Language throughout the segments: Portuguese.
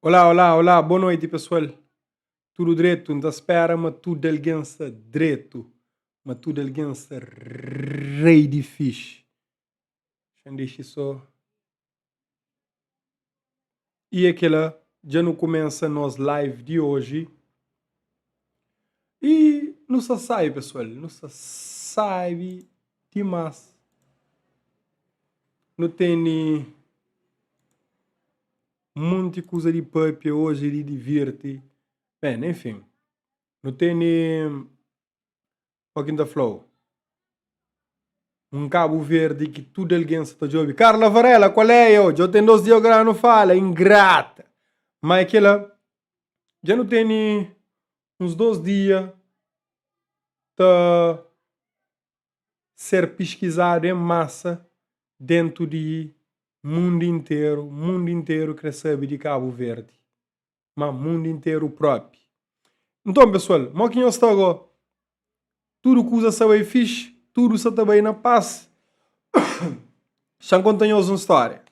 Olá, olá, olá, boa noite pessoal. Tudo direito? Não espera, mas tudo alguém está direito. Mas tudo alguém está rei de fixe. Deixa só. E aquela já não começa nos live de hoje. E não se sabe, pessoal. Não se sabe demais. Não tem muita coisa de papo hoje de divertir. Bem, enfim. Não tem fucking the flow. Cabo Verde que tudo alguém está jovem. Carla Varela, qual é hoje? Eu tenho 2 dias que não fala, ingrata. Mas aquela já não tem uns 2 dias para ser pesquisado em massa dentro de mundo inteiro que recebe de Cabo Verde. Mas mundo inteiro próprio. Então, pessoal, moquinho está agora. Tudo que usa sabe fixe, tudo está bem na paz. Já contamos uma história.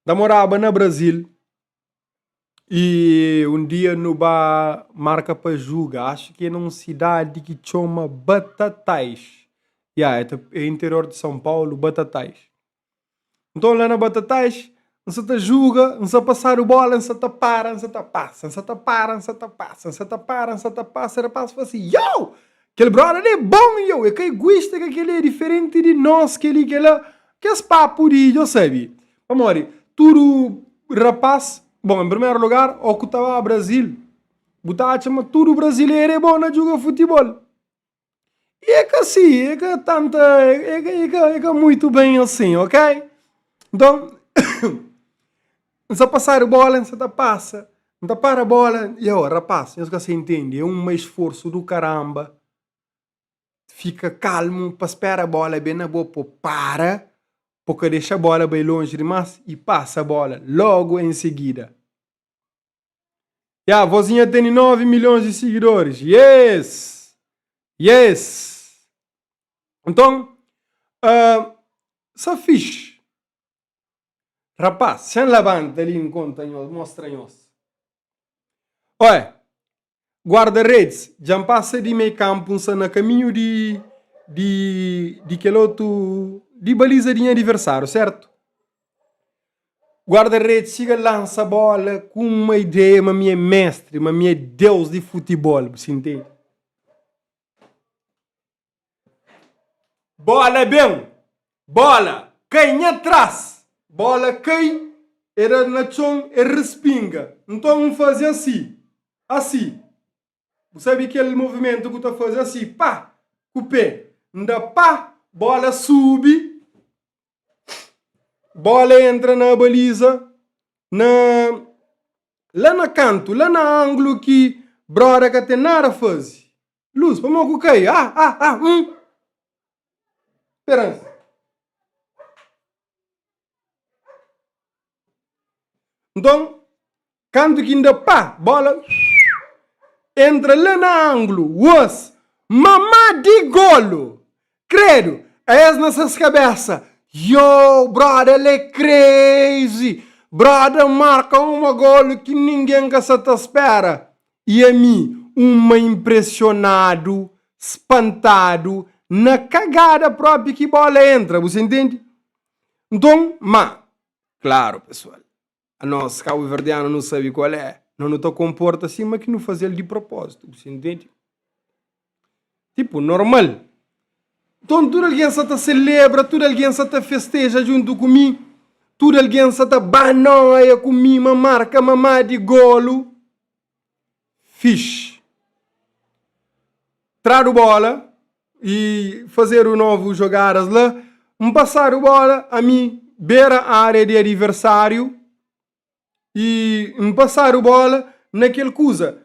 Eu morava no Brasil e um dia no bar marca para julgar, acho que é numa cidade que chama Batatais. É interior de São Paulo, Batatais. Então lá na Batatais, você te julga, você passar o bola, você te para, você te passa, você te para, você te passa, você te para, você te passa, você passa assim, yo! Aquele brother é bom, yo! É que egoísta, que aquele é diferente de nós, que ele, que é papo de, eu sabe. Amor, tudo rapaz, bom, em primeiro lugar, o que estava no Brasil, botava chama tudo brasileiro é bom na jogar futebol. E é que assim, é que tanta, é que muito bem assim, ok? Então, você passar a bola, você passa. Você para a bola, e ó, rapaz, isso que você entende, é um esforço do caramba. Fica calmo, para esperar a bola bem na boa, para, porque deixa a bola bem longe demais e passa a bola logo em seguida. A vozinha tem 9 milhões de seguidores. Yes! Yes! Então, só fixe. Rapaz, se levanta ali em conta, mostra-nos. Olha, guarda-redes, já passa de meio campo, no caminho de aquele outro, de baliza de adversário, certo? Guarda-redes chega, lança a bola com uma ideia, mas minha mestre, mas minha deus de futebol, você entende? Bola bem, bola, quem atrás? Bola cai, era na chão e respinga. Então vamos fazer assim. Assim. Você sabe aquele movimento que tu faz assim? Pá, com o pé. Ainda pá, bola sube. Bola entra na baliza. Lá na canto, lá na ângulo que brother que tem nada a fazer. Luz, vamos com o que? Esperança. Então, quando que ainda pá, bola entra lá na ângulo, mamá de golo, credo, é nessas cabeças, yo, brother, ele é crazy, brother, marca uma golo que ninguém que se te espera, e a mim, uma impressionado, espantado, na cagada própria que bola entra, você entende? Então, claro, pessoal, a nossa cabo verdeano não sabe qual é. Não está comporta assim, mas que não faz ele de propósito. Você entende? Tipo, normal. Então, tudo alguém se celebra, tudo alguém se festeja junto comigo, tudo alguém se banoia comigo, uma marca, mamá de golo. Fixe. Trar a bola e fazer o novo jogadas lá. Passar a bola a mim, beira a área de adversário. E passar a bola naquele coisa.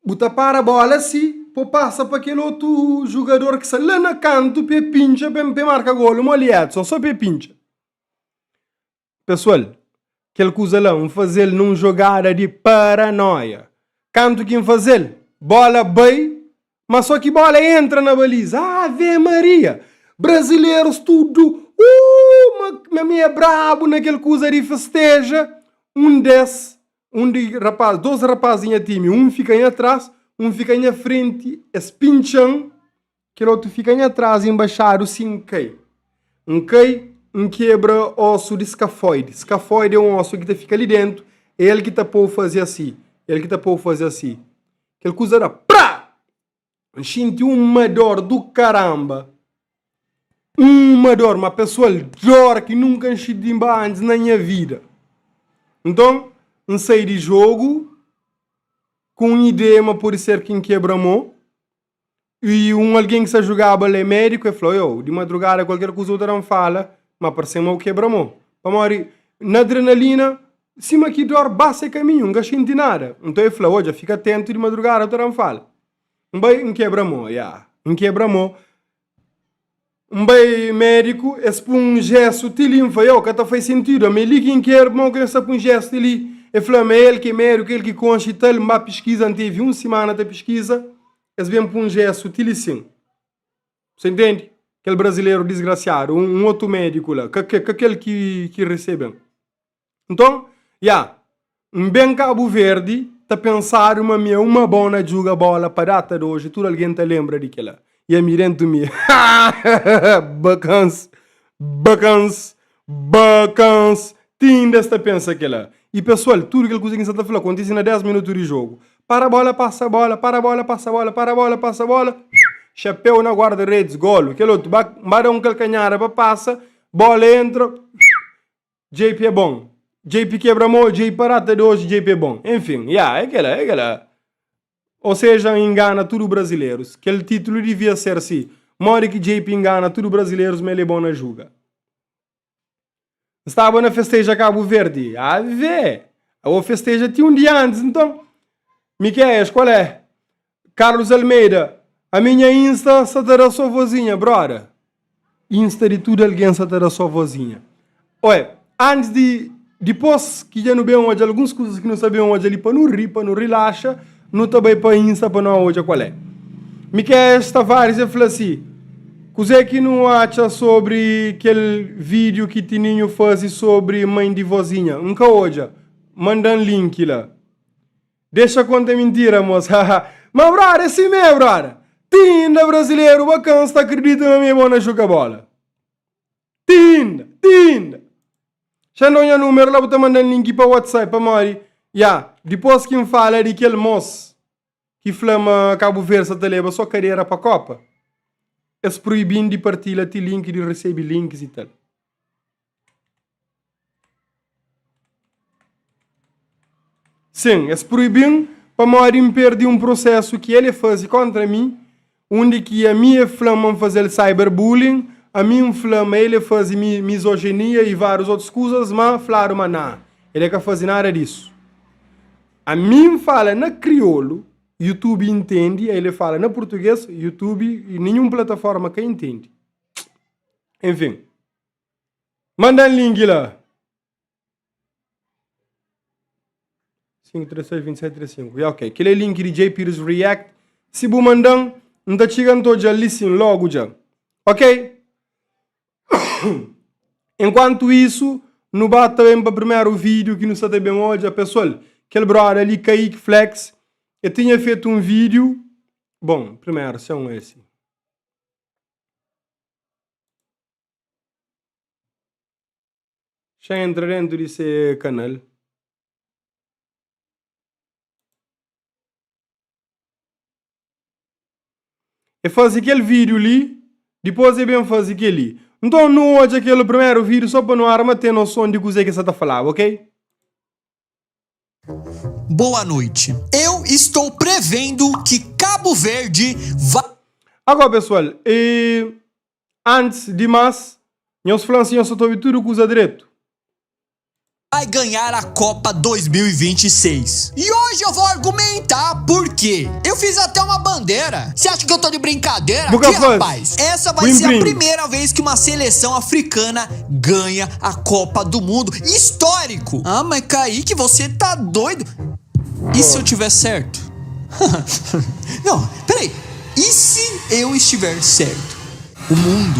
Bota para a bola assim, passa para aquele outro jogador que está lá na canto, pincha, para marcar gol, uma Edson, só pincha. Pessoal, aquele coisa lá, fazer num jogada de paranoia. Canto quem fazer, bola bem, mas só que bola entra na baliza. Ave Maria, brasileiros tudo, mas é brabo naquele coisa de festeja. dois rapazinhos time, um fica aí atrás, um fica aí à frente, espincham, que o outro fica aí atrás, embaixado, sim, cai. Quebra osso de escafoide. Escafoide é um osso que fica ali dentro, é ele que pode fazer assim. Aquele coisa era prá! Senti uma dor do caramba. Uma pessoa dor que nunca senti antes na minha vida. Então, saí de jogo com uma ideia, mas pode ser quem quebra a mão. E alguém que se jogava ali médico e falou, de madrugada qualquer coisa outra não fala, mas parece que quebra a mão. Para morrer na adrenalina, cima que dor basta caminho, não senti nada. Então ele falou, já fica atento de madrugada, outra não fala. Quebra a mão, quebra a mão. Médico, expõe gesto de limpa, que faz sentido, mas ele que quer, não quer expõe gesto ali. Ele falou, mas ele que é médico, ele que concha, ele uma pesquisa, teve uma semana de pesquisa, eles vêm para um gesto de sim. Você entende? Aquele brasileiro desgraciado, um outro médico lá, aquele que recebem. Então, bem Cabo Verde, tá pensar uma boa joga bola para a data de hoje, tudo alguém te lembra daquela. E a mirando me, bacans, tinda esta pensa aquela. E pessoal, tudo aquilo que você está falando acontece na 10 minutos de jogo. Para a bola, passa a bola, para a bola, passa a bola, para a bola, passa a bola. Chapéu na guarda-redes, golo. Aquele outro, bada um calcanhar para passa, bola entra. JP é bom. JP quebra a mão, JP parata de hoje, JP é bom. Enfim, é aquela. Ou seja, engana tudo brasileiros. Aquele título devia ser assim. Mora que JP engana tudo brasileiros, mas ele é bom na juga. Estava na festeja Cabo Verde. A festeja tinha um dia antes, então. Miquel, qual é? Carlos Almeida. A minha Insta só terá sua vozinha, brother. Insta de tudo alguém só terá sua vozinha. Olha, antes de... Depois que já não bem hoje, algumas coisas que não sabiam hoje ali para não rir, para não relaxa, não também para Insta, para não hoje qual é. Miquel Tavares, eu falei assim, coisa que não acha sobre aquele vídeo que Tininho faz sobre mãe de vozinha? Nunca hoje, manda um link lá. Deixa conta mentira, moça. Mas, brother, é assim mesmo, brother. Tinda brasileiro, bacana, está acredita na minha boa jogar bola. Tinda. Já não é número lá, vou mandar link para o WhatsApp, para Mari. Depois que me fala de aquele moço que flama Cabo Verde, te leva sua carreira para a Copa. É proibindo de partilhar de link, de receber links e tal. Sim, é proibindo para Mari me perder um processo que ele faz contra mim, onde que a minha flama fazer cyberbullying, a minha flama ele faz misoginia e várias outras coisas, mas falaram, mas não, ele quer fazer nada disso. A mim fala na crioulo, YouTube entende, ele fala na português, YouTube e nenhuma plataforma que entende. Enfim, manda um link lá. 5362735. Ok, aquele link de JP's React. Se você mandar, não está chegando já listen logo já. Ok? Enquanto isso, no bate também para o primeiro vídeo que não está bem hoje, pessoal, aquele brother ali, Kaique Flex, eu tinha feito um vídeo. Bom, primeiro, são esse. Já entra dentro desse canal. Eu faço aquele vídeo ali, depois eu venho fazer aquele. Então não hoje aquele primeiro vídeo só para não arma ter noção de o que você está falando, ok? Boa noite. Eu estou prevendo que Cabo Verde vai... Agora, pessoal, antes de mais, nós falamos assim, eu só estou tudo com os direito. Vai ganhar a Copa 2026. E hoje eu vou argumentar por quê. Eu fiz até uma bandeira. Você acha que eu tô de brincadeira aqui, rapaz? Essa vai ser a primeira vez que uma seleção africana ganha a Copa do Mundo. Histórico! Ah, mas Kaique, você tá doido? E se eu tiver certo? Não, peraí. E se eu estiver certo? O mundo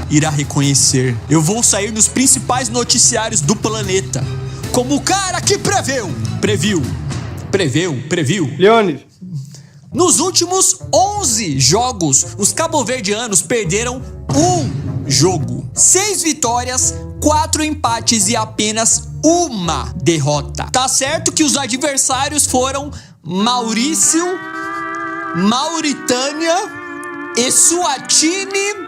irá reconhecer. Eu vou sair nos principais noticiários do planeta como o cara que previu. Leonis. Nos últimos 11 jogos, os cabo-verdianos perderam um jogo. 6 vitórias, 4 empates e apenas uma derrota. Tá certo que os adversários foram Maurício, Mauritânia, Eswatini.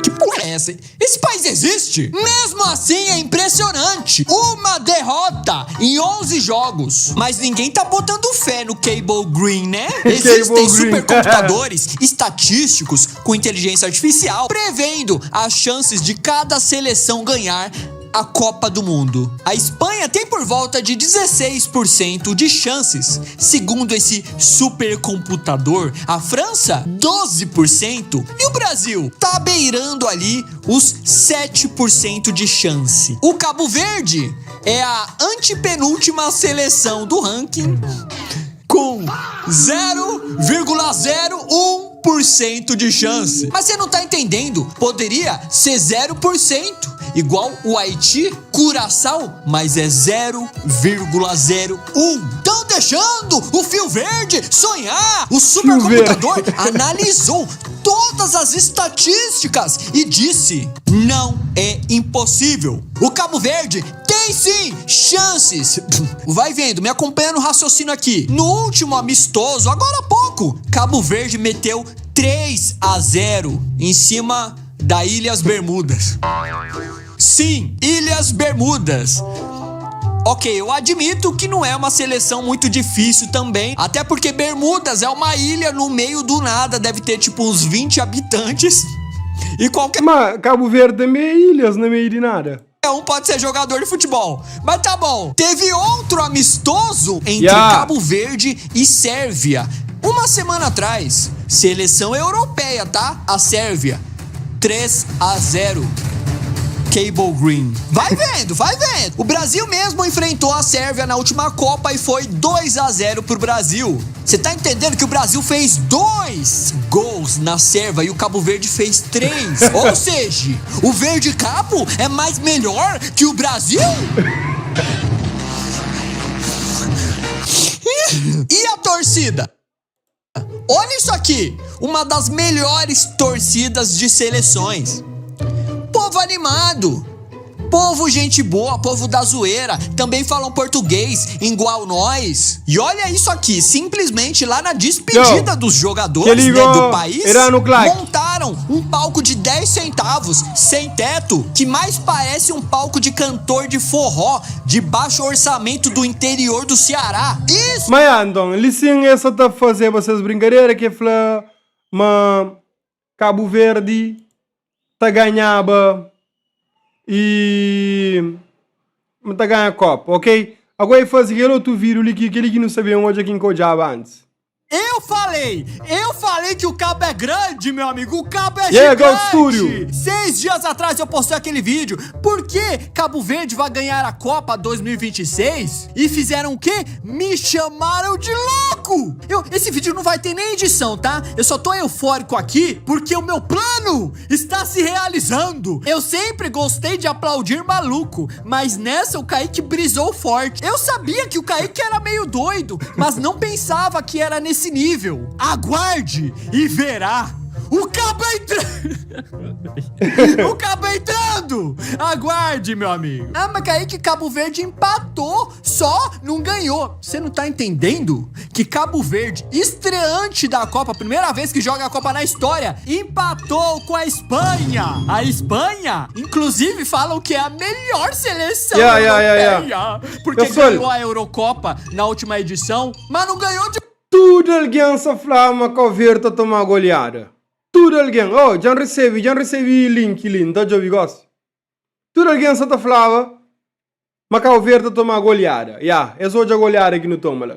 Que porra é essa? Esse país existe? Mesmo assim é impressionante. Uma derrota em 11 jogos. Mas ninguém tá botando fé no Cable Green, né? Existem supercomputadores estatísticos com inteligência artificial prevendo as chances de cada seleção ganhar a Copa do Mundo. A Espanha tem por volta de 16% de chances, segundo esse supercomputador. A França, 12%. E o Brasil tá beirando ali os 7% de chance. O Cabo Verde é a antepenúltima seleção do ranking com 0,01% de chance. Mas você não tá entendendo? Poderia ser 0%. Igual o Haiti, Curaçao, mas é 0,01. Tão deixando o Fio Verde sonhar. O supercomputador analisou todas as estatísticas e disse: não é impossível. O Cabo Verde tem sim chances. Vai vendo, me acompanha no raciocínio aqui. No último amistoso, agora há pouco, Cabo Verde meteu 3-0 em cima da Ilhas Bermudas. Sim, Ilhas Bermudas. Ok, eu admito que não é uma seleção muito difícil também, até porque Bermudas é uma ilha no meio do nada, deve ter tipo uns 20 habitantes. E qualquer... Mas Cabo Verde também é ilhas, não é meio de nada. Um pode ser jogador de futebol. Mas tá bom. Teve outro amistoso entre Cabo Verde e Sérvia. Uma semana atrás. Seleção europeia, tá? A Sérvia. 3-0. Cable Green. Vai vendo. O Brasil mesmo enfrentou a Sérvia na última Copa e foi 2-0 pro Brasil. Você tá entendendo que o Brasil fez 2 gols na Sérvia e o Cabo Verde fez 3? Ou seja, o Verde Cabo é mais melhor que o Brasil? E a torcida? Olha isso aqui, uma das melhores torcidas de seleções. Povo animado, povo gente boa, povo da zoeira, também falam português, igual nós. E olha isso aqui, simplesmente lá na despedida dos jogadores, né, do país, montaram um palco de 10 centavos, sem teto, que mais parece um palco de cantor de forró, de baixo orçamento do interior do Ceará. Isso! Mas então, licença essa tá fazer vocês brincadeiras que fala, mas Cabo Verde tá ganhava e tá ganha a Copa, ok? Agora faz aquele outro vídeo ali que aquele que não sabia onde é que encojava antes. Eu falei que o Cabo é grande, meu amigo, o Cabo é gigante. 6 dias atrás eu postei aquele vídeo. Por que Cabo Verde vai ganhar a Copa 2026? E fizeram o quê? Me chamaram de louco. Esse vídeo não vai ter nem edição, tá? Eu só tô eufórico aqui porque o meu plano está se realizando. Eu sempre gostei de aplaudir maluco, mas nessa o Kaique brisou forte. Eu sabia que o Kaique era meio doido, mas não pensava que era nesse nível. Aguarde e verá. O Cabo entrando! O Cabo entrando! Aguarde, meu amigo. Ah, mas Kaique, Cabo Verde empatou, só não ganhou. Você não tá entendendo? Que Cabo Verde, estreante da Copa, primeira vez que joga a Copa na história, empatou com a Espanha. A Espanha, inclusive, falam que é a melhor seleção europeia. Porque ganhou a Eurocopa na última edição, mas não ganhou de... Tudo alguém se flama que o Verde toma goleada. Tudo alguém, já recebi link, tá já gosto. Tudo alguém se flava, mas que o Verde toma goleada. É só a goleada que não toma lá.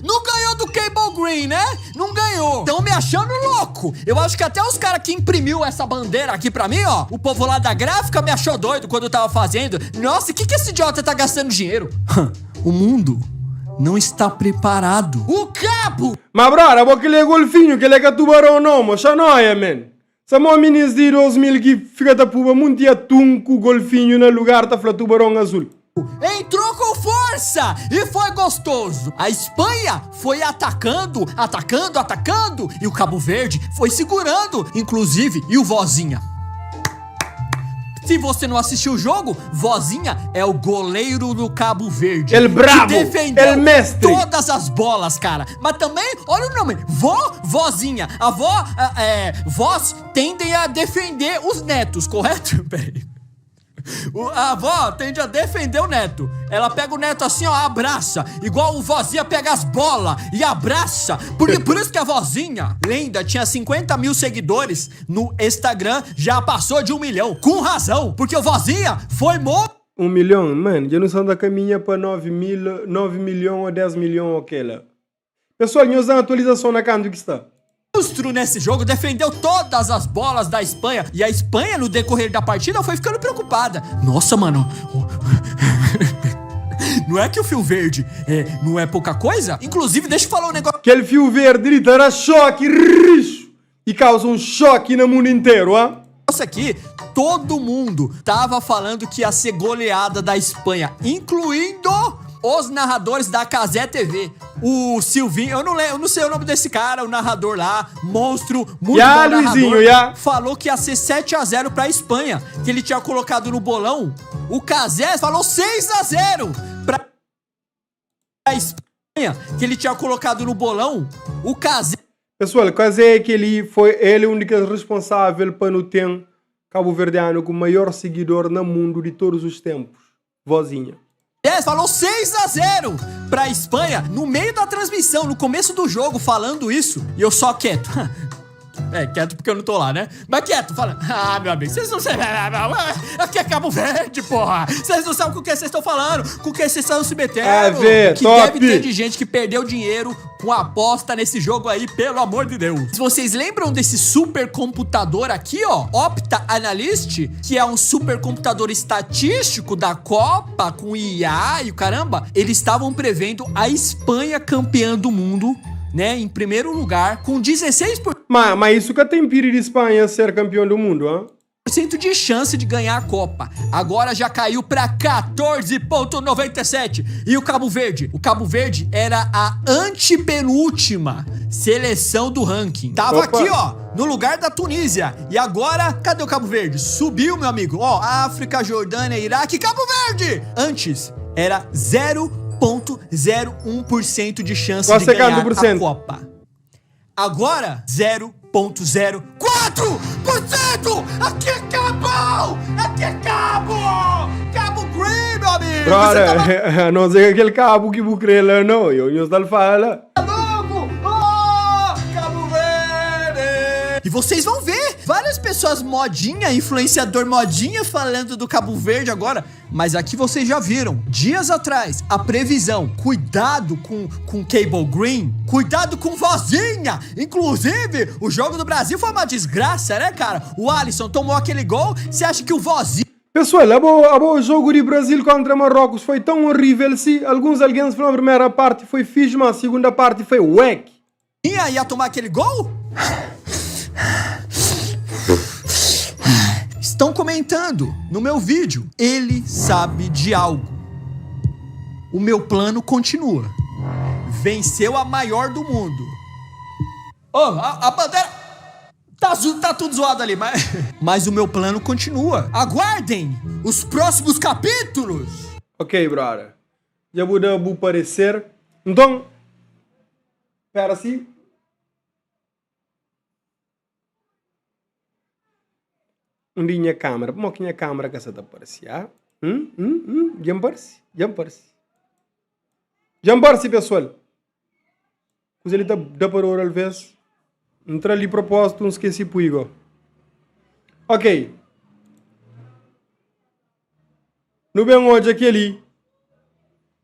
Não ganhou do Cable Green, né? Não ganhou. Estão me achando louco. Eu acho que até os caras que imprimiu essa bandeira aqui pra mim, ó, o povo lá da gráfica me achou doido quando eu tava fazendo. Nossa, o que esse idiota tá gastando dinheiro? O mundo não está preparado. O Cabo! Mas, brother, porque ele é golfinho, que ele é tubarão, não, mas já não é, man. Se uma menina de 2000 que fica da puba, muito atum com golfinho no lugar, tá falando tubarão azul. entrou com força e foi gostoso. A Espanha foi atacando, e o Cabo Verde foi segurando, inclusive, e o Vozinha. Se você não assistiu o jogo, Vozinha é o goleiro do Cabo Verde. El bravo, que defendeu el mestre. todas as bolas, cara. Mas também, olha o nome, Vozinha. Vós tendem a defender os netos, correto? Peraí. A avó tende a defender o neto. Ela pega o neto assim, ó, abraça. Igual o Vozinha pega as bolas e abraça. Por isso que a Vozinha, lenda, tinha 50 mil seguidores no Instagram, já passou de 1 milhão. Com razão, porque o Vozinha foi morto. 1 milhão? Mano, já não são da caminha para 9 milhões ou 10 milhões aquela. Pessoal, nós damos atualização na canto que está. Monstro nesse jogo, defendeu todas as bolas da Espanha. E a Espanha, no decorrer da partida, foi ficando preocupada. Nossa, mano. Não é que o fio verde não é pouca coisa? Inclusive, deixa eu falar um negócio. Aquele fio verde ele dará choque e causa um choque no mundo inteiro, ah? Isso aqui, todo mundo tava falando que ia ser goleada da Espanha, incluindo os narradores da Cazé TV. O Silvinho, eu não sei o nome desse cara, o narrador lá, monstro, muito bom narrador, Luizinho, falou que ia ser 7-0 pra Espanha, que ele tinha colocado no bolão. O Cazé falou 6-0 pra Espanha, que ele tinha colocado no bolão. O Cazé... Pessoal, quase é que ele é o único responsável para não ter cabo-verdiano com o maior seguidor no mundo de todos os tempos. Vozinha. Falou 6-0 pra Espanha no meio da transmissão, no começo do jogo, falando isso. E eu só quieto. Quieto porque eu não tô lá, né? Mas quieto, falando. Ah, meu amigo, vocês não sabem. Aqui é Cabo Verde, porra. Vocês não sabem com o que vocês estão falando, com o que vocês estão se metendo. Que top. Deve ter de gente que perdeu dinheiro com aposta nesse jogo aí, pelo amor de Deus. Se vocês lembram desse supercomputador aqui, ó, Opta Analyst, que é um supercomputador estatístico da Copa, com IA e o caramba, eles estavam prevendo a Espanha campeã do mundo, né, em primeiro lugar, com 16%. Mas isso que tem piri de Espanha ser campeão do mundo, hein? De chance de ganhar a Copa. Agora já caiu pra 14,97. E o Cabo Verde? O Cabo Verde era a antepenúltima seleção do ranking. Tava aqui, ó, no lugar da Tunísia. E agora, cadê o Cabo Verde? Subiu, meu amigo. Ó, África, Jordânia, Iraque, Cabo Verde! Antes, era 0,01% de chance de ganhar a Copa. Agora, 0,04%! Aqui é Cabo! Aqui é Cabo! Cabo Green, meu amigo! Brother, não sei aquele cabo que vou crer lá, não. Eu não fala. Cabo Verde! E vocês vão ver várias pessoas modinha, influenciador modinha falando do Cabo Verde agora. Mas aqui vocês já viram, dias atrás, a previsão. Cuidado com Cable Green, cuidado com Vozinha. Inclusive, o jogo do Brasil foi uma desgraça, né, cara? O Alisson tomou aquele gol, você acha que o Vozinha... Pessoal, o jogo de Brasil contra Marrocos foi tão horrível se alguns alguém falaram a primeira parte foi fixe, mas a segunda parte foi wack. Ia tomar aquele gol? Estão comentando no meu vídeo. Ele sabe de algo. O meu plano continua. Venceu a maior do mundo. A bandeira... Tá tudo zoado ali, mas o meu plano continua. Aguardem os próximos capítulos. Ok, brother. Já vou dar o parecer. Então, espera assim. Onde a câmera? Como que a câmera que essa tá aparecendo? Jambar-se, pessoal. Mas ele dá para orar, vez. Entra ali propósito, não esqueci por Igor. Ok. No bem hoje aquele.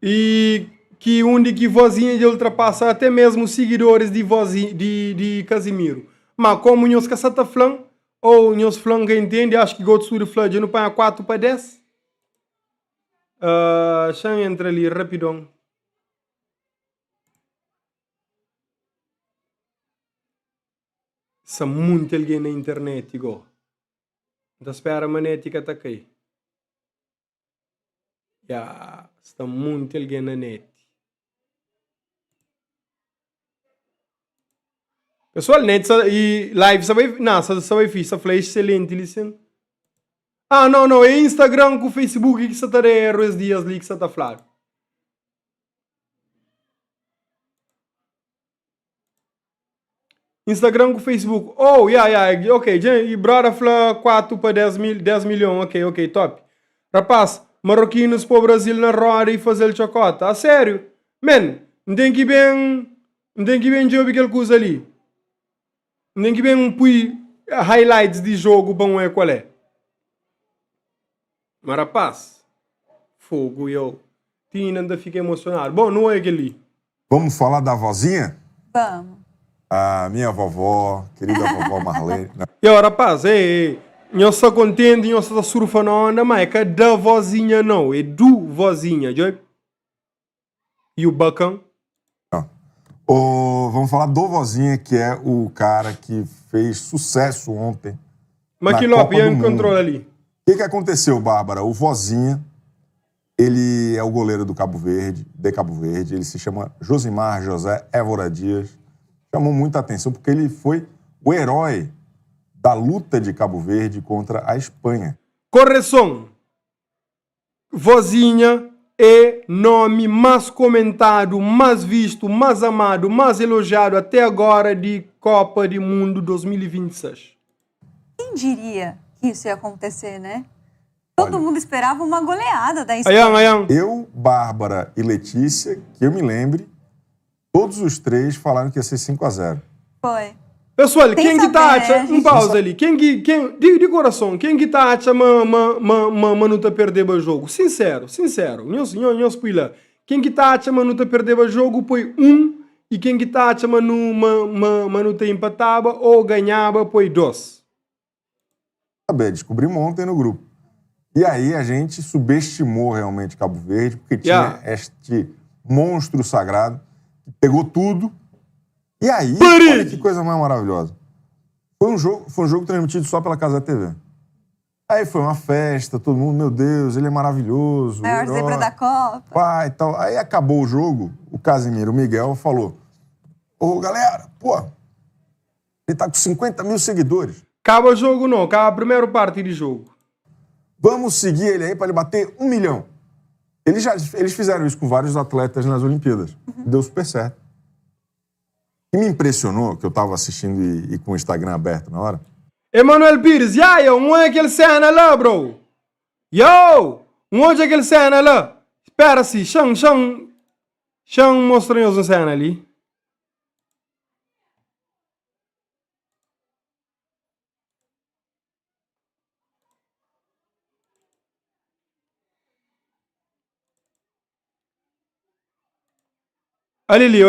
E que onde que Vozinha de ultrapassa até mesmo os seguidores de Vozinha, de Casimiro. Mas como nós que está falando, ou nós falando que entende, acho que gosto de falar, eu não ponho 4 para 10. Deixa eu entrar ali rapidão. São muito alguém na internet, igual. Então espera a manética tá aqui. Está muito alguém na net. Pessoal, net e live sabe, não, sabe fixe, foi excelente, listen. Não, é Instagram com Facebook que você está esses dias ali que você está falando. Instagram com Facebook. Ok, e brother fala 4 para 10 milhões, ok, top. Rapaz, marroquinos para o Brasil na roda e fazer chocota, a sério. Man, não tem que bem jogo aquela coisa ali. Não tem que bem pui highlights de jogo, bom é qual é. Mas rapaz, fogo eu. Tina ainda fica emocionado. Bom, não é aquele. Vamos falar da vozinha? Vamos. A minha vovó, querida vovó Marlene. Rapaz, eu sou contente, eu sou surfando a onda, mas é que da vozinha não, é do vozinha, joy? E o bacão? Vamos falar do vozinha, que é o cara que fez sucesso ontem. Mas que Lopes encontrou ali. O que aconteceu, Bárbara? O vozinha, ele é o goleiro do Cabo Verde, ele se chama Josimar José Évora Dias. Chamou muita atenção porque ele foi o herói da luta de Cabo Verde contra a Espanha. Correção. Vozinha é nome mais comentado, mais visto, mais amado, mais elogiado até agora de Copa do Mundo 2026. Quem diria que isso ia acontecer, né? Todo mundo esperava uma goleada da Espanha. Eu, Bárbara e Letícia, que eu me lembre, todos os três falaram que ia ser 5-0. Foi. Pessoal, quem que tá achando... pausa ali. De coração, quem que tá achando não tá perdendo o jogo? Sincero. Nós lá. Quem que tá achando não tá perdendo o jogo, põe 1. E quem que tá achando não tá empatava ou ganhava, põe 2. Descobrimos ontem no grupo. E aí a gente subestimou realmente Cabo Verde, porque tinha este monstro sagrado que pegou tudo. E aí, olha que coisa mais maravilhosa. Foi um jogo transmitido só pela Casa TV. Aí foi uma festa, todo mundo, meu Deus, ele é maravilhoso. Maior zebra da Copa. Pai, tal. Aí acabou o jogo, o Casimiro, o Miguel, falou: galera, ele tá com 50 mil seguidores. Acaba o jogo não, acaba a primeira parte de jogo. Vamos seguir ele aí para ele bater 1 milhão. Eles fizeram isso com vários atletas nas Olimpíadas. Deu super certo. O que me impressionou, que eu tava assistindo e com o Instagram aberto na hora... Emanuel Pires, não é aquele cena lá, bro. Não é aquele cena lá. Espera-se, Xan mostrou-nos a cena ali. Ali,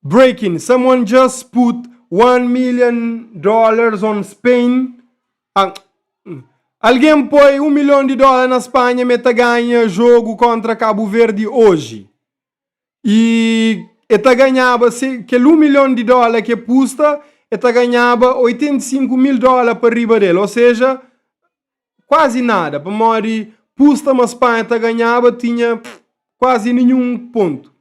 Breaking. Someone just put $1 million on Spain. Alguém põe $1 milhão na Espanha, meta ganha jogo contra Cabo Verde hoje. E eta ganhava, aquele $1 milhão que custa, eta ganhava $85 mil para riba dele. Ou seja, quase nada. Para morrer, custa, mas a Espanha eta ganhava, tinha quase nenhum ponto.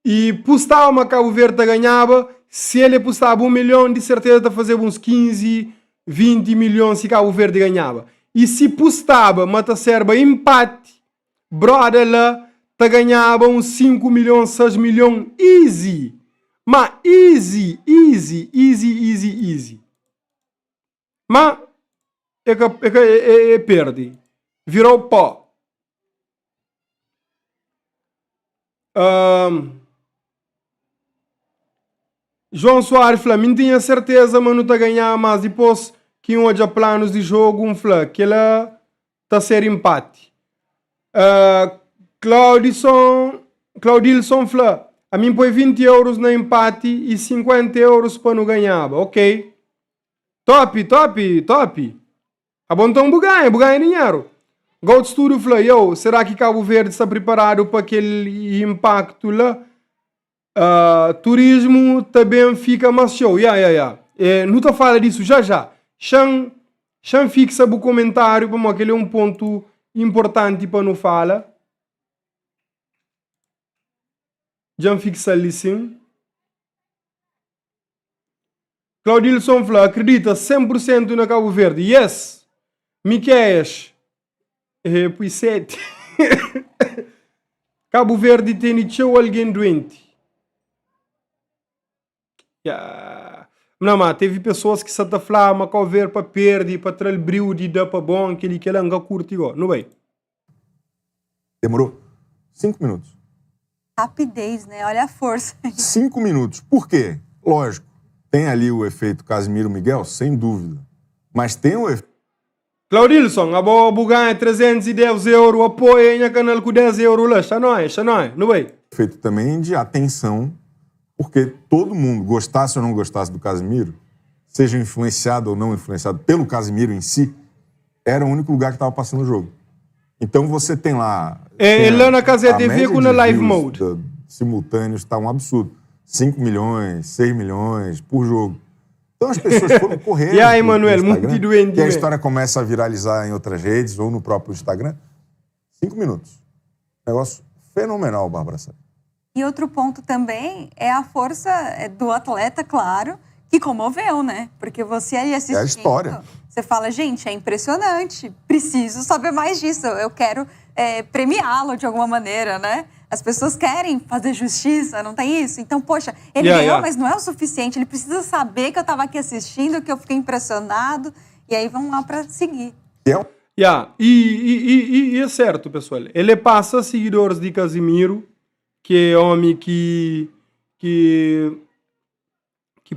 E postava uma Cabo Verde ganhava, se ele postava $1 milhão, de certeza está fazer uns 15, 20 milhões se Cabo Verde ganhava. E se postava, mata serba empate, brother lá, tá ganhava uns 5 milhões, 6 milhões, easy. Mas easy. Mas perde. Virou pó. João Soares falou, não tinha certeza, mas não está ganhando, mas depois que um olha planos de jogo, falou que ela está a ser empate. Claudilson falou, a mim põe 20 euros no empate e 50 euros para não ganhar. Ok. Top. A bom então buganha dinheiro. Gold Studio falou, será que Cabo Verde está preparado para aquele impacto lá? Turismo também fica mais show. Não está falando disso já. Xan fixa o comentário, porque aquele é um ponto importante para não falar. Já fixa ali sim. Claudilson Flá acredita 100% na Cabo Verde. Yes. Miqueias. Pois 7. Cabo Verde tem alguém doente. Yeah. Não, mas teve pessoas que se ataflaram Cabo Verde para perder, para trazer brilho de dar para bom, aquele que ela não curte igual. Não vai? Demorou 5 minutos. Rapidez, né? Olha a força. 5 minutos. Por quê? Lógico. Tem ali o efeito Casimiro Miguel, sem dúvida. Mas tem o efeito. Claudilson, a boa ganha 310 euros, apoia em canal com 10 euros lá. Está não é? Não vai? Efeito também de atenção, porque todo mundo, gostasse ou não gostasse do Casimiro, seja influenciado ou não influenciado pelo Casimiro em si, era o único lugar que estava passando o jogo. Então você tem lá. Lá na Casa TV com na live mode. Simultâneos está um absurdo. 5 milhões, 6 milhões por jogo. Então as pessoas foram correndo. E aí, Manuel, muito doente. E a história começa a viralizar em outras redes ou no próprio Instagram. 5 minutos. Negócio fenomenal, Bárbara Sá. E outro ponto também é a força do atleta, claro, que comoveu, né? Porque você ali assistindo... É a história. Você fala, gente, é impressionante, preciso saber mais disso, eu quero premiá-lo de alguma maneira, né? As pessoas querem fazer justiça, não tem isso? Então, poxa, ele ganhou, mas não é o suficiente, ele precisa saber que eu estava aqui assistindo, que eu fiquei impressionado, e aí vamos lá para seguir. E é certo, pessoal, ele passa seguidores de Casimiro, que é homem que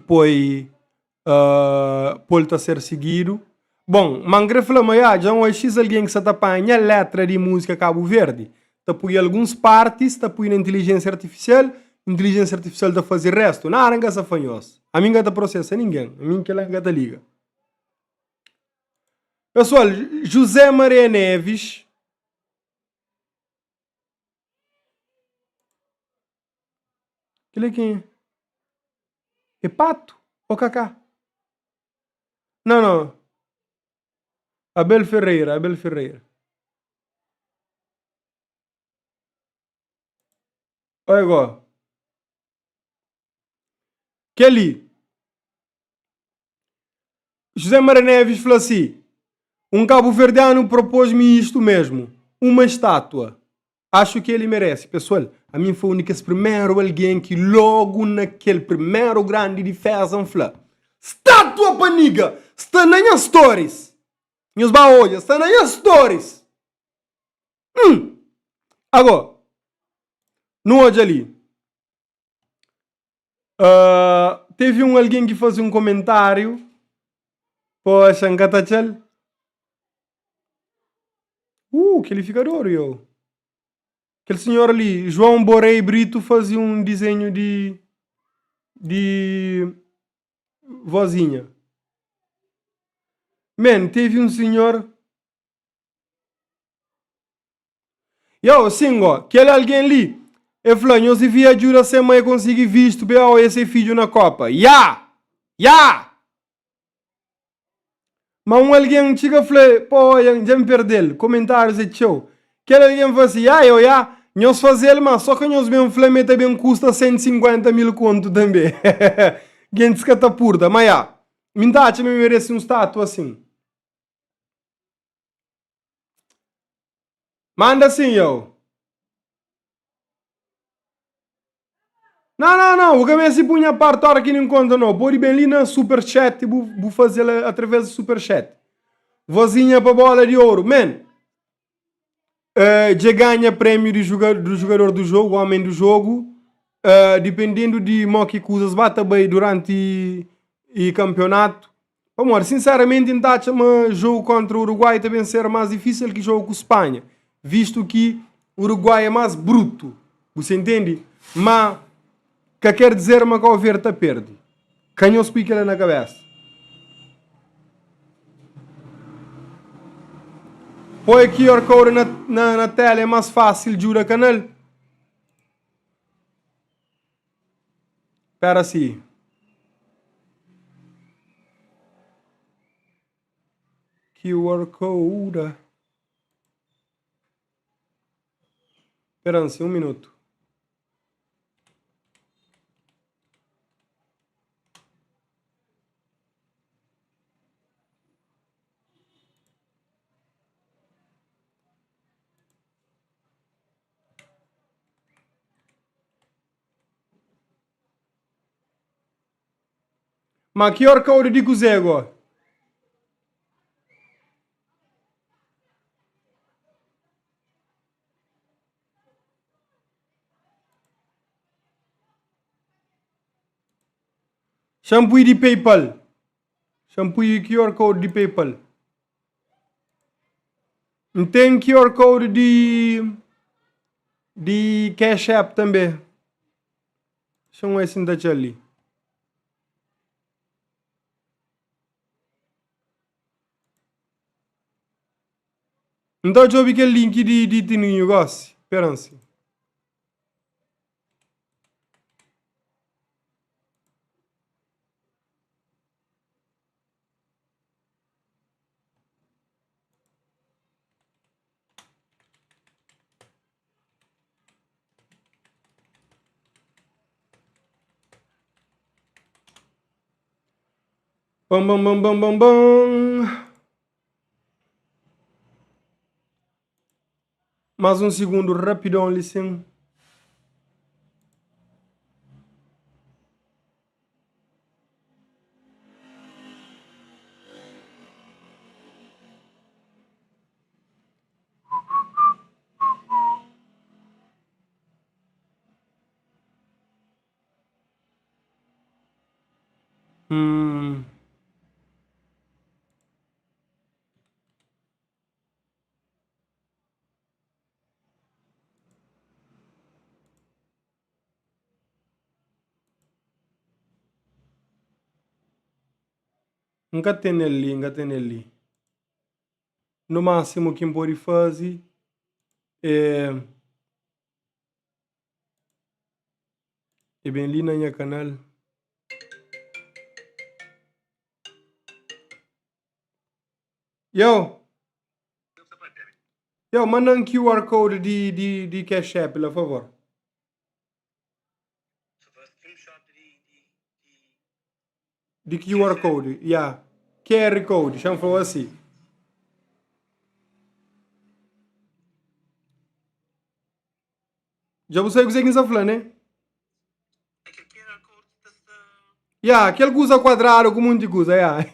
pode a ser seguido. Bom, mangre flama já um X alguém que se apanha letra de música Cabo Verde. Tapui alguns partes, tapui na inteligência artificial da fazer resto. Não arranca essa fanhosa. A mim não processa ninguém. A mim que ela não liga. Pessoal, José Maria Neves. Aquele é quem? É Pato ou Cacá? Não. Abel Ferreira. Olha agora. Kelly. José Maria Neves falou assim: um cabo-verdiano propôs-me isto mesmo. Uma estátua. Acho que ele merece. Pessoal, a mim foi o único primeiro alguém que logo naquele primeiro grande de fezam falou: estátua paniga! Está nas stories. Meus baolhas, está nas stories. Agora, no hoje ali, teve alguém que fez um comentário. Poxa, Nkatachel. Que ele fica duro, eu. Aquele senhor ali, João Borei Brito, fazia um desenho de vozinha. Man, teve um senhor... Sim, aquele alguém ali, ele falou, eu se via jura se mãe consegui visto, esse filho na Copa. Ya! Mas alguém chega e falou, pô, já me perdeu, comentários e show. Aquele alguém falou assim, nós fazemos, mas só que nós mesmo falamos também custa 150 mil conto também. Gente escatapurda, mas me merece um estátua assim. Manda assim, eu. Não. O que me se punha a parte hora que não conta, não. Pode bem ali na Superchat, vou fazer através do Superchat. Vozinha para bola de ouro. Man, já ganha prêmio do jogador do jogo, homem do jogo. Dependendo de que coisas bata bem durante o campeonato. Amor, sinceramente, em jogo contra o Uruguai também ser mais difícil que jogo com a Espanha. Visto que o Uruguai é mais bruto. Você entende? Mas, que quer dizer que o Verde perde? Canhos pica lá na cabeça. Põe aqui o cor na tela, é mais fácil, jura, canal. Espera assim. QR Code. Esperança, um minuto. Ma QR code di cos'è agora? Shampoo di PayPal. Shampoo di QR code di PayPal. Não tem QR code de Cash App também. São esses da ali. Então eu vi aquele link de Tininho, gosto. Esperança. Bam, bam, bam, bam, bam, bam. Mais um segundo, rapidão, listen. Nunca tem ali. No máximo que pode fazer é bem ali na minha canal. Yo, manda um QR code de Cash App, por favor. De QR code, yeah. QR code, chama assim. Já você consegue falar, né? Yeah, aquele que usa quadrado com muita coisa, yeah.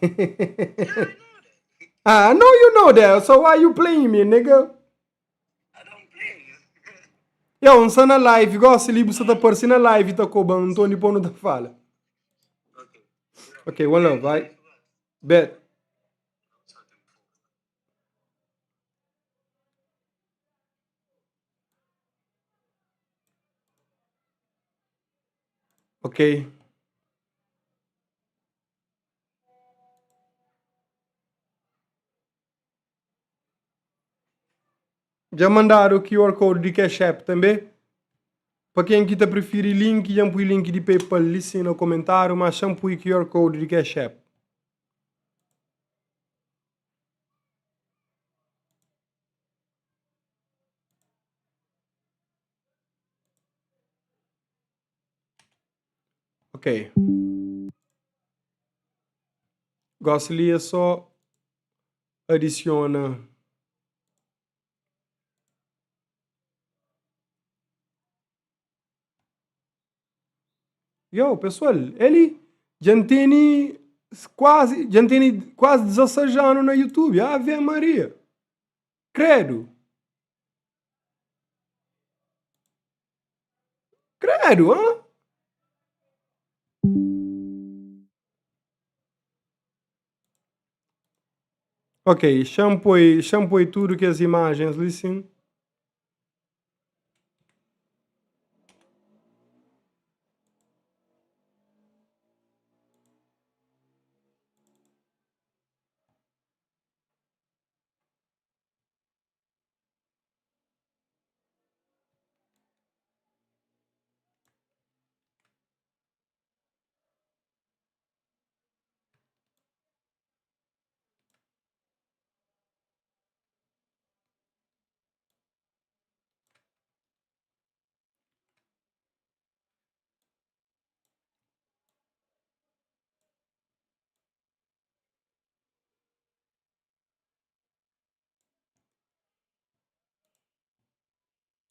I know you know that, so why you playing me, nigga? Yeah, um sana live, gosta de você tá aparecendo na live, tá cobrando, não tô nem pondo da fala. Ok, one love, vai. Bet. Ok. Já mandaram o QR Code de Cash App também? Para quem que prefere link, já põe link de PayPal ali no comentário, mas já põe QR Code de Cash App. Ok. Gosto ali é só adiciona. Yo, pessoal, ele já tem quase 16 anos no YouTube. Ave Maria. Credo. Credo, hã? Ok, shampoo tudo que as imagens, listen.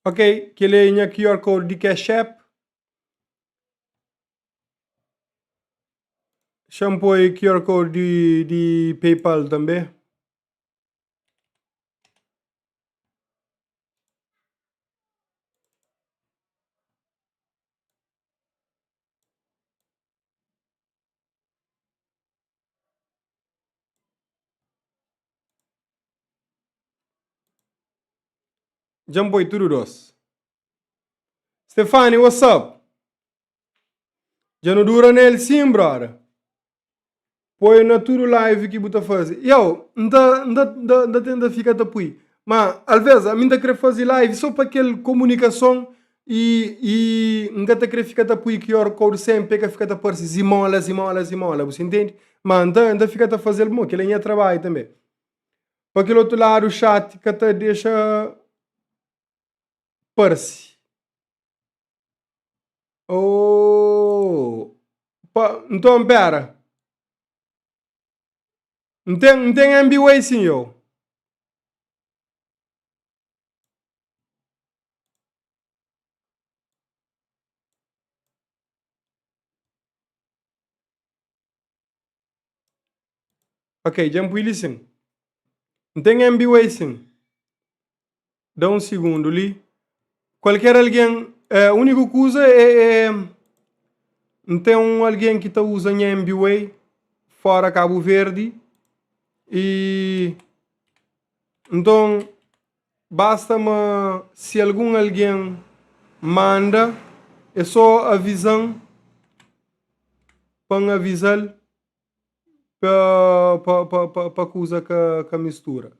Ok, que ele é QR Code de Cash App. Shampoo e QR Code de PayPal também. Jampoi tudo doce. Stefani, what's up? Já não dura nele sim, brother. Põe na tudo live que você fazer. Eu, não tenta ficar tapui. Mas, às vezes, a mim tá querer fazer live só para aquela comunicação e não tá querer ficar tapui que o code sempre que fica tapar se zimola, você entende? Mas não fica a fazer bom, que ele é trabalho também. Para aquele outro lado, o chat que te deixa parse. Oh, então, pera. Não tem MBWay sim, eu. Ok, jump ele sim. Não tem MBWay sim. Dá um segundo ali. Qualquer alguém, a única coisa é não tem alguém que está usando MBWay fora Cabo Verde e então basta-me se alguém manda é só avisar para avisar para coisa que mistura.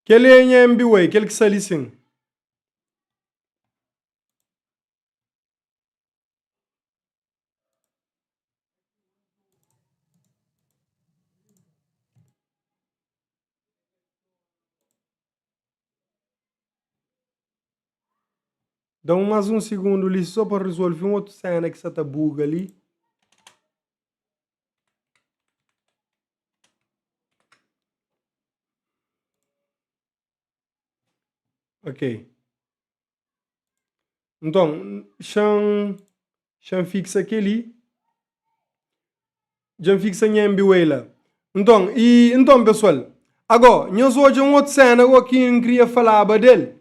Que ele é em MBWay, aquele que sai ali sim. Dá mais um segundo ali só para resolver um outro cena que está buga ali. Ok. Então, já fixa aquele. Já fixa em MBWay lá. Então, pessoal. Agora, nós hoje outra cena que eu queria falar dele.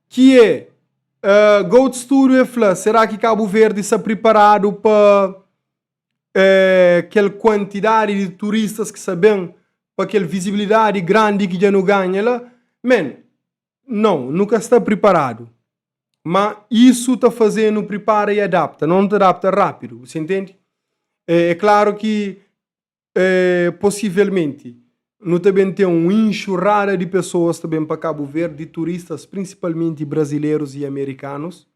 Que é Goat Studio e Fla. Será que Cabo Verde está preparado para aquela quantidade de turistas que sabem, para aquela visibilidade grande que já não ganha lá? Não, nunca está preparado. Mas isso está fazendo, prepara e adapta. Não te adapta rápido, você entende? É claro que possivelmente não também tem uma enxurrada de pessoas também para Cabo Verde, de turistas, principalmente brasileiros e americanos.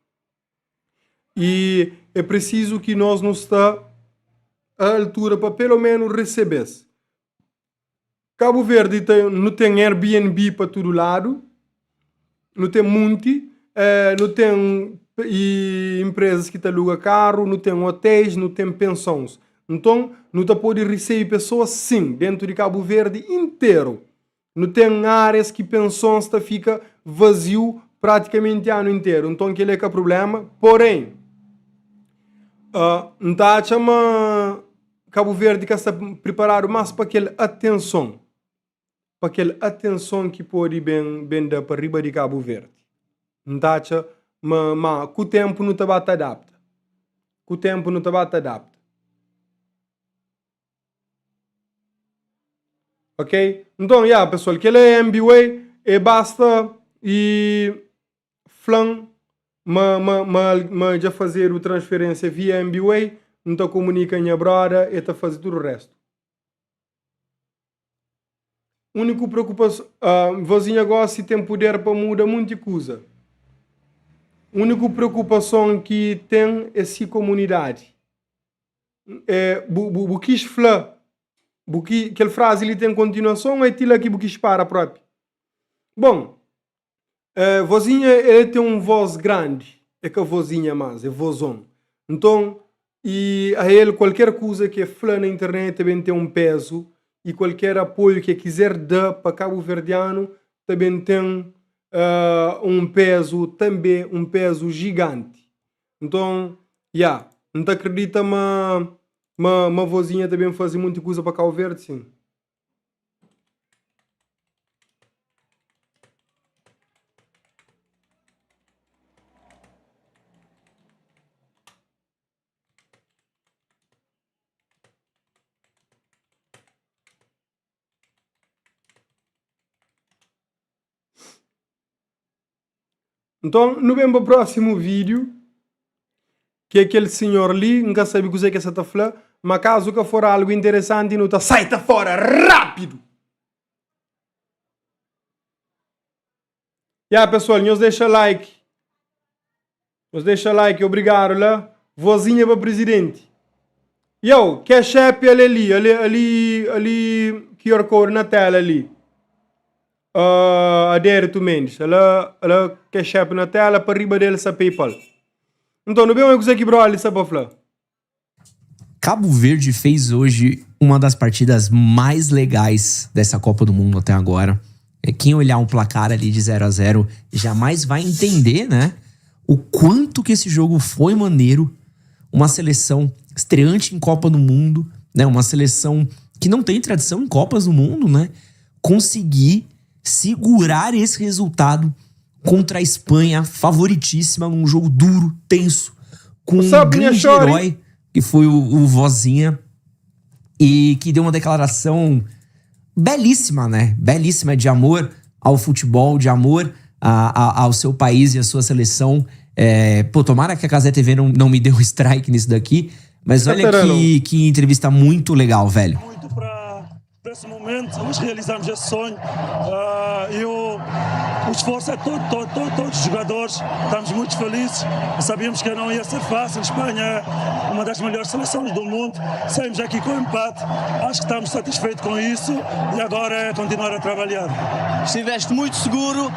E é preciso que nós não está à altura para pelo menos receber. Cabo Verde não tem Airbnb para todo lado, não tem monte, não tem empresas que te alugam carro, não tem hotéis, não tem pensões. Então, não te pode receber pessoas sim, dentro de Cabo Verde inteiro. Não tem áreas que pensões fica vazio praticamente o ano inteiro. Então, aquele é que é o problema. Porém, não está chama Cabo Verde que está preparado mais para aquela atenção. Para aquela atenção que pode bem dar para riba de Cabo Verde. Não está mas com o tempo não te adapta. Com o tempo não te adapta. Ok? Então, pessoal, que ele é MBWay, e basta e flan já fazer a transferência via MBWay, não te comunica em brother e te fazer tudo o resto. Única preocupação, vozinha agora se tem poder para mudar muita coisa. Única preocupação que tem é se comunidade. O que fala, aquela frase ele tem continuação, é aquilo que quis para próprio. Bom, vozinha ele tem uma voz grande, é que a vozinha mais, é vozão. Então, e a ele qualquer coisa que fala na internet também tem um peso, e qualquer apoio que quiser dar para Cabo Verdeano também tem um peso gigante. Então, não te acredita uma vozinha também fazer muita coisa para Cabo Verde, sim. Então, no bem para o próximo vídeo, que aquele senhor ali, nunca sabe o que é que você está falando, mas caso que for algo interessante, não está, sai fora, rápido! Pessoal, nos deixa like. Obrigado lá. Vozinha para presidente. Cash App ali, QR Code na tela ali. Adérito Mendes, ela Cash App na tela, para riba dele essa PayPal. Então, não vemos o que bro ali sabe falar. Cabo Verde fez hoje uma das partidas mais legais dessa Copa do Mundo até agora. Quem olhar um placar ali de 0-0 jamais vai entender, né? O quanto que esse jogo foi maneiro. Uma seleção estreante em Copa do Mundo, né? Uma seleção que não tem tradição em Copas do Mundo, né? Conseguir segurar esse resultado contra a Espanha, favoritíssima, num jogo duro, tenso, com um grande herói, que foi o Vozinha, e que deu uma declaração belíssima, né? Belíssima, de amor ao futebol, de amor ao seu país e à sua seleção. Tomara que a Cazé TV não me deu strike nisso daqui, mas olha que entrevista muito legal, velho. Muito para esse momento, nós realizamos esse sonho. O esforço é todos os jogadores, estamos muito felizes. Sabíamos que não ia ser fácil. A Espanha é uma das melhores seleções do mundo. Saímos aqui com empate. Acho que estamos satisfeitos com isso e agora é continuar a trabalhar. Estiveste muito seguro.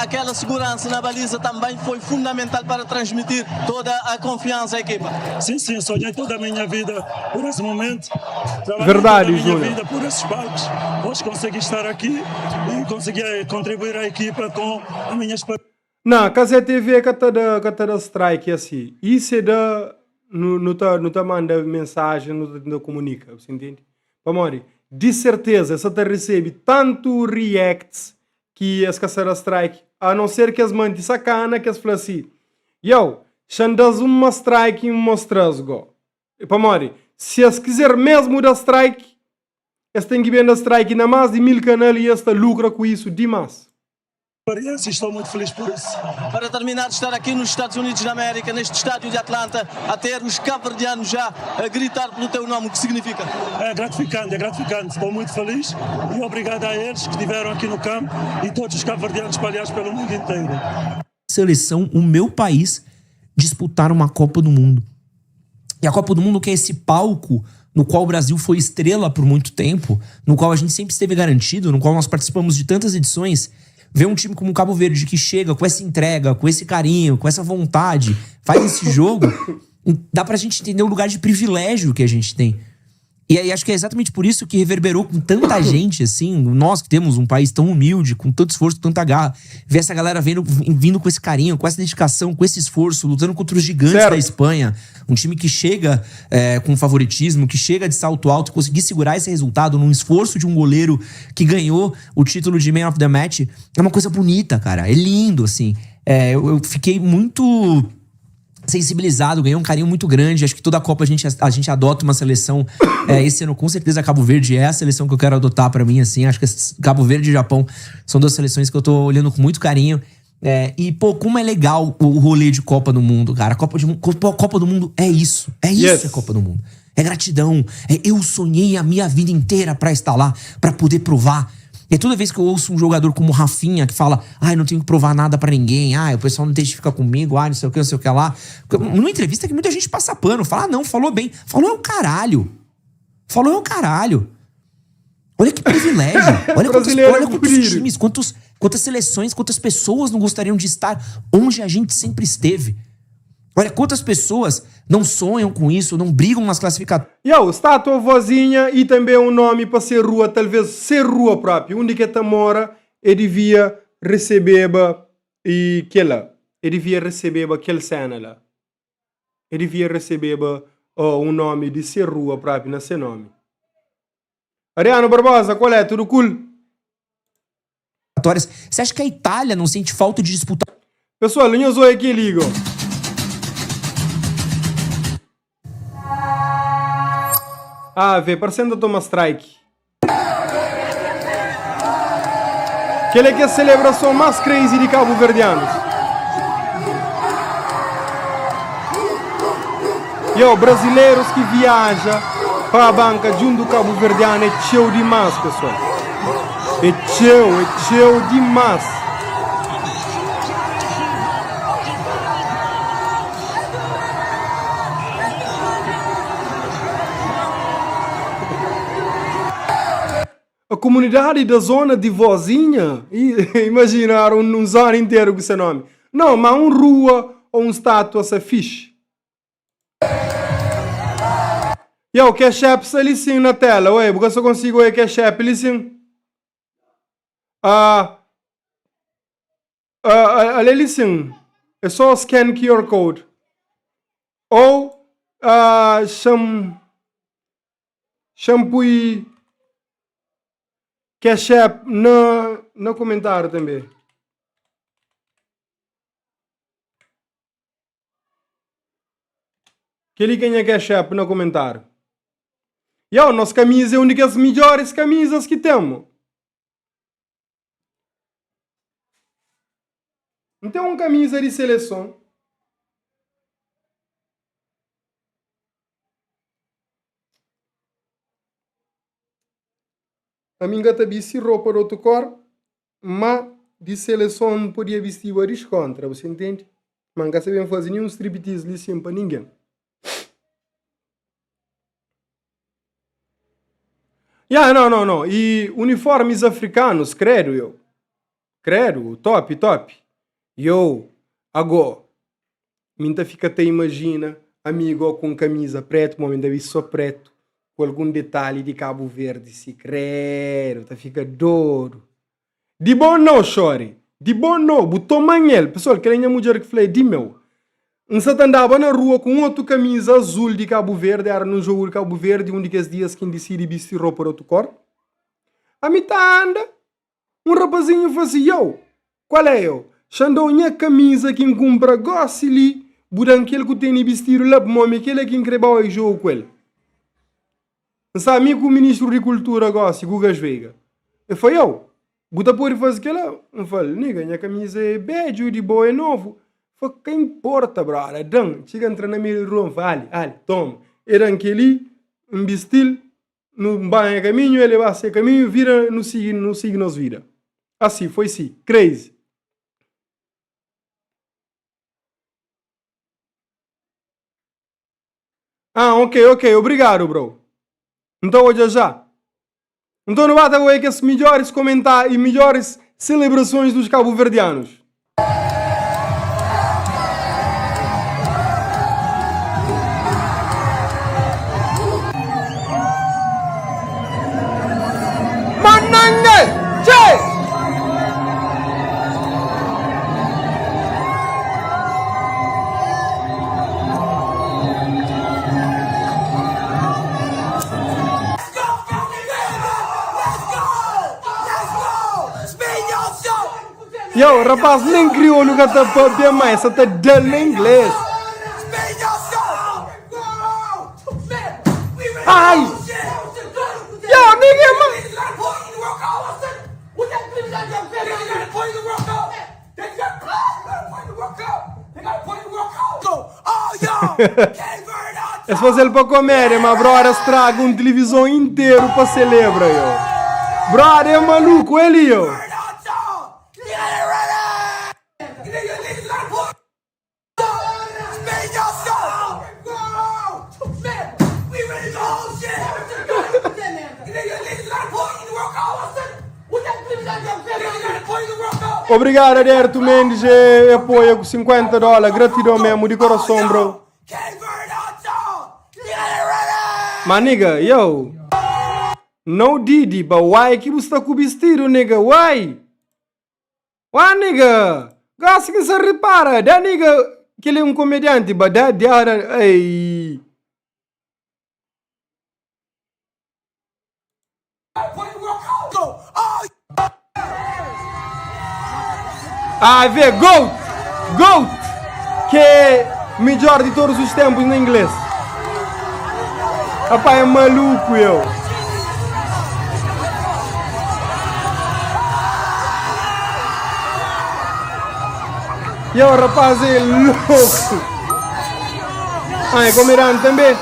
Aquela segurança na baliza também foi fundamental para transmitir toda a confiança à equipa. Sim, sonhei toda a minha vida por esse momento. Verdade, toda a minha Júlio. vida por esses palcos. Hoje consegui estar aqui e consegui contribuir à equipa com a minha experiência. Não, Cazé TV que está da strike assim. Isso é da... Não tá manda mensagem, não comunica, você entende? Pamori, de certeza, você recebe tanto reacts que as caçar strike, a não ser que as mande sacana, que as falam assim, xandas uma strike e mostras go. Pamori, se as quiser mesmo da strike, eles têm que ver da strike na mais de 1000 canais e esta lucra com isso demais. Estou muito feliz por isso. Para terminar de estar aqui nos Estados Unidos da América, neste estádio de Atlanta, a ter os cabo-verdianos já a gritar pelo teu nome, o que significa? É gratificante. Estou muito feliz e obrigado a eles que estiveram aqui no campo e todos os cabo-verdianos espalhados pelo mundo inteiro. Seleção, o meu país, disputar uma Copa do Mundo. E a Copa do Mundo que é esse palco no qual o Brasil foi estrela por muito tempo, no qual a gente sempre esteve garantido, no qual nós participamos de tantas edições. Ver um time como o Cabo Verde que chega com essa entrega, com esse carinho, com essa vontade, faz esse jogo, dá pra gente entender o lugar de privilégio que a gente tem. E aí acho que é exatamente por isso que reverberou com tanta gente, assim, nós que temos um país tão humilde, com tanto esforço, com tanta garra, ver essa galera vindo com esse carinho, com essa dedicação, com esse esforço, lutando contra os gigantes da Espanha. Um time que chega com favoritismo, que chega de salto alto, conseguir segurar esse resultado num esforço de um goleiro que ganhou o título de Man of the Match. É uma coisa bonita, cara. É lindo, assim. Eu fiquei muito sensibilizado, ganhou um carinho muito grande. Acho que toda a Copa a gente adota uma seleção. Esse ano, com certeza, Cabo Verde é a seleção que eu quero adotar pra mim, assim. Acho que Cabo Verde e Japão são duas seleções que eu tô olhando com muito carinho. E, pô, como é legal o rolê de Copa do Mundo, cara. Copa do Mundo é isso. É isso, a Copa do Mundo. É gratidão. Eu sonhei a minha vida inteira pra estar lá, pra poder provar. E toda vez que eu ouço um jogador como o Rafinha que fala, não tenho que provar nada pra ninguém, o pessoal não deixa de ficar comigo, não sei o que lá. Numa entrevista que muita gente passa pano, fala, não, falou bem. Falou é o caralho. Falou é o caralho. Olha que privilégio. Olha quantos times, quantas seleções, quantas pessoas não gostariam de estar onde a gente sempre esteve. Olha quantas pessoas não sonham com isso, não brigam nas classificatórias. Está a tua vozinha e também um nome para ser rua, talvez ser rua próprio. Onde que ela mora, ele devia receber e aquela. Ele devia receber aquela cena lá. Ele devia receber um nome de ser rua próprio, não ser nome. Ariano Barbosa, qual é? Tudo cool? Você acha que a Itália não sente falta de disputar? Pessoal, eu sou aqui, ligo. Parecendo toma strike. Que é a celebração mais crazy de Cabo Verdeanos. Brasileiros que viajam para a banca junto do Cabo Verdeano é cheio demais, pessoal. É cheio demais. A comunidade da zona de vozinha, imaginaram um zona inteiro com esse nome. Não, mas uma rua ou um estátua essa fixe. O cash-app ali sim na tela, porque eu só consigo ver cash-app ali sim. Ali sim. É só scan QR Code. Ou shampoo e Cash App no comentário também. Cliquem em Cash App no comentário. Nossa camisa é uma das melhores camisas que temos. Então, uma camisa de seleção. A minha gata vestir roupa de outro cor, mas de seleção não podia vestir vários contra, você entende? Mas não sabia fazer nenhum striptease ali sim para ninguém. Não. E uniformes africanos, credo, top. Agora, minha fica até imagina, amigo com camisa preta, mas ainda só preto, com algum detalhe de Cabo Verde, se credo, fica duro. De bom não, chore. De bom não, botou manhel. Pessoal, que nem a mulher que falei, de meu. Você andava na rua com outra camisa azul de Cabo Verde, era num jogo de Cabo Verde, um daqueles dias que decide vestir roupa de outro cor. A mitad anda, um rapazinho fala assim, qual é eu? Xandou minha camisa que compra gossili, buranquele que tem vestir lá, mome, aquele que encrebou o jogo com ele. Sabe, amigo, o ministro de Cultura gosta, Gugas Veiga. Eu falei, buta por fazer aquela? Eu falei, nega, minha camisa é beijo, de boa, é novo. Eu falei, que importa, brother? Dan, chega a entrar na minha rua, vale, toma. Era aquele, um vestir, no banho caminho, ele vai ser caminho, vira, no siga nos vira. Assim, foi assim, crazy. Ok, obrigado, bro. Então, hoje já. Então, não basta com esses melhores comentários e melhores celebrações dos cabo-verdianos. Manange! Che! Rapaz, nem criou no gata para mais, até dele em inglês. Ai! Yo, nigga, é se fazer ele para comer, mas brother, estraga televisão inteiro para celebrar, yo. Brother, é maluco, ele, yo. Obrigado, Aderto Mendes, apoio com $50. Gratidão mesmo, de coração, bro. Mas, nigga, yo. No Didi, but why que você está com o vestido, nigga? Why? Why, nigga? Gosta que se repara. Da nigga, que ele é comediante, but that the other, ei. Ah, vê, GOAT, que é melhor de todos os tempos em inglês. Rapaz, é maluco, eu. E o rapaz é louco. Ah, é comerão também.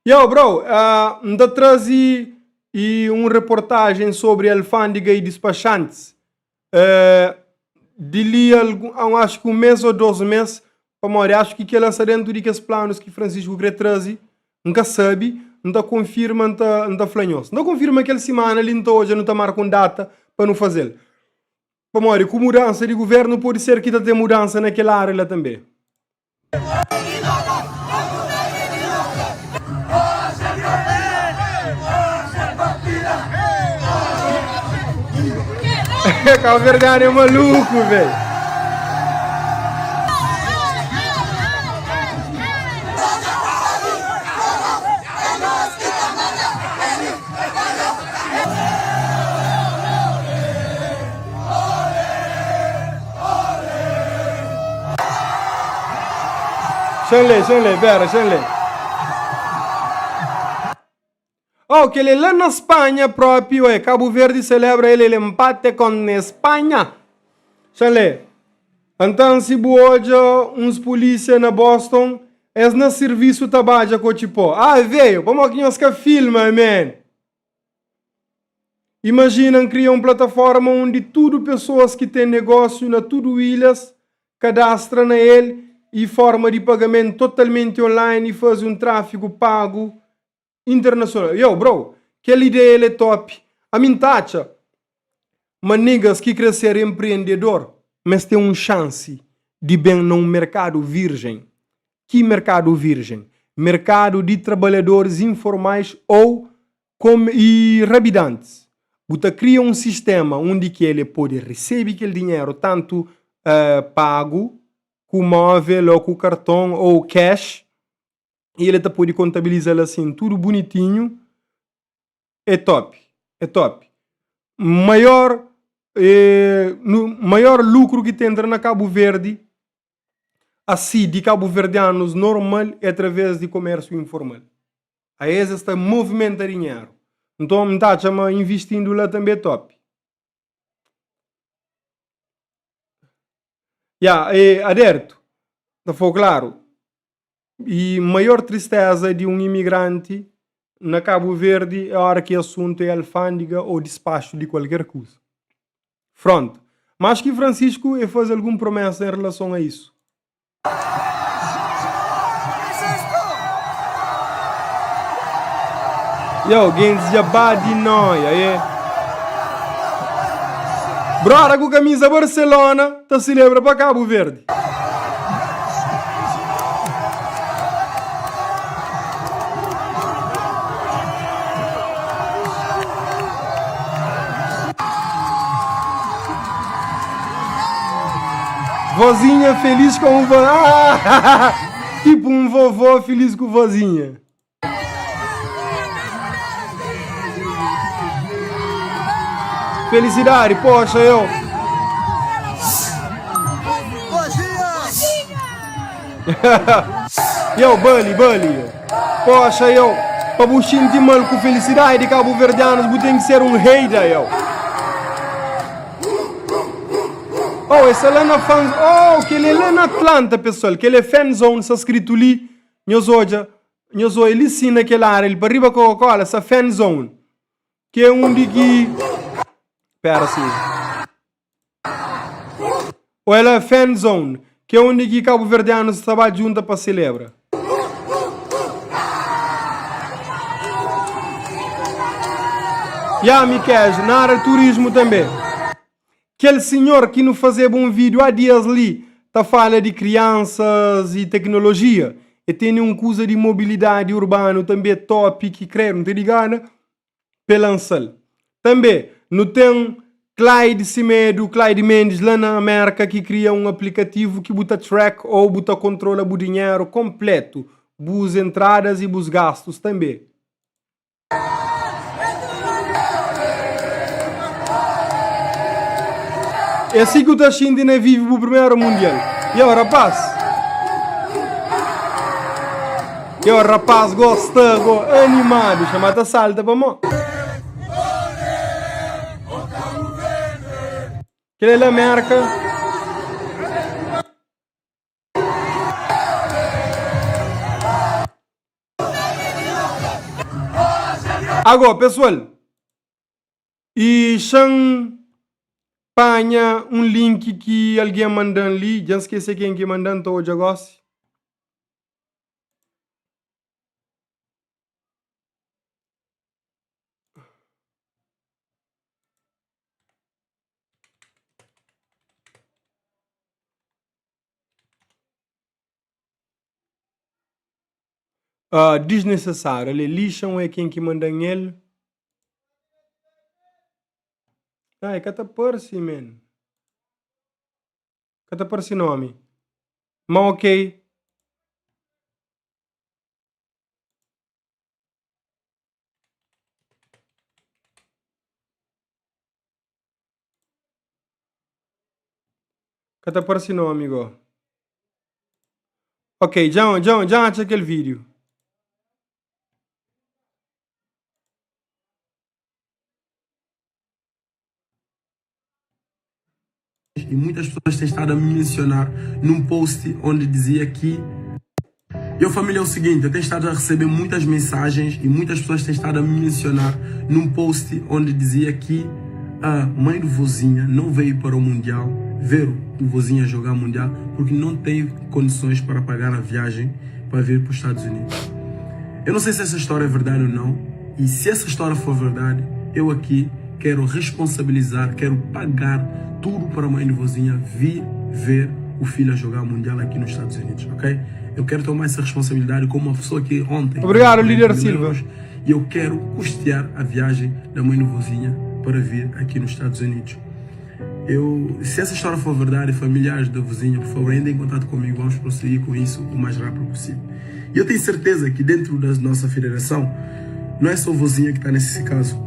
Yo, bro, ainda trazi reportagem sobre a alfândega e despachantes. Dili, acho que 1 mês ou 2 meses, para acho que ela está dentro de planos que Francisco quer trazer, nunca sabe, não confirma, não flanhoso. Não confirma que ele semana, ele não hoje, não marca com data para não fazer. Para com mudança de governo, pode ser que tenha mudança naquela área lá também. Cabo Verdeano é maluco, velho. Xanley, pera, Xanley. Oh, que ele lá na Espanha próprio, Cabo Verde celebra ele empate com Espanha. Xanley. Então, se hoje uns polícia na Boston, é no serviço trabalha com tipo, veio, vamos aqui nós que filma, man. Imagina criar uma plataforma onde tudo pessoas que têm negócio na tudo ilhas cadastram na ele e forma de pagamento totalmente online e faz um tráfego pago internacional. Yo, bro, aquela ideia é top. A minha taxa, mas niggas que crescer empreendedor, mas tem uma chance de bem num mercado virgem. Que mercado virgem? Mercado de trabalhadores informais ou e rabidantes. Você cria um sistema onde que ele pode receber aquele dinheiro tanto pago com móvel ou com cartão ou cash e ele pode contabilizar assim tudo bonitinho. É top. Maior lucro que tem na Cabo Verde assim de cabo-verdianos normal é através de comércio informal. Aí está movimenta dinheiro. Então, está investindo lá também top. Aderto, foi claro. E maior tristeza de um imigrante na Cabo Verde é a hora que o assunto é alfândega ou despacho de qualquer coisa. Pronto. Mas que Francisco faz alguma promessa em relação a isso. Alguém já de noia, Brora com camisa Barcelona, tá celebra para Cabo Verde. Vozinha feliz com um tipo um vovô feliz com vozinha. Felicidade, poxa, eu. Eu, Bully. Poxa, eu. Para vos sentir mal com felicidade de cabo-verdianos, vos tem que ser um rei da eu. Oh, esse é lá na fan... Oh, que ele é lá na Atlanta, pessoal. Que ele é fan zone, está escrito ali. Nhosoja, ele ensina aquela área. Ele para arriba Coca-Cola, essa fan zone. Que é onde que... Pera, assim. Ou ela é fan zone. Que é onde que cabo-verdianos trabalham juntos para celebrar. Miquel, na área de turismo também. Aquele senhor que não fazia um vídeo há dias ali, tá falando de crianças e tecnologia. E tem um coisa de mobilidade urbana também top que creio, não te ligado? Pelançal. Também, não tem Clyde Mendes lá na América que cria um aplicativo que bota track ou bota controla o dinheiro completo. Bus entradas e bus gastos também. É assim que o China vive o primeiro mundial. E o rapaz gosta, animado, chamada salta para mim. Que é a América. Agora, pessoal, e panha um link que alguém mandou ali, já esqueci quem que mandou hoje agora. Desnecessário, ele lixam é quem que manda ele. Ai, cata parsi, man. Cata parsi nome. Mas ok. Cata parsi nome, amigo. Ok, já acha aquele vídeo. E muitas pessoas têm estado a me mencionar num post onde dizia que família, é o seguinte, eu tenho estado a receber muitas mensagens e muitas pessoas têm estado a me mencionar num post onde dizia que a mãe do Vozinha não veio para o Mundial ver o Vozinha jogar Mundial porque não tem condições para pagar a viagem para vir para os Estados Unidos. Eu não sei se essa história é verdade ou não, e se essa história for verdade, eu aqui quero responsabilizar, quero pagar tudo para a mãe do Vozinha vir ver o filho a jogar Mundial aqui nos Estados Unidos, ok? Eu quero tomar essa responsabilidade como uma pessoa que ontem... Obrigado, líder Silva. E eu quero custear a viagem da mãe do Vozinha para vir aqui nos Estados Unidos. Se essa história for verdade, familiares da Vozinha, por favor, entrem em contato comigo, vamos prosseguir com isso o mais rápido possível. E eu tenho certeza que dentro da nossa federação, não é só o Vozinha que está nesse caso,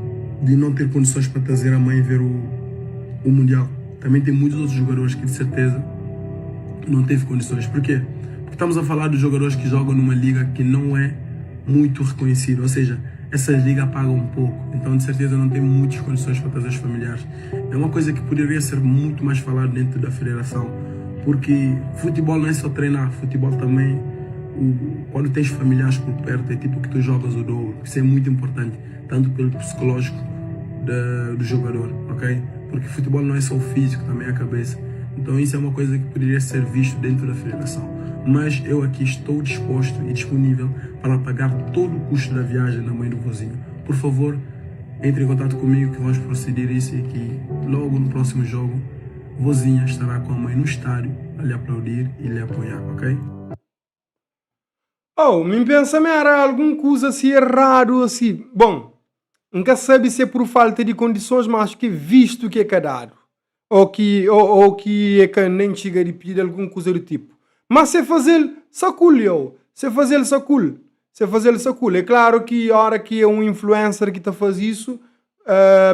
de não ter condições para trazer a mãe ver o Mundial. Também tem muitos outros jogadores que de certeza não teve condições. Por quê? Porque estamos a falar de jogadores que jogam numa liga que não é muito reconhecida, ou seja, essas ligas pagam um pouco, então de certeza não tem muitas condições para trazer os familiares. É uma coisa que poderia ser muito mais falado dentro da federação, porque futebol não é só treinar, futebol também, quando tens familiares por perto, é tipo que tu jogas o dobro. Isso é muito importante, tanto pelo psicológico do jogador, ok? Porque futebol não é só o físico, também é a cabeça. Então isso é uma coisa que poderia ser visto dentro da federação. Mas eu aqui estou disposto e disponível para pagar todo o custo da viagem da mãe do Vozinho. Por favor, entre em contato comigo que vamos proceder isso e que logo no próximo jogo, Vozinha estará com a mãe no estádio a lhe aplaudir e lhe apoiar, ok? Me pensa me era alguma coisa assim errado assim. Bom, nunca sabe se é por falta de condições, mas acho que visto que é cadado. Ou que é que nem chega de pedir alguma coisa do tipo. Mas se fazer sacul, se fazer sacul. É claro que a hora que é um influencer que está faz isso,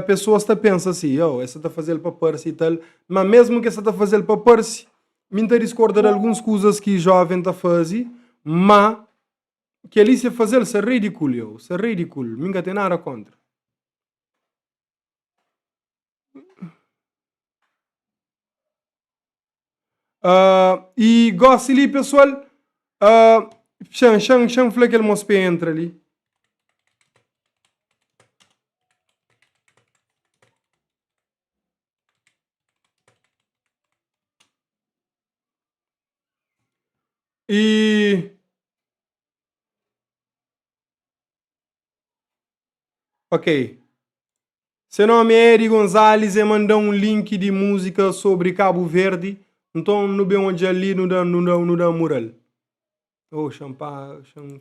pessoas está pensam assim, essa está fazendo para Percy e tal. Mas mesmo que essa está fazendo para Percy, me discorda de algumas coisas que jovem está fazendo, mas que ele se fazer se ridículo, se ridículo, ninguém tem nada contra. E gosto ali, pessoal, Xan foi aquele moço que entra ali. E ok. Seu nome é Eri Gonzalez e mandou um link de música sobre Cabo Verde. Então não bem onde ali no da mural. Oh, champa,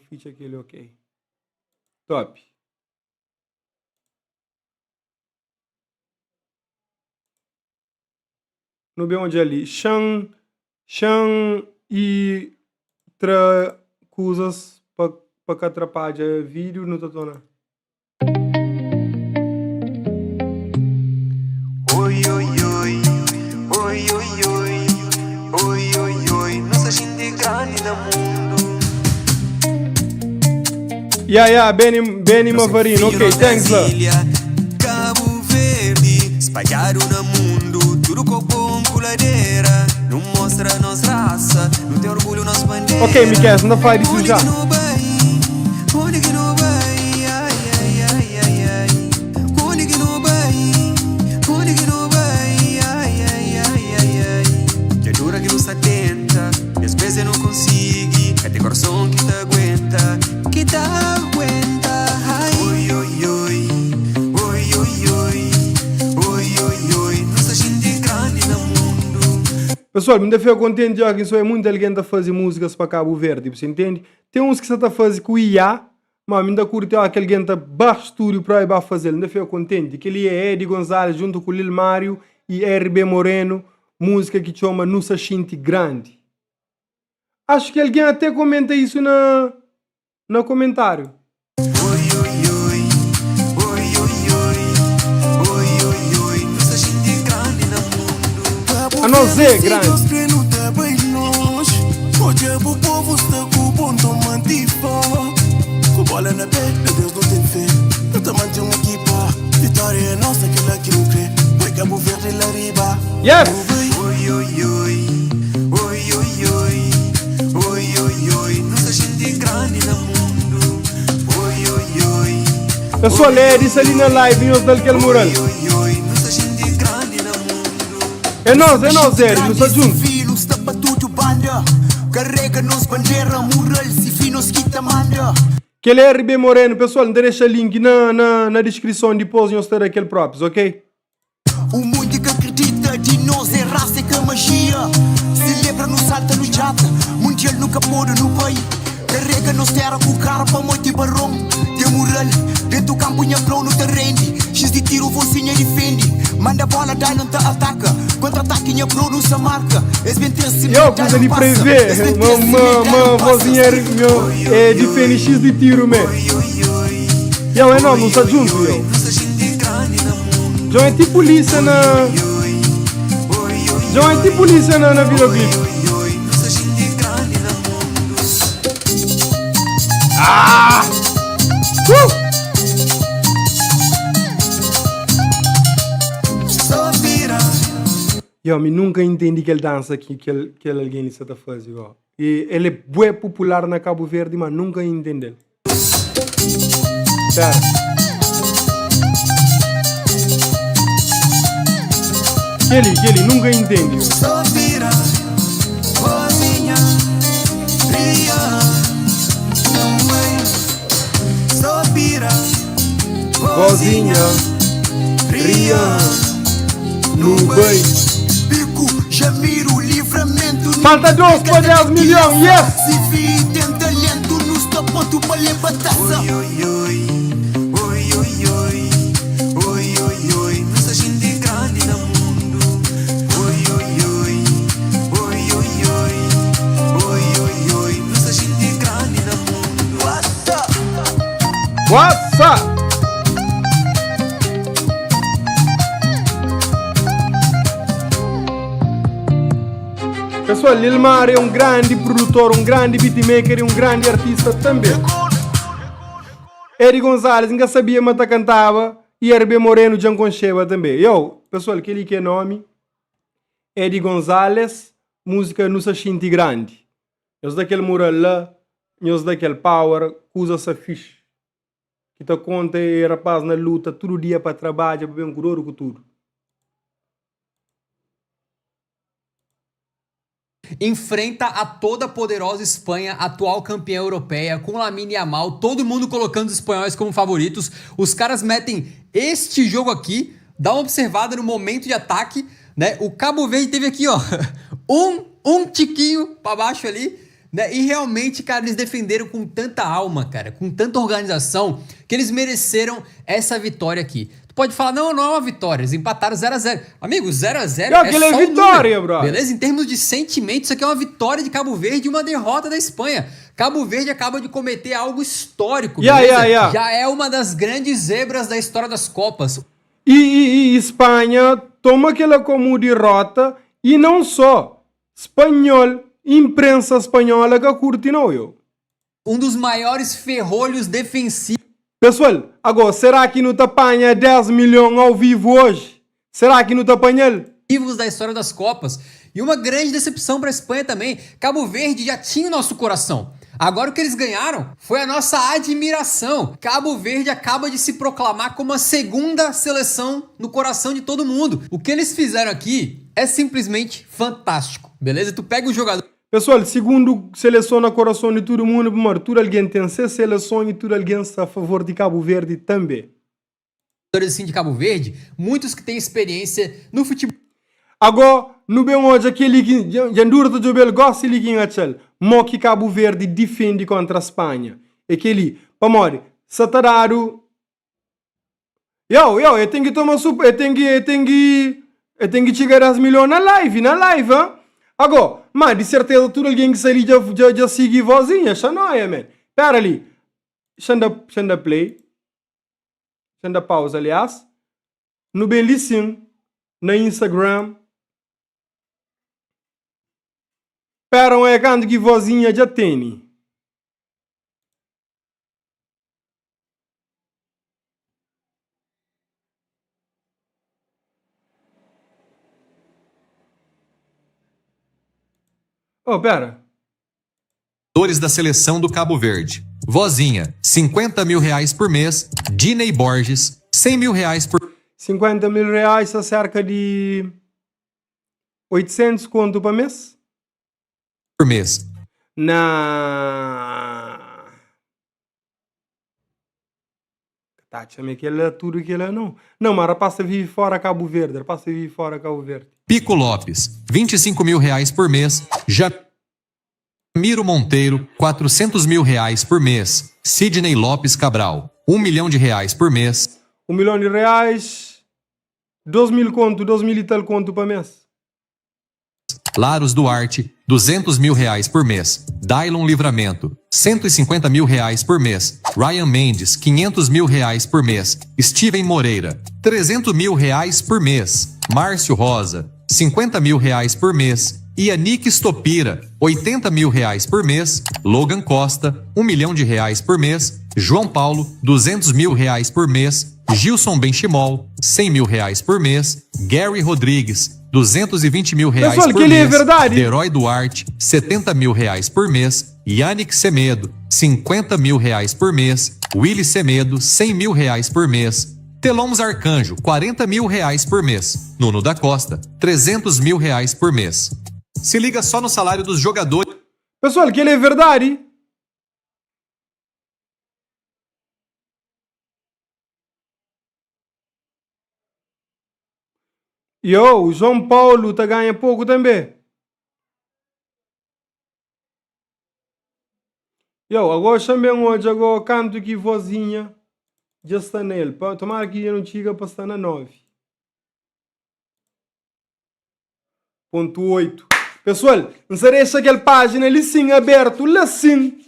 ficha aquele ok. Top. No bem onde ali. Xan e coisas para que atrapalha vídeo no totona. Oi, oi, oi, oi, oi, oi, oi, oi, oi, nossa gente grande do mundo. Yeah, Benny Mavarino, ok, thanks lá. Cabo Verde, espalharam no mundo, tudo com bom coladeira. Não mostra nossa raça, não tem orgulho nas bandeiras. Ok, Miquel, não faz isso já. Onde que não vai? Ai, ai, ai, ai, ai. Onde que não vai? Onde que não vai? Ai, ai, ai, ai, ai. Que é dura que não se atenta, e às vezes não consigo. É ter coração que te aguenta, que te aguenta. Ai. Oi, oi, oi, oi, oi, oi, oi, oi, oi. Nossa gente grande no mundo. Pessoal, me deixa contente já que é muito alguém a fazer músicas para Cabo Verde, você entende? Tem uns que você está fazendo com IA, mas me dá curto aquele alguém está baixo estúdio para ir fazer, me deixa contente. Que ele é Eri Gonzalez junto com o Lil Mário e RB Moreno, música que chama Nossa Gente Grande. Acho que alguém até comenta isso no comentário. Oi, oi, oi, oi, oi, oi, oi, oi, oi, nossa gente grande no mundo. A nós é grande. Hoje o povo está com o ponto mantifa. Com bola na beira, Deus não tem fé. Eu também tenho uma equipa. Vitória é nossa, aquela que não crê. Vai Cabo Verde lá riba. Yes! Oi, oi, oi, oi, oi, oi, oi, oi, oi, nossa gente grande no mundo. Oi, oi, oi. Pessoal, é isso ali na live, nós daquele mural. Oi, oi, oi, nossa gente grande no mundo. É nós, Eri, nós estamos juntos. Filhos da tudo banda. Carrega nos bandeira, mural, se finos que te manda. Que ele é RB Moreno, pessoal, deixa link na descrição depois nós ter aquele próprio, ok? O mundo que acredita de nós é raça que magia. Celebra no salta no chata, mundial nunca pôde no país. Carrega nos terra com cara para muito e barrão. De mural, dentro do campo nha flow no terreno. X de tiro vozinha defende. Manda bola, dá não te ataca. Contra-ataque nha flow não se marca. Eu pus ali para ver, vozinha é defende X de tiro, man. Eu é não está junto, eu. Já é tipo polícia na... Já é tipo polícia na videoclipe. Ah! Eu nunca entendi aquele dança aqui que alguém está fazendo. E ele é bem popular na Cabo Verde, mas nunca entendi. Pera. Ele nunca entende. Vozinha, ria, no bem. Bico, já miro o livramento. Falta 2 para 10 milhões, yes! Se vi, tem talento, nos dá ponto para levar taça. Oi, oi, oi, oi, oi, oi, oi, oi, oi, nossa gente grande no mundo. Oi, oi, oi, oi, oi, oi, oi, oi, oi, nossa gente grande no mundo. What's up? Pessoal, Lilmar é um grande produtor, um grande beatmaker e um grande artista também. Eri Gonzalez, nunca sabia, mas cantava. E RB Moreno, Jean Concheva também. Pessoal, aquele que é nome, Eri Gonzalez, música Nusa Shinti Grande. Nós daquele mural lá, nós daquele power, usa-se fixe. Que te conta e rapaz na luta, todo dia para trabalhar, para ver um curoro com tudo. Enfrenta a toda poderosa Espanha, atual campeã europeia, com Lamine Yamal, todo mundo colocando os espanhóis como favoritos. Os caras metem este jogo aqui, dá uma observada no momento de ataque, né? O Cabo Verde teve aqui, ó, um tiquinho para baixo ali, né? E realmente, cara, eles defenderam com tanta alma, cara, com tanta organização, que eles mereceram essa vitória aqui. Tu pode falar, não é uma vitória, eles empataram 0-0. Amigo, 0-0 é só vitória, bro. Beleza? Em termos de sentimento, isso aqui é uma vitória de Cabo Verde e uma derrota da Espanha. Cabo Verde acaba de cometer algo histórico, beleza? Já é uma das grandes zebras da história das Copas. E Espanha toma aquela como derrota, e não só. Espanhol, imprensa espanhola que curte não, eu. Um dos maiores ferrolhos defensivos. Pessoal, agora, será que não te apanha 10 milhões ao vivo hoje? Será que não te apanha? Da história das Copas. E uma grande decepção para a Espanha também. Cabo Verde já tinha o nosso coração. Agora o que eles ganharam foi a nossa admiração. Cabo Verde acaba de se proclamar como a segunda seleção no coração de todo mundo. O que eles fizeram aqui é simplesmente fantástico, beleza? Tu pega o jogador... Pessoal, segundo seleciona coração de todo mundo, primeiro, tudo alguém tem essa seleção e tudo alguém está a favor de Cabo Verde também. Assim, de Cabo Verde, muitos que têm experiência no futebol. Agora, no bem hoje, aquele que já dura do jobel gosta de ligar aquele, mo que Cabo Verde defende contra a Espanha. Aquele, pamore, satarado. Eu tenho que tomar super, eu tenho que chegar às milhões na live, hein? Agora, mas de certeza tudo alguém que sai já segue vozinha, já não é, man. Pera ali. Xanda play. Xanda pausa, aliás. No bem listen. Na Instagram. Pera um canto que vozinha já tem. Oh, pera. Da seleção do Cabo Verde. Vozinha, 50 mil reais por mês. Dinei Borges, 100 mil reais por... 50 mil reais é cerca de 800 conto por mês? Por mês. Tá, chama aquela tudo que ela não. Não, mas rapaz vive fora Cabo Verde. Rapaz vive fora Cabo Verde. Pico Lopes, 25 mil reais por mês. Jamiro Monteiro, 400 mil reais por mês. Sidney Lopes Cabral, 1 milhão de reais por mês. 1 milhão de reais, 2 mil conto, 2 mil e tal conto por mês. Laros Duarte, 200 mil reais por mês. Dailon Livramento, 150 mil reais por mês. Ryan Mendes, 500 mil reais por mês. Steven Moreira, 300 mil reais por mês. Márcio Rosa, 50 mil reais por mês. Yannick Stopira, 80 mil reais por mês. Logan Costa, 1 milhão de reais por mês. João Paulo, 200 mil reais por mês. Gilson Benchimol, 100 mil reais por mês. Gary Rodrigues, 220 mil reais Pessoal, por mês. É verdade. Herói Duarte, 70 mil reais por mês. Yannick Semedo, 50 mil reais por mês. Willy Semedo, 100 mil reais por mês. Telomos Arcanjo, 40 mil reais por mês. Nuno da Costa, 300 mil reais por mês. Se liga só no salário dos jogadores. Pessoal, que ele é verdade. E o João Paulo tá ganha pouco também. Agora chamei hoje, agora canto aqui vozinha. Já está nele. Tomara que eu não chega para estar na 9.8. Pessoal, não se deixa aquela página ali sim aberto, lá sim.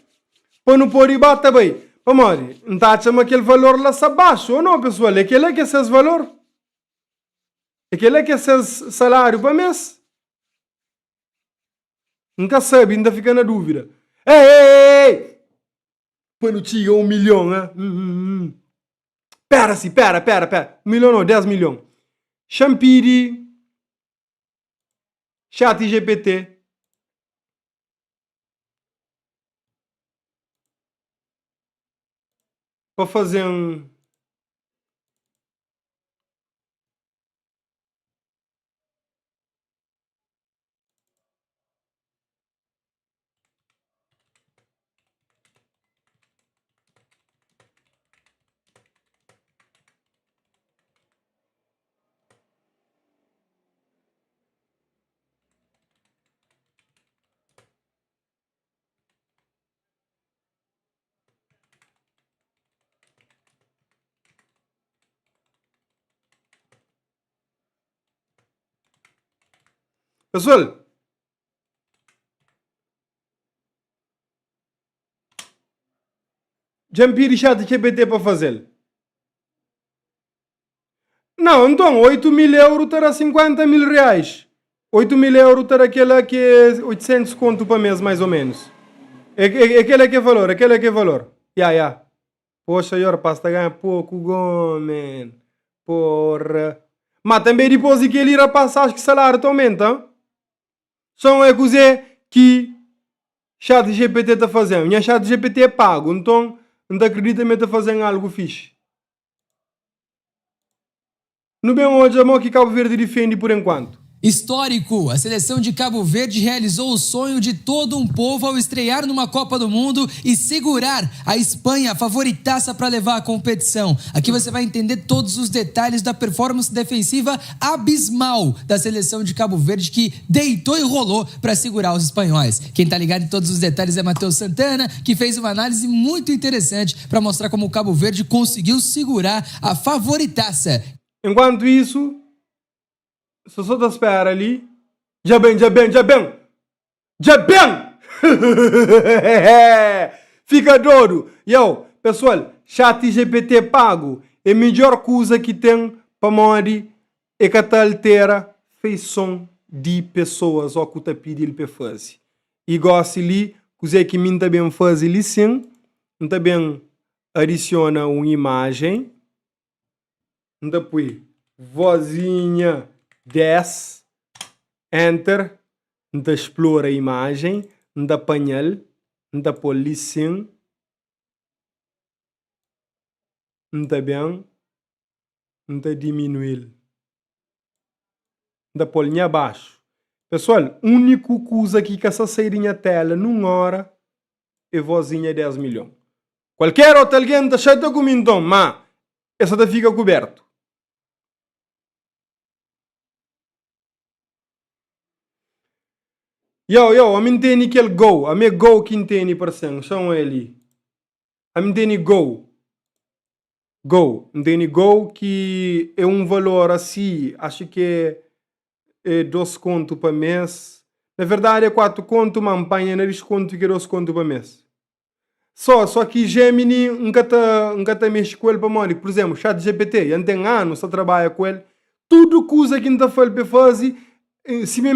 Para não pôr e bata bem. Vamos, não está achando aquele valor lá abaixo ou não, pessoal? Aquele é que é esse valor? Aquele é que é esse salário para mês? Nunca sabe, ainda fica na dúvida. Ei! Quando chega 1 milhão, né? Pera. 1 milhão não, 10 milhões. Champiri, Chat GPT. Para fazer um... Pessoal, Champiri Chat GPT para fazer. Não, então 8 mil euros terá 50 mil reais. 8 mil euros terá aquela que é 800 conto para mês, mais ou menos. Aquele que é valor. Ya. Poxa, eu pasta ganha pouco, gomen. Porra. Mas também depois que ele irá passar, acho que o salário aumenta. Só é coisa que Chat GPT está fazendo. Minha Chat GPT é pago, então não acredita que está fazendo algo fixe. No bem hoje, a que Cabo Verde defende por enquanto. Histórico! A seleção de Cabo Verde realizou o sonho de todo um povo ao estrear numa Copa do Mundo e segurar a Espanha, favoritaça para levar a competição. Aqui você vai entender todos os detalhes da performance defensiva abismal da seleção de Cabo Verde, que deitou e rolou para segurar os espanhóis. Quem tá ligado em todos os detalhes é Matheus Santana, que fez uma análise muito interessante para mostrar como o Cabo Verde conseguiu segurar a favoritaça. Enquanto isso, só te espera ali. Já bem. Fica doido. Yo, pessoal, Chat GPT pago é a melhor coisa que tem para morrer e que altera feição de pessoas ou que está pedindo para fazer. E gosto ali, coisa que mim também faz ali sim, também adiciona uma imagem. Depois, vozinha 10, enter, explora a imagem, apanhar, pôr sim, bem, diminuir, pôr em abaixo. Pessoal, única coisa que essa saída tela numa hora é vozinha 10 milhões. Qualquer outra alguém está cheio de comida, mas essa fica coberto. a mim tem aquele Go. A minha Go que tem por cento. São ele. A mim tem Go. Tem Go que é um valor assim. Acho que é 2 conto para mês. Na verdade é 4 conto, mas apanha na desconto que é 2 conto para mês. Só que Gemini nunca tá mexe com ele para morrer. Por exemplo, Chat GPT. Já tem anos só trabalha com ele. Tudo coisa que não está fazendo para fazer. Se me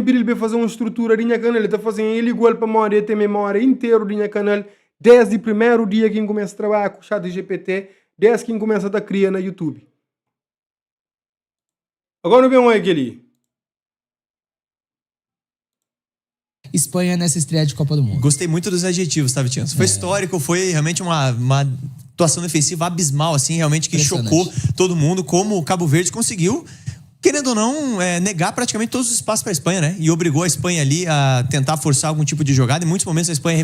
pedir para fazer uma estrutura de minha canal, ele está fazendo ele igual para morrer, tem memória inteira de minha canal, desde o primeiro dia que começa a trabalhar com o Chat GPT, desde que começa a criar na YouTube. Agora não vem aquele. Espanha nessa estreia de Copa do Mundo. Gostei muito dos adjetivos, tá, Vitinho? Foi histórico, foi realmente uma atuação defensiva abismal, assim, realmente que chocou todo mundo, como o Cabo Verde conseguiu, querendo ou não, negar praticamente todos os espaços para a Espanha, né? E obrigou a Espanha ali a tentar forçar algum tipo de jogada. Em muitos momentos a Espanha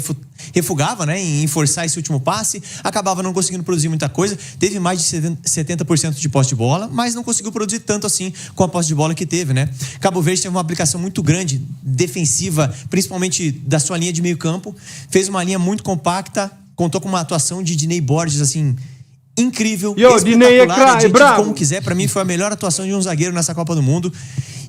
refugava, né? Em forçar esse último passe. Acabava não conseguindo produzir muita coisa. Teve mais de 70% de posse de bola, mas não conseguiu produzir tanto assim com a posse de bola que teve, né? Cabo Verde teve uma aplicação muito grande, defensiva, principalmente da sua linha de meio campo. Fez uma linha muito compacta. Contou com uma atuação de Dinei Borges, assim... incrível, espetacular, como quiser. Pra mim foi a melhor atuação de um zagueiro nessa Copa do Mundo.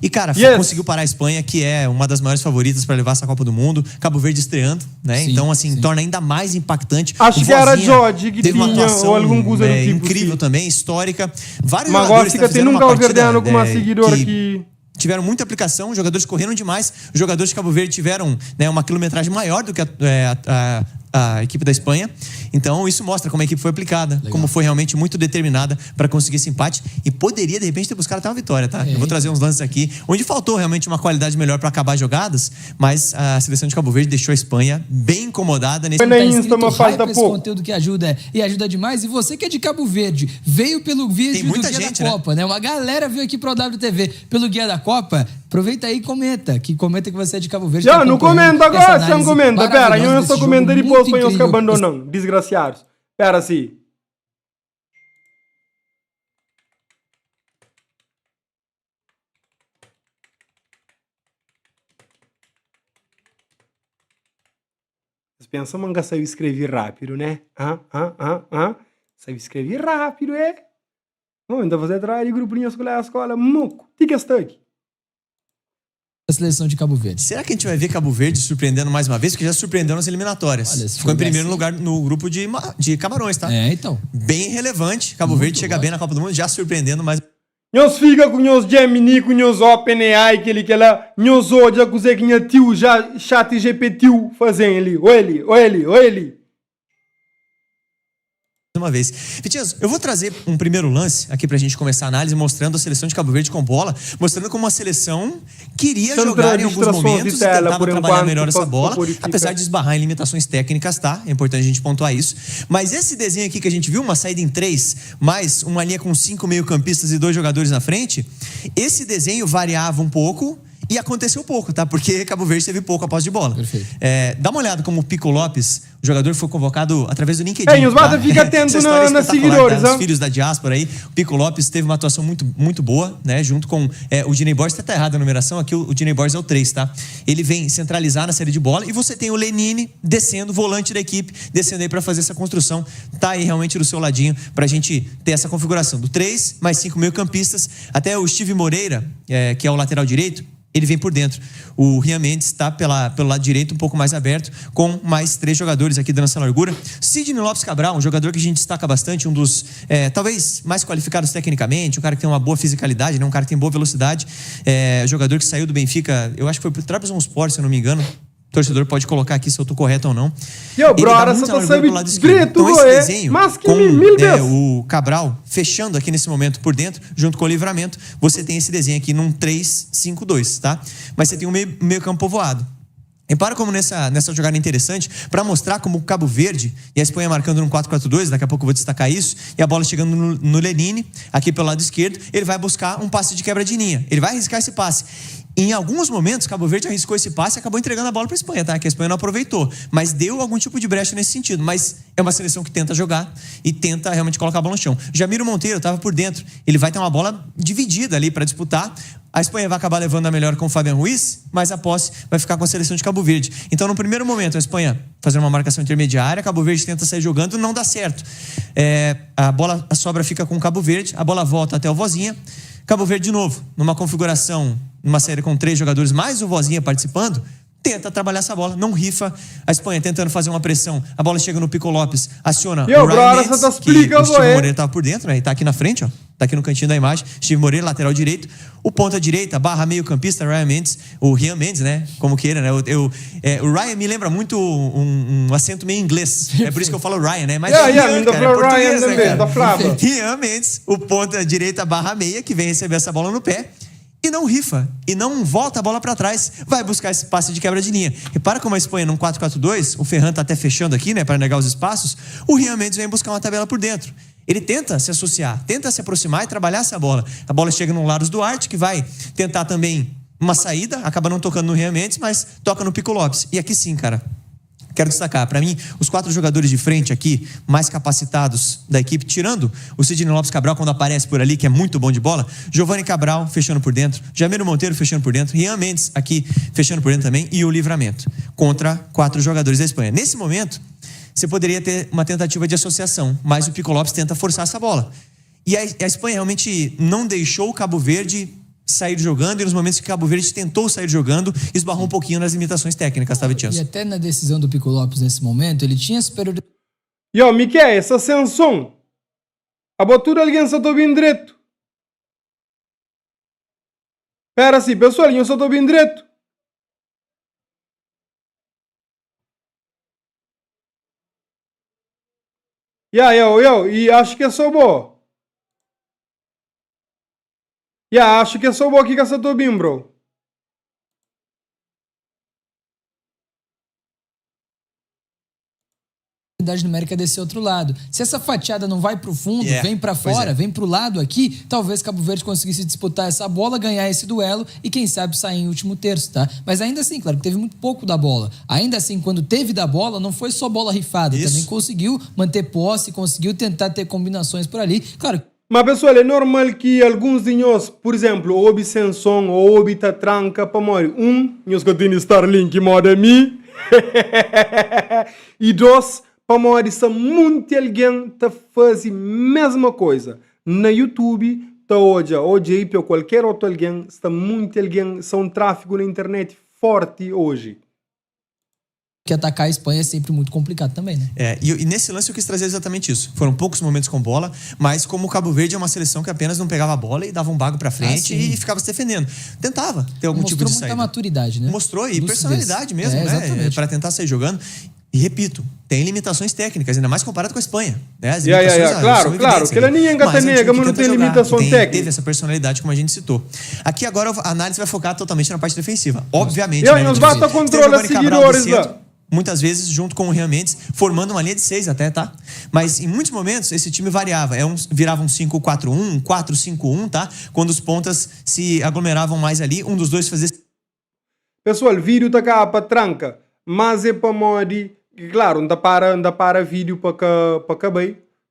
E, cara, conseguiu parar a Espanha, que é uma das maiores favoritas para levar essa Copa do Mundo. Cabo Verde estreando, né? Sim, então, assim, torna ainda mais impactante. Acho que era Jorge que teve uma atuação ou algum coisa do tipo, incrível também, histórica. Vários jogadores que tem nunca o Verdeano como seguidor que tiveram muita aplicação, os jogadores correram demais, os jogadores de Cabo Verde tiveram, né, uma quilometragem maior do que a equipe da Espanha. Então isso mostra como a equipe foi aplicada, como foi realmente muito determinada para conseguir esse empate e poderia de repente ter buscado até uma vitória, tá? Eu vou trazer uns lances aqui onde faltou realmente uma qualidade melhor para acabar as jogadas, mas a seleção de Cabo Verde deixou a Espanha bem incomodada nesse esse conteúdo que ajuda e ajuda demais. E você que é de Cabo Verde, veio pelo vídeo do Guia da Copa, né? Uma galera veio aqui pro WTV pelo Guia da Copa. Aproveita aí e comenta que você é de Cabo Verde. Já, não comenta agora, você não comenta. Pera, eu só comento depois para os que abandonam. Desgraciados. Pera, assim. Vocês pensam, manga saiu escrever rápido, né? Saiu escrever rápido, é? Não, ainda fazer trabalho de grupinho escolar, escola, moco. Tica está aqui. A seleção de Cabo Verde. Será que a gente vai ver Cabo Verde surpreendendo mais uma vez? Porque já surpreendeu nas eliminatórias. Olha, ficou em primeiro lugar no grupo de Camarões, tá? Então. Bem relevante. Cabo Verde chega bem na Copa do Mundo, já surpreendendo mais. Nós fica com os Gemini, com os OpenAI, que lá, nós hoje conseguem tio já chat GPT fazendo ali. Olha ele. Uma vez. Vitinhas, eu vou trazer um primeiro lance aqui pra gente começar a análise, mostrando a seleção de Cabo Verde com bola, mostrando como a seleção queria jogar em alguns momentos e tentava trabalhar melhor essa bola, apesar de esbarrar em limitações técnicas, tá? É importante a gente pontuar isso. Mas esse desenho aqui que a gente viu, uma saída em 3, mais uma linha com 5 meio-campistas e 2 jogadores na frente, esse desenho variava um pouco. E aconteceu pouco, tá? Porque Cabo Verde teve pouco a posse de bola. Dá uma olhada como o Pico Lopes, o jogador foi convocado através do LinkedIn. Os Bata fica atento nos seguidores, os filhos da diáspora aí. O Pico Lopes teve uma atuação muito boa, né? Junto com o Diney Borges. Tá errado a numeração, aqui o Diney Borges é o 3, tá? Ele vem centralizar na série de bola e você tem o Lenine descendo, volante da equipe, descendo aí pra fazer essa construção. Tá aí realmente do seu ladinho pra gente ter essa configuração do 3, mais 5 meio-campistas. Até o Steve Moreira, que é o lateral direito, ele vem por dentro. O Rian Mendes está pelo lado direito, um pouco mais aberto, com mais 3 jogadores aqui dando essa largura. Sidney Lopes Cabral, um jogador que a gente destaca bastante, um dos talvez mais qualificados tecnicamente, um cara que tem uma boa fisicalidade, né? Um cara que tem boa velocidade. Jogador que saiu do Benfica, eu acho que foi pro Trabzonspor, se eu não me engano. O torcedor pode colocar aqui se eu tô correto ou não. Então esse desenho com o Cabral fechando aqui nesse momento por dentro, junto com o Livramento, você tem esse desenho aqui num 3-5-2, tá? Mas você tem um meio campo povoado. Repara como nessa jogada interessante, para mostrar como o Cabo Verde e a Espanha marcando num 4-4-2, daqui a pouco eu vou destacar isso, e a bola chegando no Lenine, aqui pelo lado esquerdo, ele vai buscar um passe de quebra de linha. Ele vai arriscar esse passe. Em alguns momentos, Cabo Verde arriscou esse passe e acabou entregando a bola para a Espanha, tá? Que a Espanha não aproveitou. Mas deu algum tipo de brecha nesse sentido. Mas é uma seleção que tenta jogar e tenta realmente colocar a bola no chão. Jamiro Monteiro estava por dentro. Ele vai ter uma bola dividida ali para disputar. A Espanha vai acabar levando a melhor com o Fabian Ruiz, mas a posse vai ficar com a seleção de Cabo Verde. Então, no primeiro momento, a Espanha fazendo uma marcação intermediária, Cabo Verde tenta sair jogando, não dá certo. A sobra fica com o Cabo Verde, a bola volta até o Vozinha. Cabo Verde de novo, numa configuração, numa série com 3 jogadores, mais o Vozinha participando, tenta trabalhar essa bola, não rifa. A Espanha tentando fazer uma pressão, a bola chega no Pico Lopes, aciona o Ryan Mendes, que o Steve Moreira estava por dentro, né? E tá aqui na frente, ó. Tá aqui no cantinho da imagem. Steve Moreira, lateral direito. O ponta direita, barra meio campista, Ryan Mendes. O Rian Mendes, né? Como queira, né? O Ryan me lembra muito um acento meio inglês. É por isso que eu falo Ryan, né? Mas Rian, cara, é português, né, cara? Rian Mendes, o ponta direita, barra meia, que vem receber essa bola no pé. E não rifa, e não volta a bola para trás, vai buscar esse passe de quebra de linha. Repara como a Espanha num 4-4-2, o Ferran tá até fechando aqui, né, para negar os espaços, o Rian Mendes vem buscar uma tabela por dentro. Ele tenta se associar, tenta se aproximar e trabalhar essa bola. A bola chega no Larus Duarte, que vai tentar também uma saída, acaba não tocando no Rian Mendes, mas toca no Pico Lopes. E aqui sim, cara, quero destacar, para mim, os 4 jogadores de frente aqui, mais capacitados da equipe, tirando o Sidney Lopes Cabral, quando aparece por ali, que é muito bom de bola, Giovanni Cabral fechando por dentro, Jamiro Monteiro fechando por dentro, Rian Mendes aqui fechando por dentro também, e o Livramento, contra 4 jogadores da Espanha. Nesse momento, você poderia ter uma tentativa de associação, mas o Pico Lopes tenta forçar essa bola. E a Espanha realmente não deixou o Cabo Verde sair jogando, e nos momentos que o Cabo Verde tentou sair jogando, esbarrou um pouquinho nas limitações técnicas, tá, Vitinho? E até na decisão do Pico Lopes nesse momento, ele tinha superioridade. Miquel, essa ascensão, a botura alguém só tô bem direito. Espera assim, pessoal, eu só estou bem direto. E acho que é só bom. Acho que é só bom aqui que eu estou bem, bro. Numérica desse outro lado. Se essa fatiada não vai pro fundo, vem para fora, vem pro lado aqui, talvez Cabo Verde conseguisse disputar essa bola, ganhar esse duelo e quem sabe sair em último terço, tá? Mas ainda assim, claro que teve muito pouco da bola. Ainda assim, quando teve da bola, não foi só bola rifada, também conseguiu manter posse, conseguiu tentar ter combinações por ali. Claro. Mas pessoal, é normal que alguns de nós, por exemplo, ouve Senson ou ouve Tatranca para morrer. Nós que tem Starlink moda mim. E dois, para morrer, se muito alguém está fazendo a mesma coisa na YouTube, está hoje aí para qualquer outro alguém, está muito alguém, são tráfego na internet forte hoje. Que atacar a Espanha é sempre muito complicado também, né? E nesse lance eu quis trazer exatamente isso. Foram poucos momentos com bola, mas como o Cabo Verde é uma seleção que apenas não pegava a bola e dava um bago pra frente e ficava se defendendo. Tentava ter algum tipo de saída. Mostrou muita maturidade, né? Mostrou, e personalidade mesmo, né? Pra tentar sair jogando. E repito, tem limitações técnicas, ainda mais comparado com a Espanha. Né? As limitações claro, que ela nem engata nega, mas não tem limitação técnica. Teve essa personalidade, como a gente citou. Aqui agora a análise vai focar totalmente na parte defensiva. Obviamente. E aí, os bata controla seguidores lá. Muitas vezes junto com o Rian Mendes, formando uma linha de 6 até, tá? Mas em muitos momentos esse time variava. Virava um 5-4-1, um 4-5-1, tá? Quando os pontas se aglomeravam mais ali, um dos dois fazia... Pessoal, vídeo tá cá para tranca, mas é para modi, claro, não para vídeo para acabar,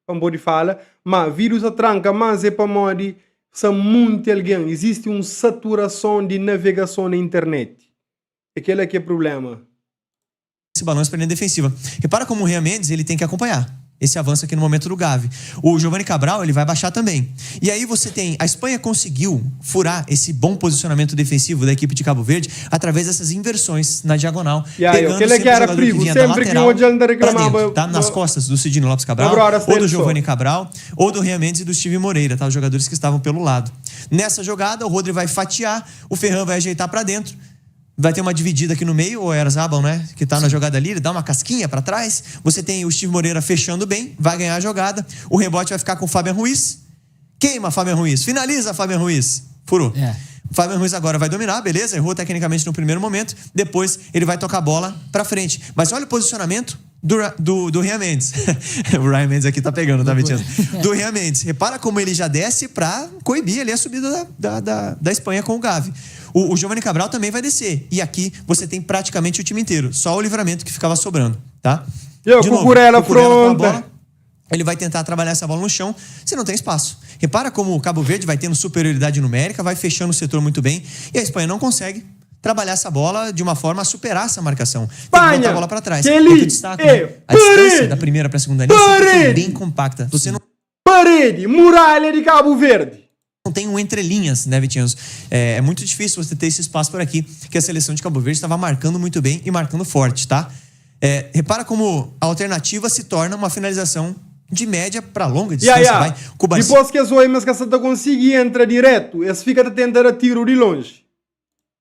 para poder falar, mas vídeo tá tranca, mas é para modi, são muito alguém, existe uma saturação de navegação na internet. Aquele é que é o problema. Esse balanço para linha defensiva. Repara como o Rian Mendes, ele tem que acompanhar esse avanço aqui no momento do Gavi. O Giovani Cabral, ele vai baixar também. E aí você tem... A Espanha conseguiu furar esse bom posicionamento defensivo da equipe de Cabo Verde através dessas inversões na diagonal. Pegando aquele que era perigo, sempre que o Odiando reclamava... Dentro, tá? Nas costas do Sidney Lopes Cabral, ou do Giovani Cabral, ou do Rian Mendes e do Steve Moreira, tá? Os jogadores que estavam pelo lado. Nessa jogada, o Rodri vai fatiar, o Ferran vai ajeitar para dentro. Vai ter uma dividida aqui no meio, o Erzabal, né? Que tá na jogada ali, ele dá uma casquinha pra trás. Você tem o Steve Moreira fechando bem, vai ganhar a jogada. O rebote vai ficar com o Fabian Ruiz. Queima Fabian Ruiz, finaliza Fabian Ruiz. Furou. O Fabian Ruiz agora vai dominar, beleza? Errou tecnicamente no primeiro momento. Depois ele vai tocar a bola pra frente. Mas olha o posicionamento do Rian Mendes. O Ryan Mendes aqui tá pegando, tá, Vitinho? Do Rian Mendes. Repara como ele já desce pra coibir ali a subida da Espanha com o Gavi. O Giovani Cabral também vai descer. E aqui você tem praticamente o time inteiro. Só o Livramento que ficava sobrando, tá? De novo, Cucurella pronto. Ele vai tentar trabalhar essa bola no chão, você não tem espaço. Repara como o Cabo Verde vai tendo superioridade numérica, vai fechando o setor muito bem, e a Espanha não consegue trabalhar essa bola de uma forma a superar essa marcação. Tem que botar a bola para trás. A distância da primeira para a segunda linha é bem compacta. Você não... Muralha de Cabo Verde. Não tem um entrelinhas, né, Vitinhos? É muito difícil você ter esse espaço por aqui, que a seleção de Cabo Verde estava marcando muito bem e marcando forte, tá? Repara como a alternativa se torna uma finalização de média para longa distância. Vai. Depois que as oimas que você consegue entra direto, eles ficam tentando tiro de longe.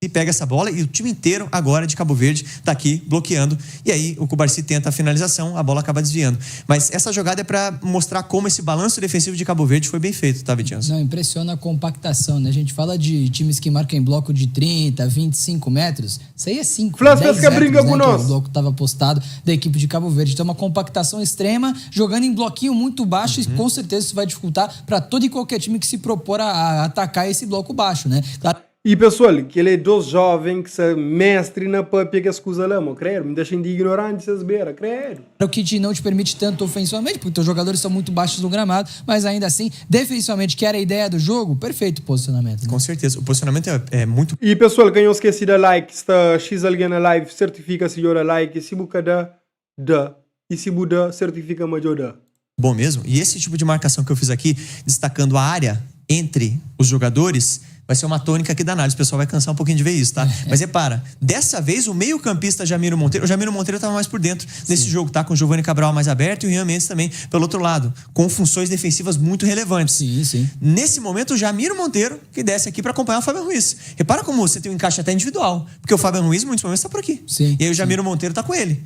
E pega essa bola e o time inteiro agora de Cabo Verde tá aqui bloqueando. E aí o Cubarsi tenta a finalização, a bola acaba desviando. Mas essa jogada é para mostrar como esse balanço defensivo de Cabo Verde foi bem feito, tá, Vitinho? Não, impressiona a compactação, né? A gente fala de times que marcam em bloco de 30, 25 metros. Isso aí é 5, 10 metros, né, que o bloco estava postado da equipe de Cabo Verde. Então uma compactação extrema, jogando em bloquinho muito baixo e com certeza isso vai dificultar para todo e qualquer time que se propor a atacar esse bloco baixo, né? Claro. E pessoal, que ele é dos jovens que são mestre na papia que escusa lá, creio, me deixem de ignorante essas beiras, creio. O que não te permite tanto ofensivamente, porque os jogadores são muito baixos no gramado, mas ainda assim, defensivamente, que era a ideia do jogo, perfeito posicionamento. Né? Com certeza, o posicionamento é muito... E pessoal, quem não esquece de like, está X alguém na live, certifica-se de like, se buca da, e se buda, certifica major da. Bom mesmo, e esse tipo de marcação que eu fiz aqui, destacando a área entre os jogadores... vai ser uma tônica aqui da análise. O pessoal vai cansar um pouquinho de ver isso, tá? Mas repara, dessa vez o meio-campista Jamiro Monteiro, o Jamiro Monteiro estava mais por dentro nesse jogo, tá? Com o Giovani Cabral mais aberto e o Rian Mendes também pelo outro lado, com funções defensivas muito relevantes. Sim. Nesse momento, o Jamiro Monteiro que desce aqui para acompanhar o Fábio Ruiz. Repara como você tem um encaixe até individual, porque o Fábio Ruiz, em muitos momentos, tá por aqui. Sim, e aí o Jamiro Monteiro tá com ele.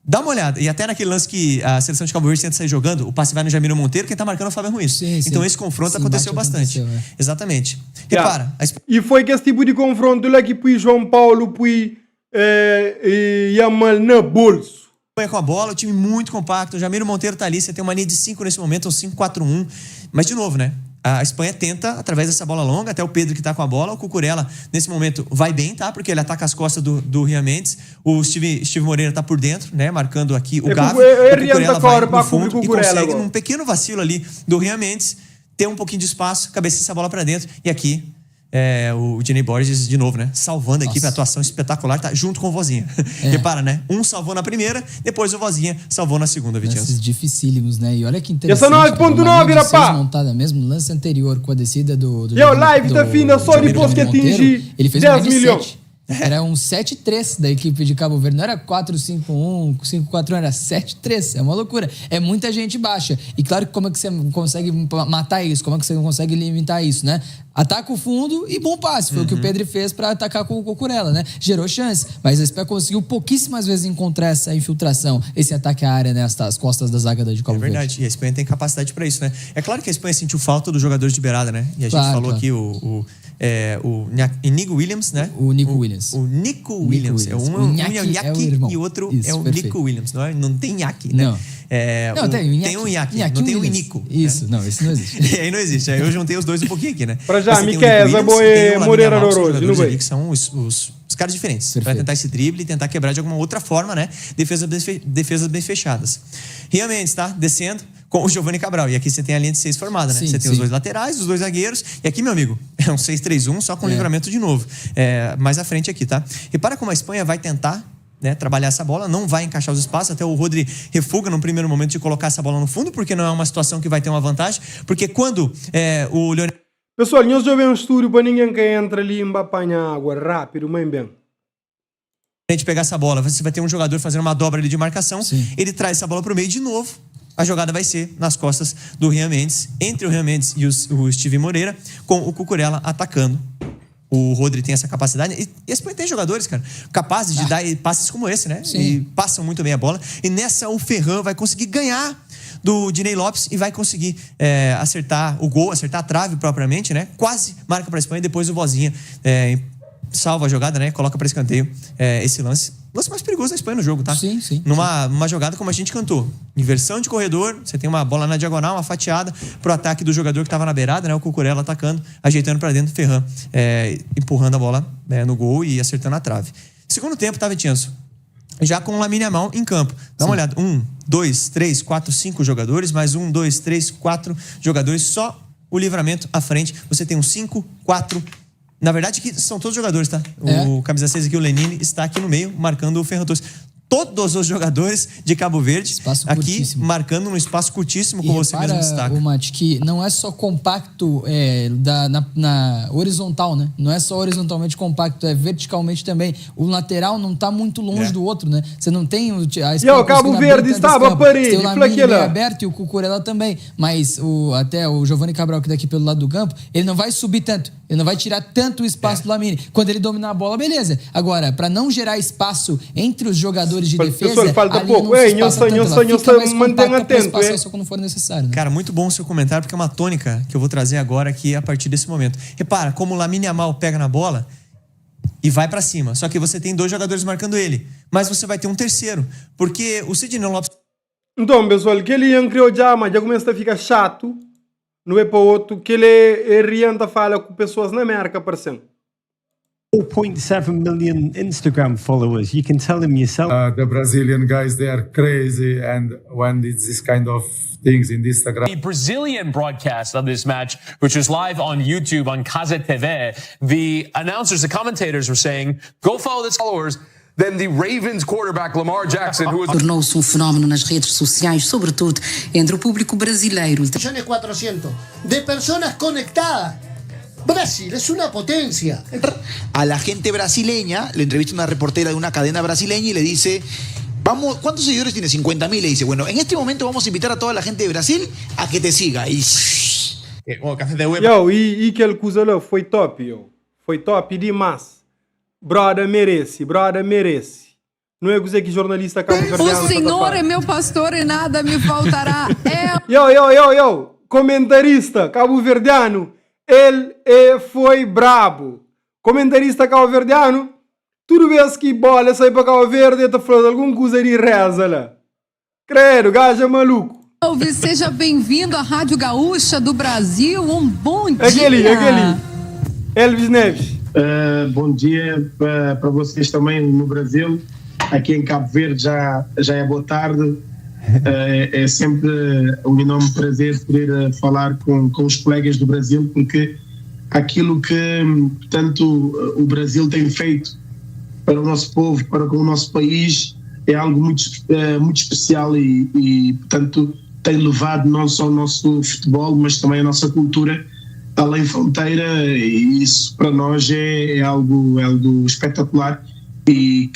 Dá uma olhada. E até naquele lance que a seleção de Cabo Verde tenta sair jogando, o passe vai no Jamiro Monteiro, quem tá marcando é o Fábio Ruiz. Então esse confronto aconteceu bastante. Exatamente. Repara. E foi que esse tipo de confronto lá que põe João Paulo, põe Yamal no bolso. Com a bola, o time muito compacto. O Jamiro Monteiro tá ali, você tem uma linha de 5 nesse momento, um 5-4-1. Mas, de novo, né? A Espanha tenta, através dessa bola longa, até o Pedro que tá com a bola. O Cucurella, nesse momento, vai bem, tá? Porque ele ataca as costas do Rian Mendes. O Steve Moreira tá por dentro, né? Marcando aqui o Gavi. O Cucurella vai no fundo e consegue, num pequeno vacilo ali do Rian Mendes, ter um pouquinho de espaço, cabecear essa bola pra dentro. E aqui, o Dini Borges, de novo, né? Salvando a equipe, a atuação espetacular, tá junto com o Vozinha. Repara, né? Um salvou na primeira, depois o Vozinha salvou na segunda, Vitinho. Lances dificílimos, né? E olha que interessante. Essa 9.9, rapaz! Montada mesmo, no lance anterior, com a descida do live da fina só depois que atingir ele fez 10 milhões. Era um 7-3 da equipe de Cabo Verde. Não era 4-5-1, 5-4-1, era 7-3. É uma loucura. É muita gente baixa. E claro que como é que você consegue matar isso? Como é que você consegue limitar isso, né? Ataca o fundo e bom passe. Foi o que o Pedro fez pra atacar com o Cucurella, né? Gerou chance. Mas a Espanha conseguiu pouquíssimas vezes encontrar essa infiltração, esse ataque à área, né? As costas da zaga de Cabo Verde. É verdade. E a Espanha tem capacidade pra isso, né? É claro que a Espanha sentiu falta dos jogadores de beirada, né? E a gente falou aqui o Nico Williams, né? O Nico Williams. O Nico Williams. É um é o Iñaki e o outro é o Nico Williams. Não tem Iñaki, né? Não, tem o Iñaki, não tem o Nico. Isso, não, esse não existe. Aí não existe. Aí eu juntei os dois um pouquinho aqui, né? Pra já, Miquel, Zaboe, Moreira Roroso. Que são os caras diferentes. Pra tentar esse drible e tentar quebrar de alguma outra forma, né? Defesas bem fechadas. Rian Mendes, tá? Descendo com o Giovani Cabral. E aqui você tem a linha de 6 formada, né? Você tem os dois laterais, os dois zagueiros. E aqui, meu amigo, é um 6-3-1, só com livramento de novo. Mais à frente aqui, tá? Repara como a Espanha vai tentar, né, trabalhar essa bola, não vai encaixar os espaços. Até o Rodri refuga no primeiro momento de colocar essa bola no fundo, porque não é uma situação que vai ter uma vantagem. Porque quando o Leonel... Pessoal, nós já vemos um estúdio para ninguém que entra ali e apanha água rápido, mas bem. A gente pegar essa bola, você vai ter um jogador fazendo uma dobra ali de marcação, ele traz essa bola pro meio de novo. A jogada vai ser nas costas do Rian Mendes, entre o Rian Mendes e o Steve Moreira, com o Cucurella atacando. O Rodri tem essa capacidade. E a Espanha tem jogadores, cara, capazes de dar passes como esse, né? E passam muito bem a bola. E nessa o Ferran vai conseguir ganhar do Diney Lopes e vai conseguir acertar o gol, acertar a trave propriamente, né? Quase marca para a Espanha. E depois o Vozinha salva a jogada, né? Coloca para escanteio esse lance. O lance mais perigoso da Espanha no jogo, tá? Numa jogada como a gente cantou. Inversão de corredor, você tem uma bola na diagonal, uma fatiada pro ataque do jogador que tava na beirada, né? O Cucurella atacando, ajeitando para dentro, Ferran empurrando a bola no gol e acertando a trave. Segundo tempo, tá, Vitinho? Já com o Lamine Yamal em campo. Dá uma olhada. 1, 2, 3, 4, 5 jogadores, mais 1, 2, 3, 4 jogadores. Só o Livramento à frente. Você tem um 5, 4... Na verdade, aqui são todos jogadores, tá? O camisa 6 aqui, o Lenine, está aqui no meio, marcando o Ferran Torres. Todos os jogadores de Cabo Verde aqui marcando um espaço curtíssimo, como você mesmo destaca. O Mate, que não é só compacto na horizontal, né? Não é só horizontalmente compacto, é verticalmente também. O lateral não tá muito longe do outro, né? Você não tem a o Cabo Verde estava parede, o Lamine aberto e o Cucurella também. Mas até o Giovani Cabral, que daqui pelo lado do campo, ele não vai subir tanto. Ele não vai tirar tanto o espaço do Lamine. Quando ele dominar a bola, beleza. Agora, para não gerar espaço entre os jogadores de defesa, pessoal, falta pouco. Mantenha atento. Só quando for necessário. Né? Cara, muito bom o seu comentário, porque é uma tônica que eu vou trazer agora aqui a partir desse momento. Repara, como o Lamine Yamal pega na bola e vai pra cima. Só que você tem 2 jogadores marcando ele. Mas você vai ter um terceiro. Porque o Sidney Lopes... Então, pessoal, que ele criou já começa a ficar chato. Não é para outro. Que ele orienta fala com pessoas na América, parecendo. 4.7 million Instagram followers. You can tell them yourself. The Brazilian guys, they are crazy, and when it's this kind of things in Instagram. The Brazilian broadcast of this match, which was live on YouTube on Casa TV, the announcers, the commentators were saying, "Go follow this followers." Then the Ravens quarterback Lamar Jackson, who was tornou-se fenómeno nas redes sociais, sobretudo entre o público brasileiro. 1.400.000 de pessoas conectadas. Brasil es una potencia. A la gente brasileña, le entrevista una reportera de una cadena brasileña y le dice, vamos, ¿cuántos seguidores tiene? 50.000. Le dice, bueno, en este momento vamos a invitar a toda la gente de Brasil a que te siga. Y... E aquele coisa lá foi top, Foi top demais. Brother merece. Não é coisa que jornalista cabo-verdiano... O Senhor é meu pastor e nada me faltará. Comentarista cabo-verdiano, ele foi brabo. Comentarista cabo-verdiano, tudo vez que bola sai para Cabo Verde, tá falando alguma coisa de reza lá. Credo, gajo é maluco. Salve, seja bem-vindo à Rádio Gaúcha do Brasil. Um bom dia. Aquele. Elvis Neves. Bom dia para vocês também no Brasil. Aqui em Cabo Verde já é boa tarde. É sempre um enorme prazer poder falar com os colegas do Brasil, porque aquilo que tanto o Brasil tem feito para o nosso povo, para o nosso país, é algo muito especial e portanto, tem levado não só o nosso futebol, mas também a nossa cultura além fronteira, e isso para nós é algo espetacular. E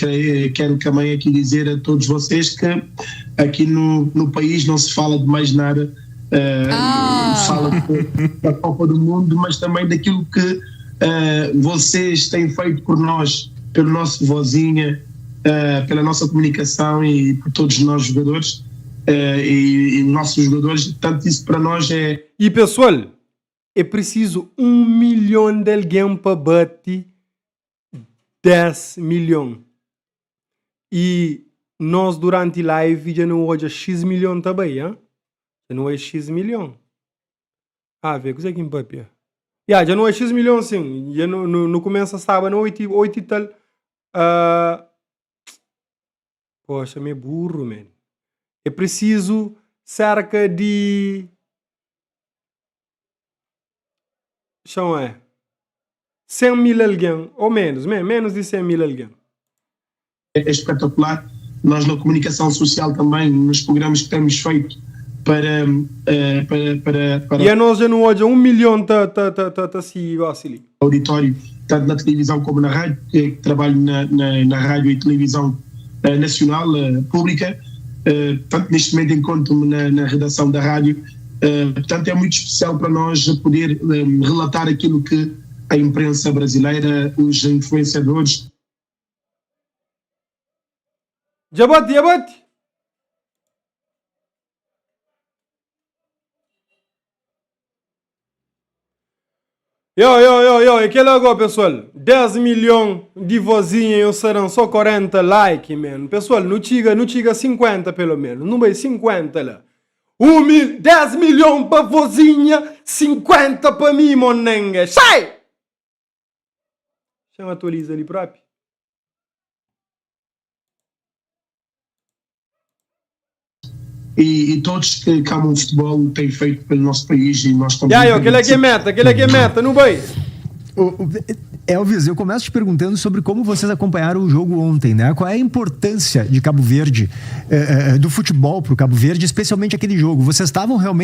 quero também aqui dizer a todos vocês que aqui no país não se fala de mais nada, fala da Copa do Mundo, mas também daquilo que vocês têm feito por nós, pelo nosso Vozinha, pela nossa comunicação e por todos nós jogadores e nossos jogadores. Portanto, isso para nós é... E pessoal, é preciso 1 milhão de alguém para bater 10 milhões. E nós durante live já não hoje X milhão também, hein? Já não é X milhão. Vê, coisa que empapia. Já não é X milhão sim. Já no começo estava no 8 e tal. Poxa, me burro, man. É preciso cerca de... Chão é 100 mil alguém, ou menos de 100 mil alguém. É espetacular. Nós na comunicação social também, nos programas que temos feito para... E a nós já não hoje 1 milhão tá se vacilar. Auditório, tanto na televisão como na rádio, que trabalho na rádio e televisão nacional, pública. Portanto, neste momento encontro-me na redação da rádio. Portanto, é muito especial para nós poder relatar aquilo que a imprensa brasileira, os influenciadores... Jabate! Aquele agora, pessoal. 10 milhões de vozinhas serão só 40 likes, mano. Pessoal, não chega 50 pelo menos. Não vai 50 lá. 10 milhões para vozinha, 50 para mim, monenga. Sai! Chama atualiza ali próprio. E todos que amam o futebol têm feito pelo nosso país e nós também... Aquele é meta, não vai? Elvis, eu começo te perguntando sobre como vocês acompanharam o jogo ontem, né? Qual é a importância de Cabo Verde, do futebol para o Cabo Verde, especialmente aquele jogo? Vocês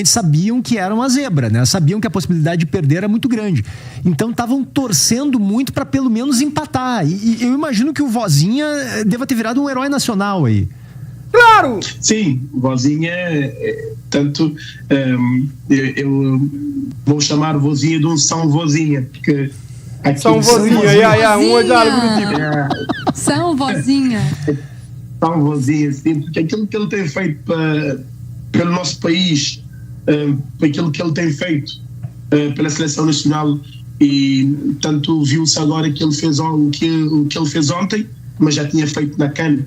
sabiam que era uma zebra, né? Sabiam que a possibilidade de perder era muito grande. Então estavam torcendo muito para pelo menos empatar. E eu imagino que o Vozinha deva ter virado um herói nacional aí. Claro! Sim, Vozinha, tanto eu vou chamar Vozinha de um São Vozinha, porque... São Vozinha, um olhar do tipo. São Vozinha. São Vozinha, sim, porque aquilo que ele tem feito pelo nosso país, aquilo que ele tem feito pela seleção nacional, e tanto viu-se agora que ele fez o que ele fez ontem, mas já tinha feito na CAN.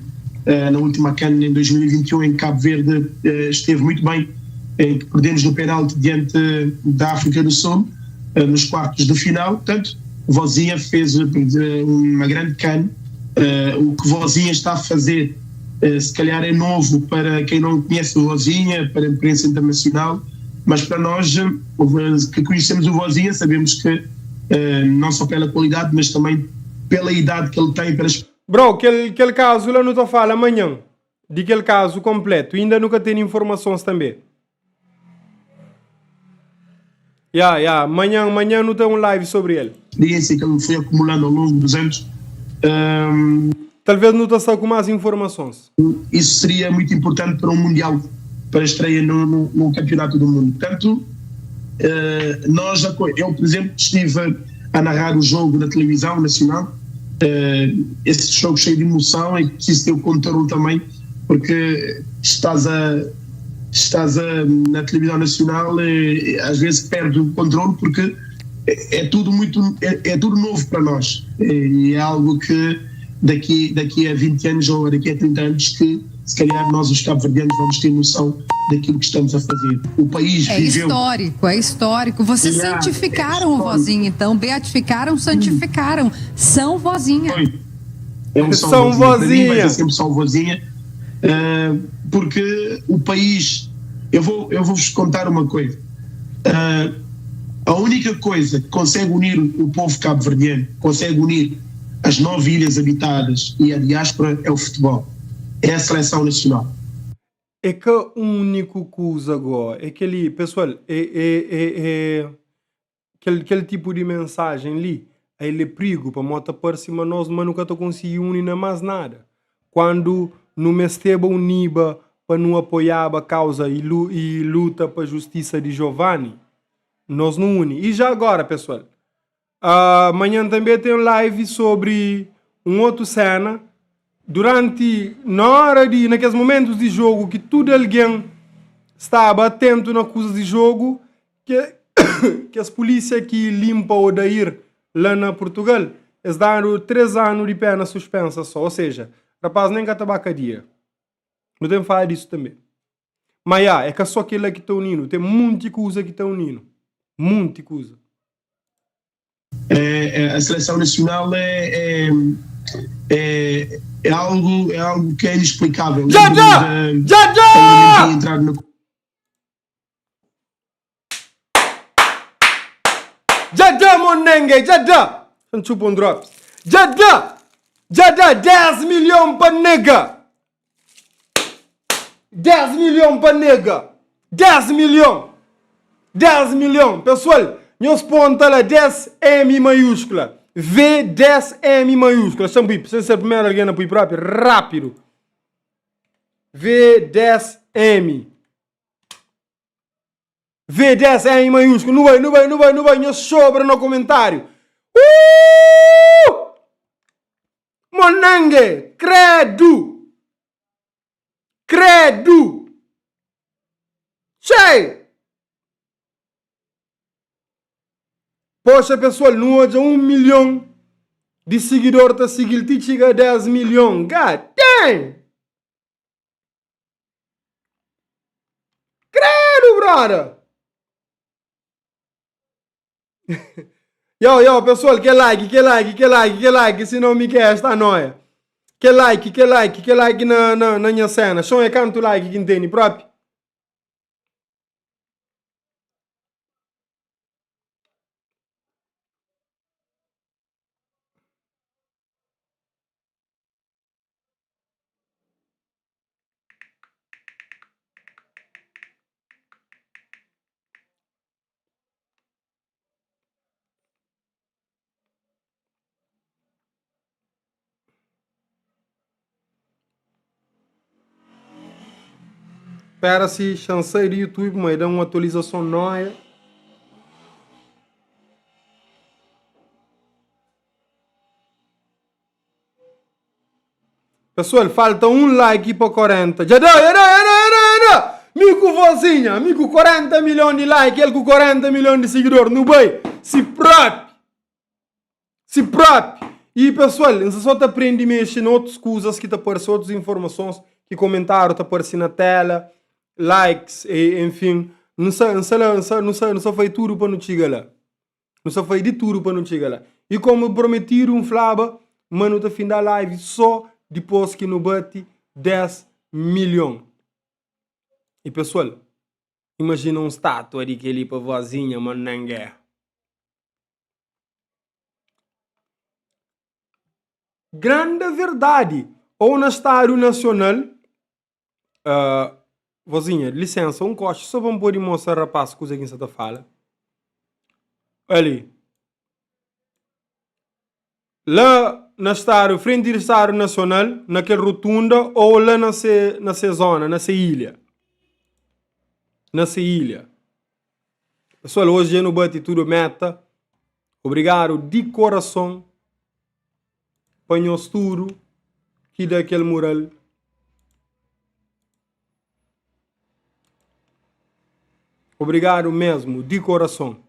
Na última CAN em 2021 em Cabo Verde esteve muito bem, em que perdemos no penalti diante da África do Sul nos quartos de final. Portanto, Vozinha fez uma grande CAN. O que Vozinha está a fazer se calhar é novo para quem não conhece o Vozinha, para a imprensa internacional, mas para nós que conhecemos o Vozinha sabemos que não só pela qualidade, mas também pela idade que ele tem, pelas... Bro, aquele caso lá não estou falando amanhã. De aquele caso completo. Ainda nunca tenho informações também. Amanhã não tem um live sobre ele. Experiência que ele foi acumulando ao longo dos anos. Talvez não está com mais informações. Isso seria muito importante para um Mundial, para a estreia no Campeonato do Mundo. Portanto, eu, por exemplo, estive a narrar o jogo na televisão nacional. Esse jogo cheio de emoção e preciso ter o controle também, porque estás na televisão nacional e às vezes perde o controle porque é tudo novo para nós e é algo que daqui a 20 anos ou daqui a 30 anos que se calhar nós os cabo-verdianos vamos ter noção daquilo que estamos a fazer. O país viveu... É histórico. Vocês santificaram o Vozinha, então. Beatificaram, santificaram. São Vozinha. São Vozinha. Vai ser sempre São Vozinha. Porque o país... Eu vou-vos contar uma coisa. A única coisa que consegue unir o povo cabo-verdiano, consegue unir as 9 ilhas habitadas e a diáspora é o futebol. É a seleção nacional. É que o único coisa agora é aquele, pessoal, aquele tipo de mensagem ali, ele é perigo para mota por cima nós, mas nunca estou conseguindo unir mais nada. Quando não me esteve uniba para não apoiar a causa e luta para a justiça de Giovanni, nós não une. E já agora, pessoal, amanhã também tem um live sobre um outro cena. Naqueles momentos de jogo que tudo alguém estava atento na coisa de jogo, que as polícias que limpam o Odair lá na Portugal, eles deram 3 anos de pena suspensa só. Ou seja, rapaz, nem catabacadia. Não tem que falar disso também. Mas é que só aquilo que está unindo. Tem muita coisa que está unindo. Muita coisa. A seleção nacional é algo que é inexplicável. Já! Monengue, já! Chupa um drop. Já! 10 milhões para nega! 10 milhões para nega! 10 milhões! 10 milhões! Pessoal, nós ponta lá 10 M maiúscula. V10M maiúscula. Sem ser primeiro alguém na próprio. Rápido. V10M. V10M maiúscula. Não vai. Não sobra no comentário. Monangue. Credo. Cheio. Poxa, pessoal, não hoje 1 milhão de seguidores a seguir, te chega a 10 milhões. God damn! Credo, brother! Yo, pessoal, que like, se não me quer esta noia. Que like na minha cena. Só é canto like que tem próprio. Espera-se, chancei de YouTube, mas dá uma atualização nova. Pessoal, falta um like para 40. Já dá! Mico Vozinha, mico 40 milhões de likes, ele com 40 milhões de seguidores, não vai? Se próprio. E pessoal, você só te aprende a mexer em outras coisas que te aparecem, outras informações, que comentaram, te aparecem na tela. Likes, e, enfim, não foi tudo para não chegar lá. Não só foi de tudo para não chegar lá. E como prometiram, flaba, mano, no fim da live, só depois que não bate 10 milhões. E pessoal, imagina um estátua de aquele para vozinha, mano, não é. Grande verdade. Ou no Estádio Nacional, vozinha, licença, um coche, só vamos pôr e mostrar rapaz coisa que você fala. ali. Lá na estádio, frente ao estádio nacional, naquela rotunda, ou lá nessa zona, nessa ilha. Nessa ilha. Pessoal, hoje eu não bati tudo meta. Obrigado de coração. Panhos tudo. Que daquele mural. Obrigado mesmo, de coração.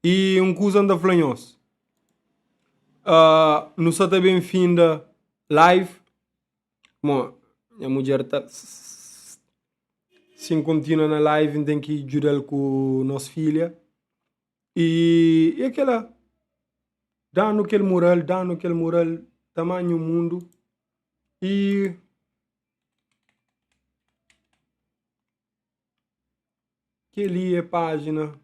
E coisa anda flanhos. Nos está bem-vinda live. Bom, minha mulher está... Se continua na live, tem que ajudar com nossa filha. E aquela... Dá no aquele mural, tamanho mundo. E... que ali é a página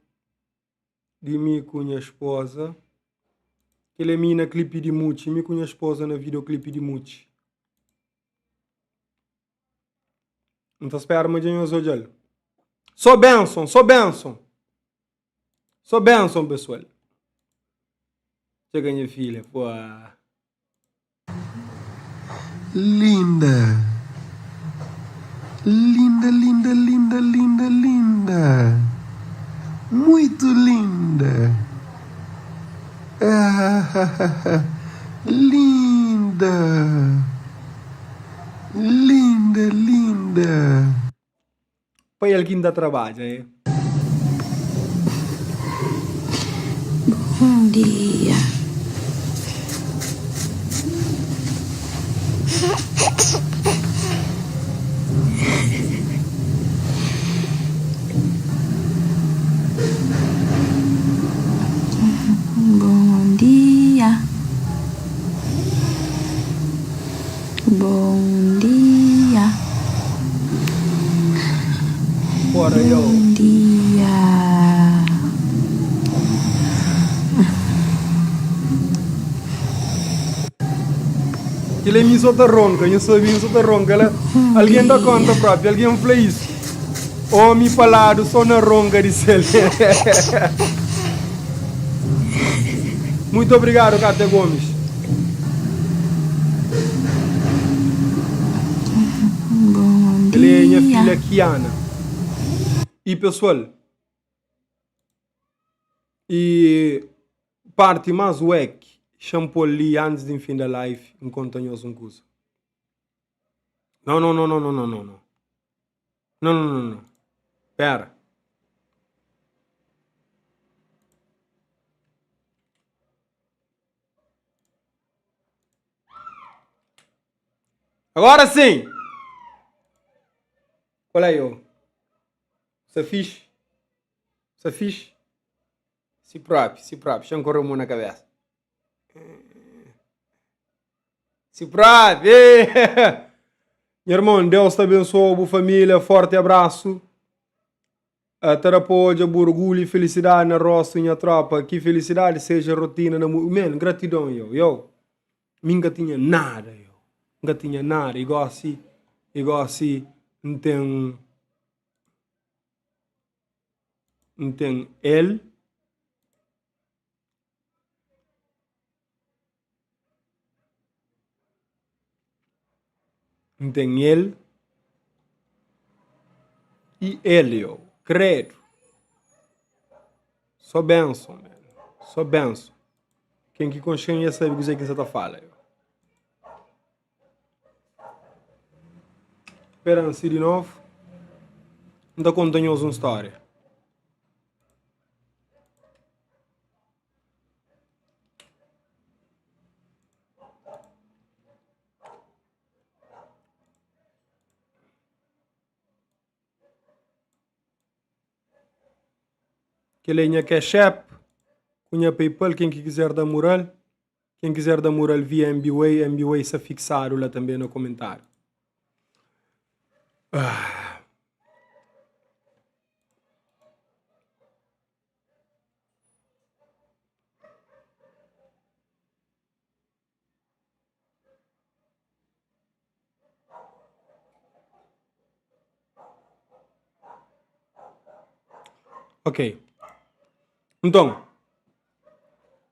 de mim com minha esposa. Que ele é minha clipe de Muti. Mim com minha esposa na videoclipe de Muti. Então espera, mas eu sou de Sou benção. Sou benção, pessoal. Chega minha filha, pô. Linda. Linda. Muito linda. Linda. Poi ele que ainda trabalha, hein? Bom dia. Bom dia. Bom dia. Bora, eu. Bom dia. Ele é miso da ronca, eu sou miso da ronca. Alguém dá conta própria, alguém fala isso. Oh, me falado, sou na ronca, disse ele. Muito obrigado, Cátia Gomes. Ele é minha filha Kiana. E pessoal, e parte mais wek, shampoo ali antes de fim da live, enquanto nós um curso. Não. Pera. Agora sim! Qual é eu? Você fixe? Se próprio. Deixa eu correr o mundo na cabeça. Se próprio! Meu irmão, Deus te abençoe, boa família, forte abraço. Ter apoio, orgulho e felicidade na roça e na tropa. Que felicidade seja rotina na man, gratidão, eu. Nunca tinha nada, Nunca tinha nada. Igual assim, não tem ele. Não tem ele. E ele, credo. Só benção, mano. Só benção. Quem que consciência sabe o que você está falando. Esperança de novo. Ainda contamos uma história. Que lenha Cash App, cunha PayPal, quem que quiser dar moral. Quem quiser dar moral via MBWay se fixaram lá também no comentário. Ok. Então,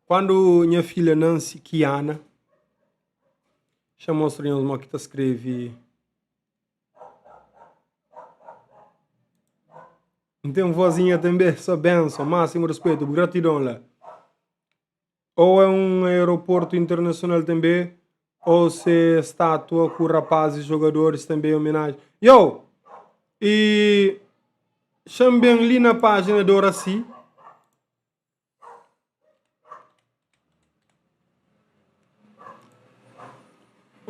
Quando minha filha Nancy Kiana, já mostrei uns que escreve. Tem vozinha também, só benção, máximo respeito, gratidão lá. Ou é um aeroporto internacional também, ou se estátua com rapazes jogadores também homenagem. Yo! E também ali na página do Horaci.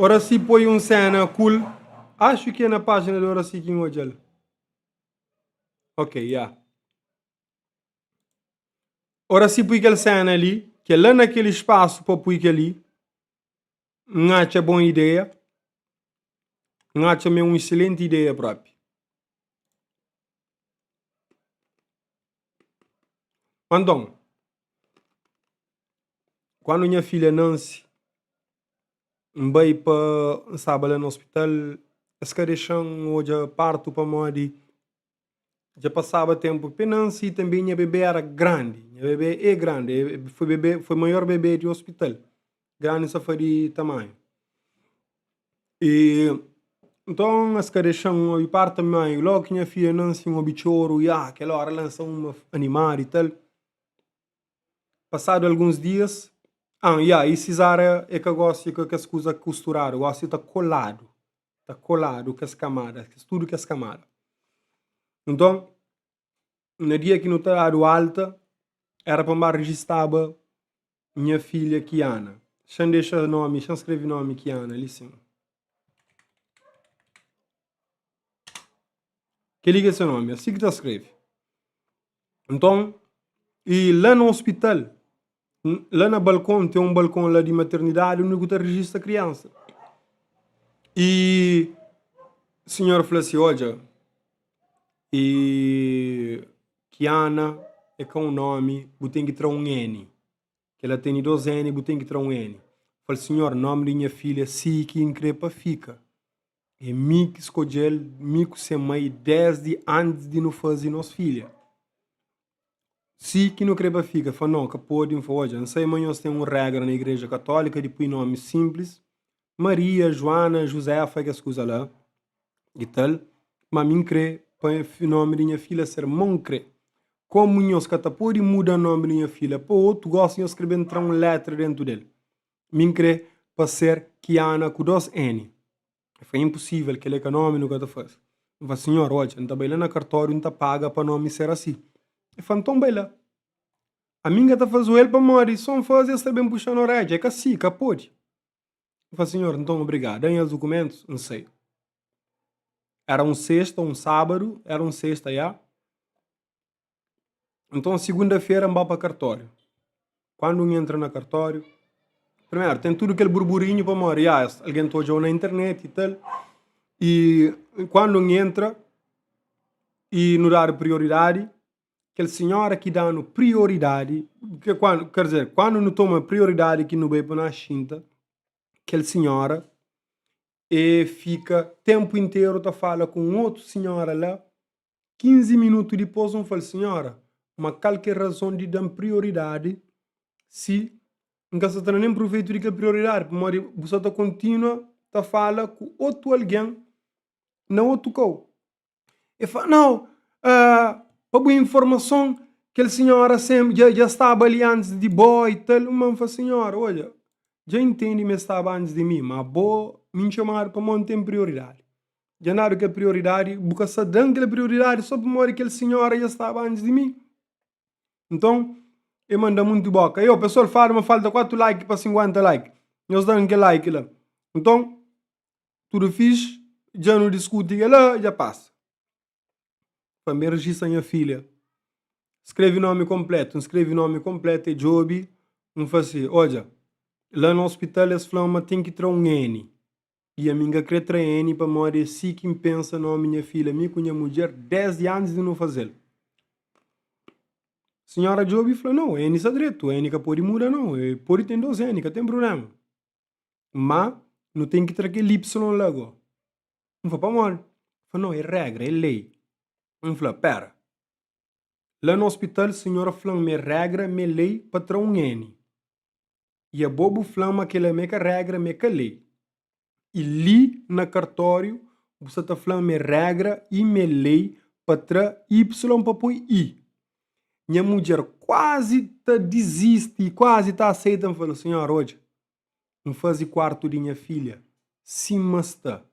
Horaci põe um cena cool. Acho que é na página do Horaci que hoje. Ok, yeah. Horaci põe aquela cena ali, que é lá naquele espaço para pôr ali. Não acha boa ideia. Não acha uma excelente ideia própria. Então, quando minha filha Nancy vai para sábado no hospital, as carechan hoje parto para morrer. Já passava tempo para Nancy e também minha bebê era grande. Minha bebê é grande, foi o maior bebê do hospital. Grande só foi de tamanho. E então as carechan e parte também, logo que minha filha Nancy um bichoro, e aquela hora lança um animal e tal. Passado alguns dias, e cesárea é que eu gosto que as coisas costurar, eu gosto de tá colado com as camadas, tudo com as camadas. Então, no dia que não estava alta, era para me registrar minha filha Kiana. Já deixa nome, já escreve nome Kiana, ali sim. Que liga esse nome, assim que tu escreve. Então, e lá no hospital, lá no balcão, tem um balcão lá de maternidade, onde tu registra a criança. E o senhor falou assim, olha, e Kiana é com o nome, você tem que tirar um N. Que ela tem 2 N, você tem que tirar um N. Falei, senhor, nome da minha filha, se que increpa fica. E me que escolheu, me que se mãe desde antes de não fazer nossa filha. Se que não crepa fica, falei, não, que pode, hoje, não sei, amanhã tem uma regra na igreja católica, de põe nome simples, Maria, Joana, Josefa, que as coisas lá, e tal, mas me crê, para o nome da minha filha ser Moncre. Como nós que pode mudar o nome da minha filha, para outro gosta de escrever entrar uma letra dentro dele. Me crê para ser Kiana com 2 N. Foi impossível que ele é o nome no que faz. Eu falei, senhor, olha, não está bem lá na cartório, não está paga para o nome ser assim. Eu falei, então bem lá. A minha está fazendo ele para morrer, só fazer está bem puxando a orelha, é que assim, que pode. Eu falei, senhor, então obrigado. Tem os documentos? Não sei. Era um sexta, um sábado, era um sexta, já. Então, segunda-feira, eu vou para o cartório. Quando eu entro no cartório, primeiro, tem tudo aquele burburinho para morrer. Alguém está já na internet e tal. E quando entra, e não dá prioridade, aquela senhora que dá prioridade, que quando, quer dizer, quando não toma prioridade que não vai para a Xinta, aquela senhora e fica tempo inteiro a falar com outra senhora lá, 15 minutos depois não fala, senhora, mas qualquer razão de dar prioridade, se não está nem proveito de prioridade, mas você está continua a falar com outro alguém, não outro cão. E fala, não, para boa informação, aquela senhora sempre, já estava ali antes de boa e tal, mas fala, senhora, olha, já entendi que estava antes de mim, mas boa, me chamar para manter prioridade. Já nada que é prioridade, porque se dá aquela prioridade, só para morrer aquela senhora já estava antes de mim. Então, eu mando muito boca. Eu, pessoal, fala, mas falta 4 likes para 50 likes. Nós damos aquele like lá. Então, tudo fixe, já não discute lá, já passa. Para me registrar minha filha. Escreve nome completo. Escreve nome completo, é Joby. Não faz assim, olha, lá no hospital eles falam, tem que tirar um N. E a minha quer tirar N para morrer se quem pensa na minha filha, minha com minha mulher, 10 anos de não fazer. Senhora Joby falou, não, N está direito, N que pode mudar não, pode ter 2 N, que tem problema. Mas, não tem que tirar aquele Y logo. Não foi para morrer. Falou, não, é regra, é lei. Eu falei, pera. Lá no hospital, a senhora falou, é regra, é lei para tirar um N. E a bobo flama que ele meca regra, meca lei. E li na cartório, você tá falando me regra e me lei para y para pôr i. Minha mulher quase tá desiste, quase tá aceitando, falou, senhor, hoje, não faz quarto de minha filha, sim, mas tá,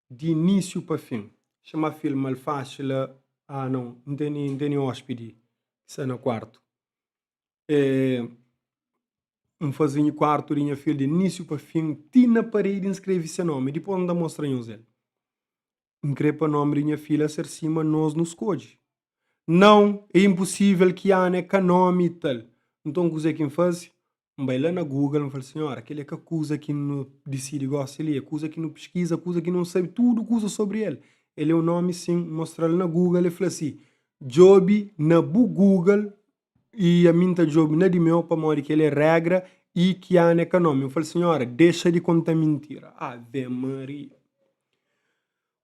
de início para fim. Chama filho mal fácil, não tem hóspede, isso é no quarto. Não fazia quarto de minha filha, de início para fim, tinha na parede, inscreve seu nome, depois não mostra em ele. Increpa o nome de minha filha, ser cima, nós nos code. Não, é impossível que há nome e tal. Então, o que quem faz? Vai lá na Google e fala, senhora, aquele é que acusa que não decide gosta ele, acusa que não pesquisa, acusa que não sabe tudo, acusa sobre ele. Ele é o nome, sim, mostra ele na Google e fala assim, Job na Google e a minha Job na de meu, para morrer que ele é regra e que há nome. Eu falo, senhora, deixa de contar mentira. Ave Maria.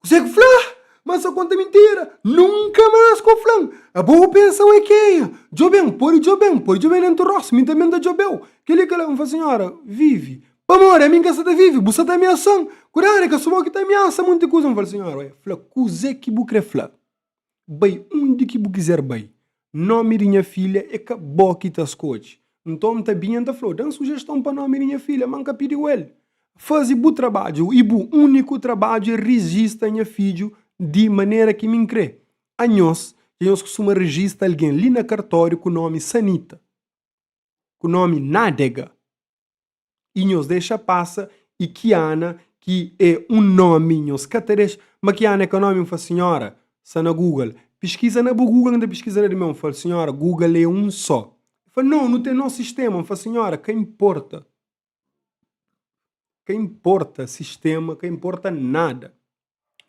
Você que fala? Mas só conta mentira. Nunca mais com flan. A boa pensão é que é. Jobem, por Jobem dentro do rosto. Minha também da Jobel. Que ele que fala, senhora, vive. Para morrer, a minha casa vive. Você está ameaçando. Cuidado, que a sua que está ameaçando. Muita coisa. Eu falo, senhora, fala, coisa que você quer falar. Bem, onde que você quiser, bem. Nome de minha filha é que boa que está escote. Então, está bem, está falou. Dá sugestão para nome de minha filha. Manca pediu ele. Faz o trabalho. E o único trabalho é registrar minha filha de maneira que me crê. A nós costuma registrar alguém ali na cartório com o nome Sanita, com o nome Nádega. E nós deixa passa e Kiana, que é um nome, nós cateres, mas Kiana é que o nome, eu falo, senhora, está na Google. Pesquisa na Google, ainda pesquisa na mão. Eu falo, senhora, Google é um só. Eu falo, não tem nosso sistema. Eu falo, senhora, que importa? Que importa sistema, que importa nada.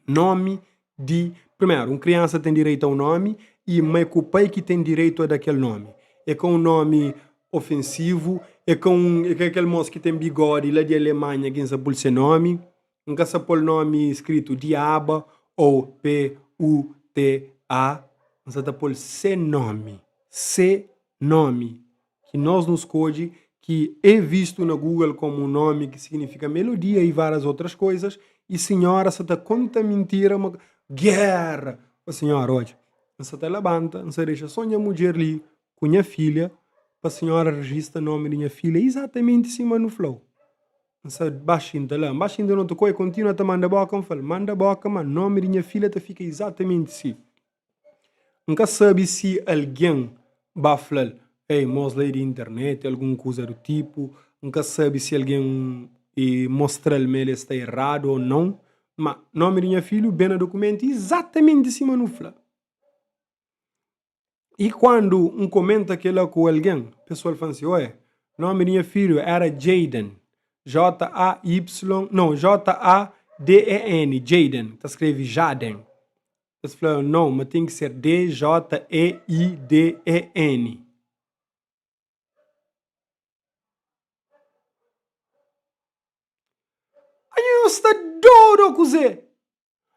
Nome de... Primeiro, uma criança tem direito a um nome e mãe com o pai que tem direito a daquele nome. É com um nome ofensivo, é com aquele moço que tem bigode lá de Alemanha, quem sabe seu nome. Nunca sabe o nome escrito Diaba ou P-U-T-A. Não sabe pôr seu nome. Seu nome. Que nós nos code, que é visto na Google como um nome que significa melodia e várias outras coisas. E senhora, você está conta mentira, uma guerra. A senhora, hoje, você está levanta, você deixa só minha mulher ali com minha filha, para a senhora registra o nome de minha filha exatamente em cima no flow. Você baixinho lá, baixinho não tocou e continua a mandar boca, manda boca, mas o nome de minha filha fica exatamente assim. Nunca sabe se alguém vai falar, mostra de internet, alguma coisa do tipo, nunca sabe se alguém mostrar-me ele está errado ou não, mas nome de minha filha, bem no documento, exatamente em cima no flá. E quando comenta aquilo com alguém, o pessoal fala assim, nome de minha filha era Jaden, J-A-Y, não, J-A-D-E-N, Jaden, está escreve Jaden. Você fala, não, mas tem que ser D-J-E-I-D-E-N. Eu estou duro com você.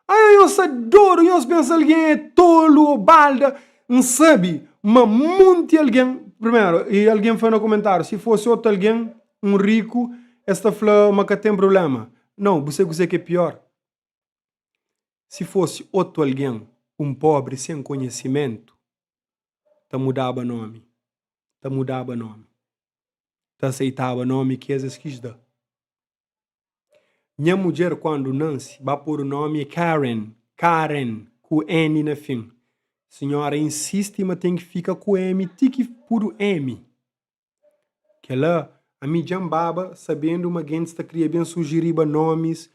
Eu estou duro. Eu penso que alguém é tolo ou balda. Não sabe. Mas muito alguém. Primeiro, e alguém foi no comentário. Se fosse outro alguém, um rico, esta falou, mas que tem problema. Não, você que é pior. Se fosse outro alguém, um pobre sem conhecimento, mudava nome. Mudava nome. Aceitava nome que eles quis dar. Minha mulher, quando nasce, vai pôr o nome Karen, com N no fim. Senhora insiste, mas tem que ficar com M, tem que pôr o M. Que lá, a minha jambaba, sabendo uma gente está queria bem sugerir nomes,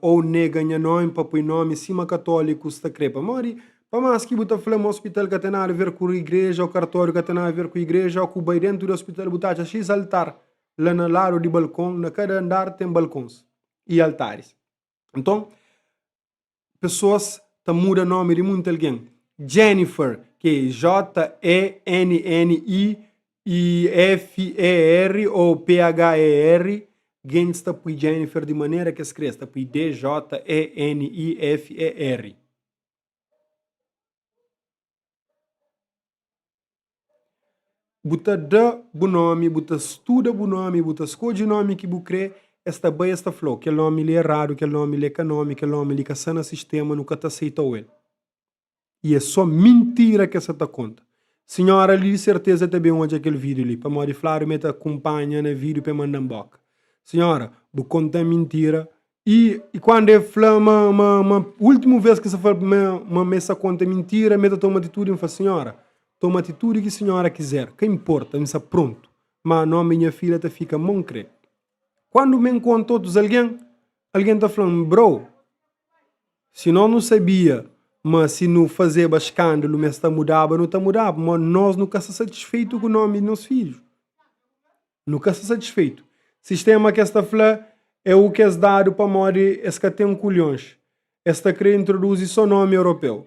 ou nega nome para pôr nome, cima católico, está crepa. Mori, para mais que você fala no hospital que tem a ver com a igreja, ou cartório que tem a ver com a igreja, ou com o bem dentro do hospital, botar a X altar, lá no lado de balcão, na cada andar tem balcões e altares. Então, pessoas mudam o nome de muito alguém. Jennifer, que é J-E-N-N-I-F-E-R ou P-H-E-R, alguém está por Jennifer de maneira que escreve, está por D-J-E-N-I-F-E-R. buta da bu nome, buta estuda bu nome, buta escolhe nome que bu crê, esta bem esta flor, que nome ele é errado, que nome ele é canome, que nome ele é sana sistema, nunca te aceitou ele. E é só mentira que essa tá conta. Senhora, ali de certeza também onde aquele vídeo ali, para modo falar, meta acompanha no vídeo para mandar boca. Senhora, bu conta mentira. E quando é uma última vez que você fala uma mesa conta mentira, meta toma atitude e fala, senhora, toma atitude que a senhora quiser, que importa, me pronto. Mas não, minha filha te fica moncre. Quando me encontro todos alguém tá falando, bro, se não sabia, mas se não fazer escândalo, mas está mudava, não está mudava, mas nós nunca estamos satisfeitos com o nome dos nossos filhos. Nunca estamos satisfeitos. Sistema que esta fala é o que é dado para morrer, é que tem colhões. Esta quer introduzir só nome europeu.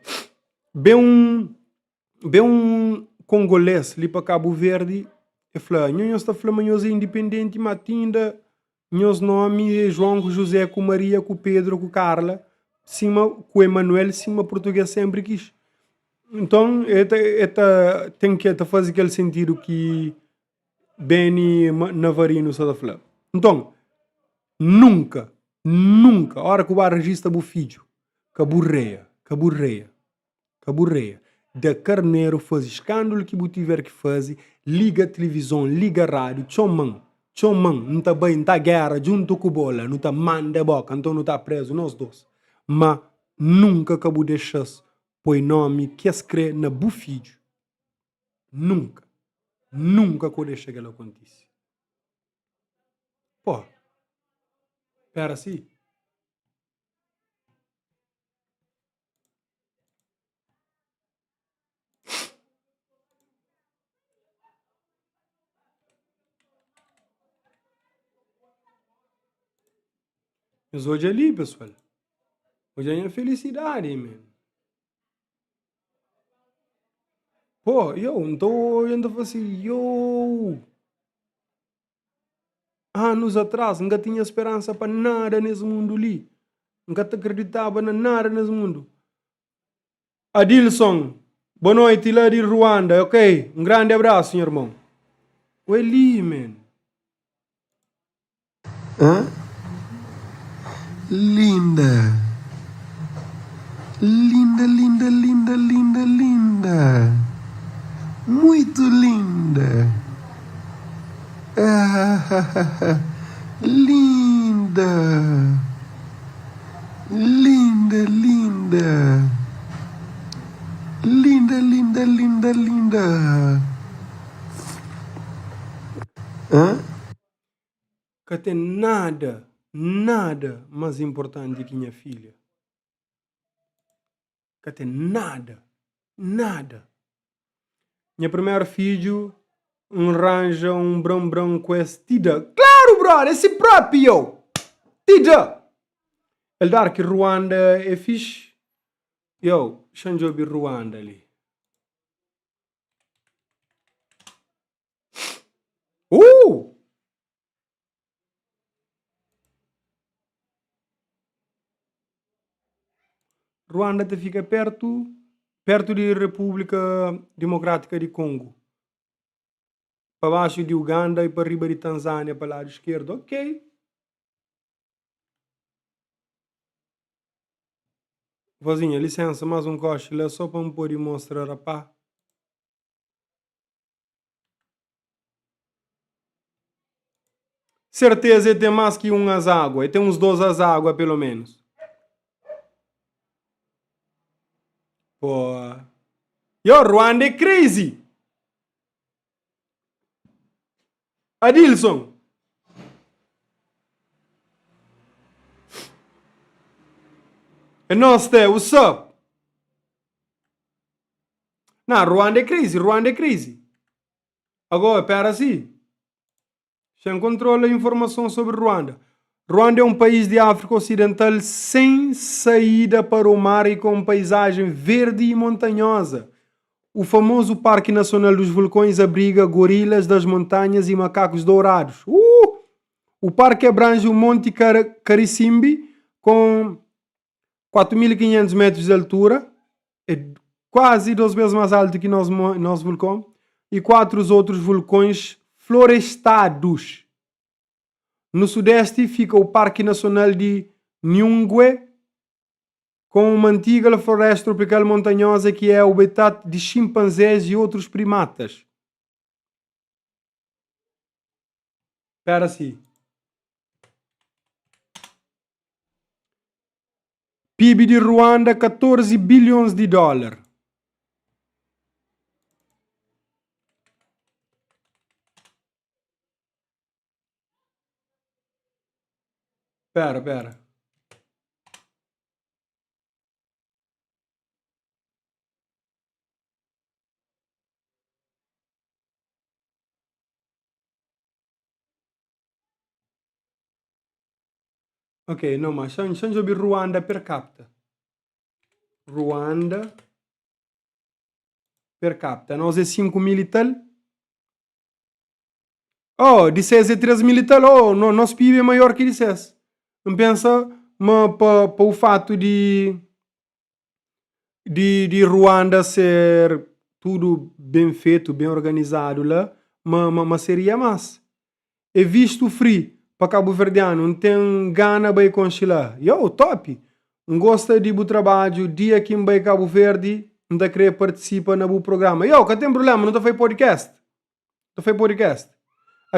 Bem um congolês ali para Cabo Verde, e fala, nós está falando, nós é independente, matinda, nós nome é João, José, com Maria, com Pedro, com Carla, cima, com Emanuel, cima português sempre quis. Então, tem que fazer aquele sentido que Beni Navarino está falando. Então, nunca, a hora que o bar registra o filho, caburreia, da carneiro faz escândalo que você tiver que fazer, liga a televisão, liga a rádio, chomão, não está bem, está guerra, junto com bola, não está manda boca, então não está preso, nós dois. Mas nunca acabou de deixar põe nome que escreve na bu filho. Nunca que eu deixei que ela aconteça. Pô, espera assim. Mas hoje é ali, pessoal. Hoje é a felicidade, man. Pô, eu não tô olhando assim, anos atrás, nunca tinha esperança para nada nesse mundo ali. Nunca te acreditava em nada nesse mundo. Adilson, boa noite lá de Ruanda, ok? Um grande abraço, meu irmão. O Eli, man. Hã? Linda. Linda. Muito linda. Linda. Hã? Que tem nada mais importante que minha filha. Que tem nada. Minha primeiro filho arranja brão com esse tida. Claro, brother, esse próprio. Tida. Ele dá que Ruanda é fixe. Xanjo bi Ruanda ali. Ruanda te fica perto de República Democrática de Congo. Para baixo de Uganda e para riba de Tanzânia, para o lado esquerdo. Ok. Vozinha, licença, mais um coche lá só para me poder mostrar a pá. Certeza tem mais que umas águas. Tem uns 2 águas, pelo menos. Pô. Ruanda é crazy. Adilson. E nós what's up? Não, Ruanda é crazy. Agora, espera assim. Sem controle a informação sobre Ruanda. Ruanda é um país de África Ocidental sem saída para o mar e com paisagem verde e montanhosa. O famoso Parque Nacional dos Vulcões abriga gorilas das montanhas e macacos dourados. O parque abrange o Monte Karisimbi com 4.500 metros de altura. É quase 2 vezes mais alto que nosso vulcão. e 4 outros vulcões florestados. No sudeste fica o Parque Nacional de Nyungwe, com uma antiga floresta tropical montanhosa que é o habitat de chimpanzés e outros primatas. Espera assim. PIB de Ruanda, 14 bilhões de dólares. Pera. Ok, não, mas deixa eu ver Ruanda per capita. Ruanda per capita. Nós é 5 mil e tal. Oh, dissesse 13 mil e tal. Oh, nosso PIB é maior que dissesse. Não pensa para o fato de Ruanda ser tudo bem feito, bem organizado lá, mas seria mais. É visto free para Cabo Verdeano, não tem gana para conchilar. Yo, top! Não gosta de trabalho, dia que em Cabo Verde, não está querer participar no programa. Yo, que tem problema, não está fazendo podcast.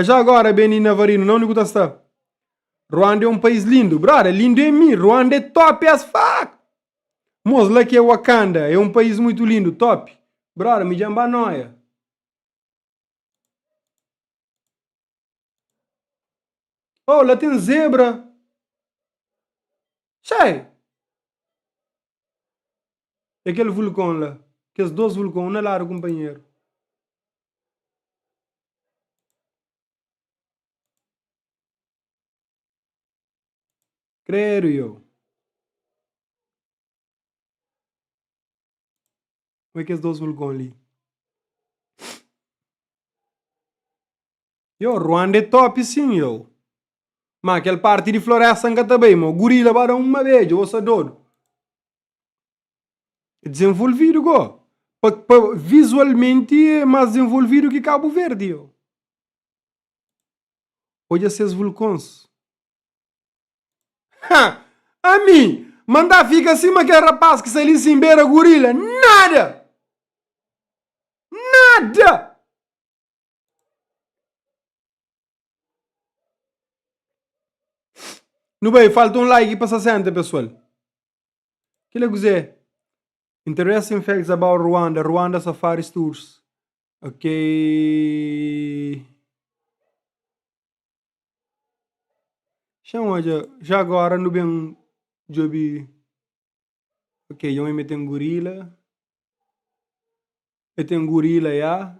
Já agora, Beni Navarino, não me está. Ruanda é um país lindo, brother, lindo em mim. Ruanda é top as fuck. Moço, lá que é Wakanda, é um país muito lindo, top. Brother, me jamba noia. Oh, lá tem zebra. Sei. É aquele vulcão lá. Aqueles 2 vulcões, não é lá, companheiro. Creio eu. Como é que é os 2 vulcões ali? Yo, Ruanda é top sim, yo. Mas aquela parte de floresta ainda também, meu. Gorila para uma vez, eu sou doido. É desenvolvido, go. Visualmente é mais desenvolvido que Cabo Verde, yo. Olha esses vulcões. A mim, mandar fica acima aquele rapaz que sai ali sem beira gorila. Nada! No bem, falta um like para 60, pessoal. Que le dizer? Interesting facts about Rwanda. Rwanda Safari Tours. Ok. Já agora no bem job. Ok, eu me meto em gorila. Eu tenho gorila, já.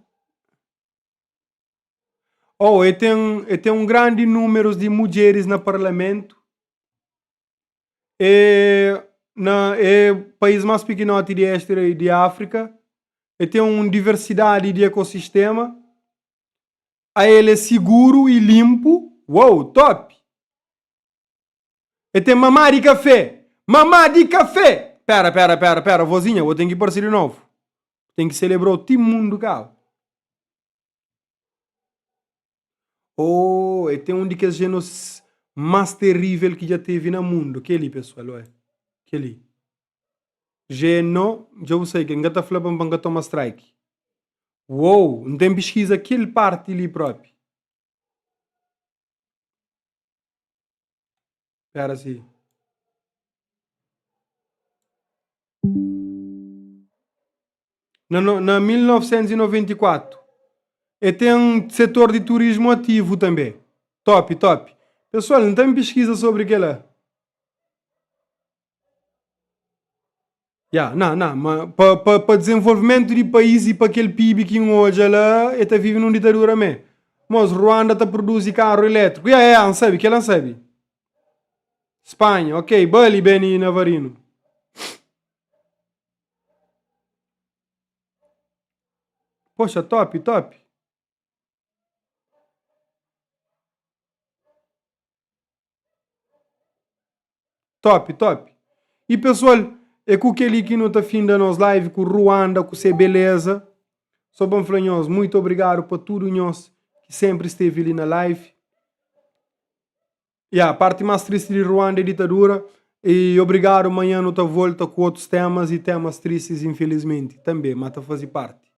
Oh, eu tenho um grande número de mulheres no parlamento. É o país mais pequenote de este e de África. E tem uma diversidade de ecossistema. Aí ele é seguro e limpo. Uou, top! E tem mamá de café. Mamá de café! Pera, vozinha, eu tenho que aparecer de novo. Tem que celebrar o time mundo cá. Oh, e tem um daqueles genos mais terrível que já teve no mundo. Que ali, pessoal, é? Que ali. Geno, já sei que engata flapa para tomar strike. Uou, não tem pesquisa aquele parte ali próprio. Espera assim. Na 1994. E tem um setor de turismo ativo também. Top. Pessoal, não tem pesquisa sobre aquela. Não, mas para desenvolvimento de país e para aquele PIB que hoje lá, está vivendo uma ditadura mesmo. Mas Ruanda está produzindo carro elétrico. Não sabe, que ela sabe. Espanha, ok, Bali, Beni Navarino. Poxa, top. Top. E pessoal, é com aquele que não está fim da nossa live, com Ruanda, com ser beleza. Sou bom falanhoso, muito obrigado para tudo nós que sempre esteve ali na live. A parte mais triste de Ruanda é a ditadura. E obrigado, amanhã não volta com outros temas e temas tristes, infelizmente. Também, mas fazer parte.